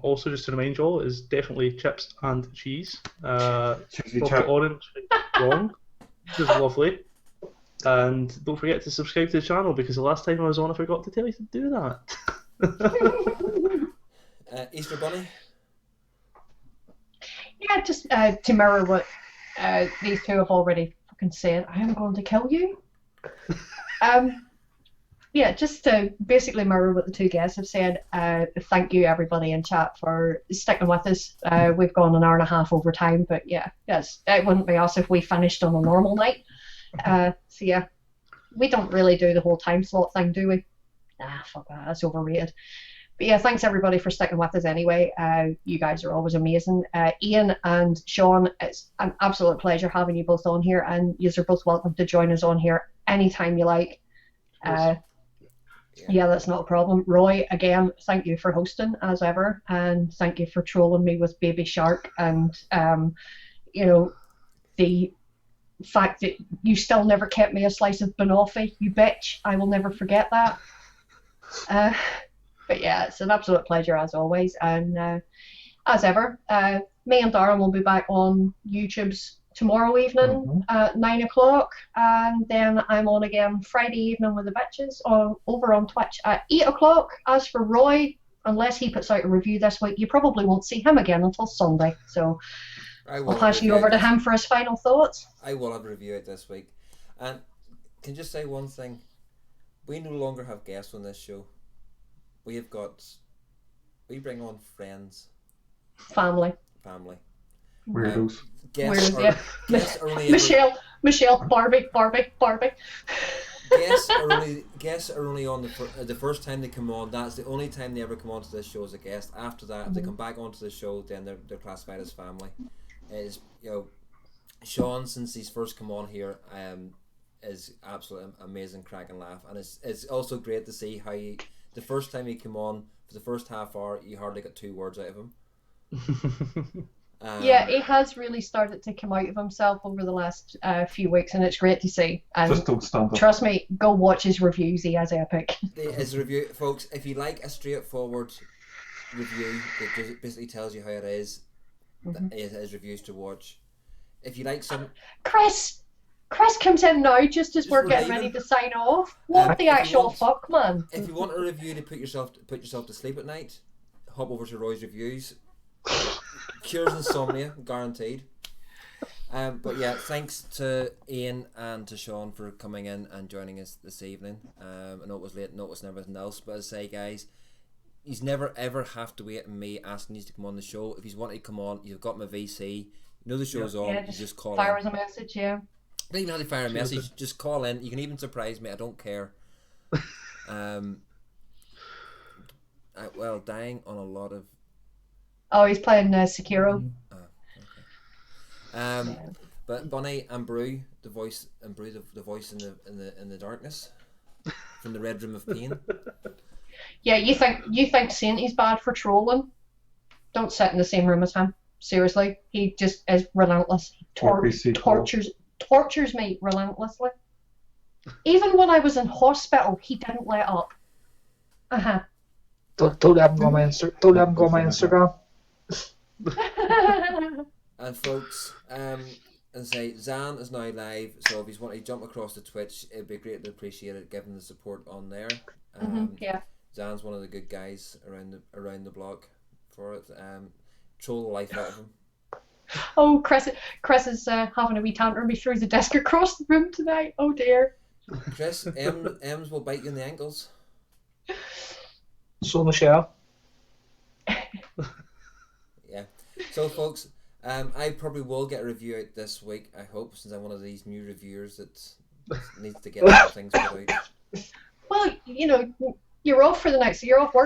Also, just to remind you all, is definitely chips and cheese. Orange, wrong. This is lovely. And don't forget to subscribe to the channel, because the last time I was on I forgot to tell you to do that. Easter Bunny? Yeah, just to mirror what these two have already fucking said, I am going to kill you. Yeah, just to basically mirror what the two guests have said, thank you everybody in chat for sticking with us. We've gone an hour and a half over time, but yeah, yes, it wouldn't be us if we finished on a normal night. So yeah, we don't really do the whole time slot thing, do we? Nah, fuck that, that's overrated. But yeah, thanks everybody for sticking with us anyway. You guys are always amazing. Ian and Sean, it's an absolute pleasure having you both on here, and you are both welcome to join us on here anytime you like. Yeah, that's not a problem. Roy, again, thank you for hosting as ever, and thank you for trolling me with Baby Shark, and you know, the fact that you still never kept me a slice of banoffee, you bitch. I will never forget that. But yeah, it's an absolute pleasure as always, and as ever, me and Darren will be back on YouTube's tomorrow evening at 9 o'clock, and then I'm on again Friday evening with the bitches over on Twitch at 8 o'clock. As for Roy, unless he puts out a review this week, you probably won't see him again until Sunday, so I'll pass you over to him for his final thoughts. I will have a review out this week. And can just say one thing, we no longer have guests on this show. We bring on friends, family. Weirdos. Guests are only Michelle, Barbie. Guests are only on the first time they come on. That's the only time they ever come onto this show as a guest. After that, if they come back onto the show, then they're classified as family. It's, Sean, since he's first come on here, is absolutely amazing, cracking laugh, and it's also great to see how the first time he came on for the first half hour, you hardly got 2 words out of him. Yeah, he has really started to come out of himself over the last few weeks, and it's great to see. And just don't stand up. Trust me, go watch his reviews. He has epic. His review, folks. If you like a straightforward review that just basically tells you how it is, his reviews to watch. If you like some, Chris comes in now just as we're getting ready to sign off. What the actual fuck, man? If you want a review to put yourself to sleep at night, hop over to Roy's Reviews. Cures insomnia, guaranteed. But yeah, thanks to Ian and to Sean for coming in and joining us this evening. I know it was late, notice and everything else, but as I say, guys, you never ever have to wait on me asking you to come on the show. If you want to come on, you've got my VC. You know the show's on. You just call fire in. Us a message, yeah. Don't even have to fire a message. Just call in. You can even surprise me. I don't care. Dying on a lot of. Oh, he's playing Sekiro. Okay. But Bunny and Brew, the voice in the darkness, from the Red Room of Pain. Yeah, you think Saint is bad for trolling? Don't sit in the same room as him. Seriously, he just is relentless. He tortures me relentlessly. Even when I was in hospital, he didn't let up. Don't let him go on my Instagram. And folks, and say Zan is now live, so if you want to jump across to Twitch, it'd be greatly appreciated given the support on there. Yeah. Zan's one of the good guys around the block for it. Troll the life out of him. Oh, Chris is having a wee tantrum. He threw the desk across the room tonight. Oh dear. Chris, M's will bite you in the ankles. So Michelle. Yeah. So folks, I probably will get a review out this week, I hope, since I'm one of these new reviewers that needs to get some things put out. Well, you know, you're off work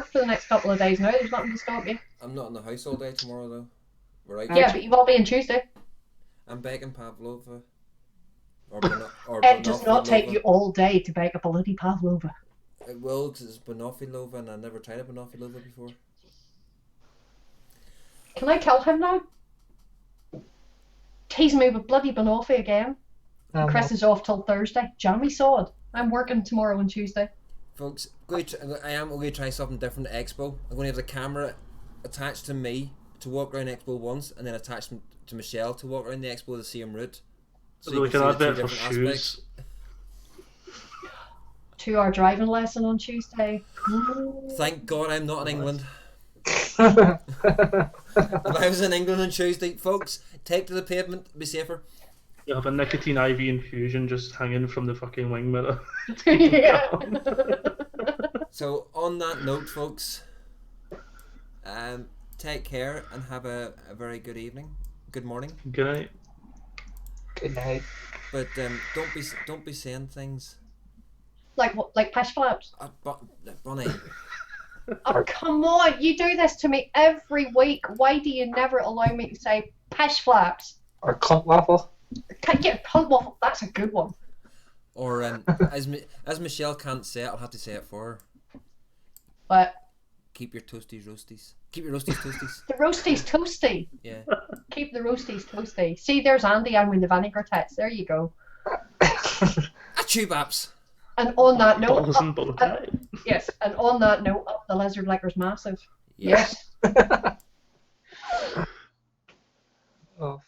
for the next couple of days now. There's nothing to stop you. I'm not in the house all day tomorrow though. We're out. Yeah, but you will be on Tuesday. I'm baking pavlova. It does not take you all day to bake a bloody pavlova. It will, because it's banofilova and I never tried a banofilova before. Can I kill him now? Teasing me with bloody banoffee again. Chris is off till Thursday. Jammy sod. I'm working tomorrow and Tuesday. Folks, I am going to try something different at Expo. I'm going to have the camera attached to me to walk around Expo once, and then attached to Michelle to walk around the Expo the same route. So we can add that for shoes. 2-hour driving lesson on Tuesday. Thank God I'm not in England. If I was in England on Tuesday, folks, take to the pavement, be safer. You have a nicotine IV infusion just hanging from the fucking wing mirror. Yeah. So on that note, folks, take care and have a very good evening. Good morning. Good night. Good night. But don't be saying things Like what? Like pish flaps? Bonnie. Oh, come on! You do this to me every week. Why do you never allow me to say pish flaps? Or cunt waffle. Can't get cunt waffle. That's a good one. Or as Michelle can't say it, I'll have to say it for her. But keep your toasties roasties. Keep your roasties toasties. The roasties toasty. Yeah. Keep the roasties toasty. See, there's Andy and with the vinegar tits. There you go. Achoo baps. And on that note, yes. And on that note, the lizard licker's massive. Yes. Oh.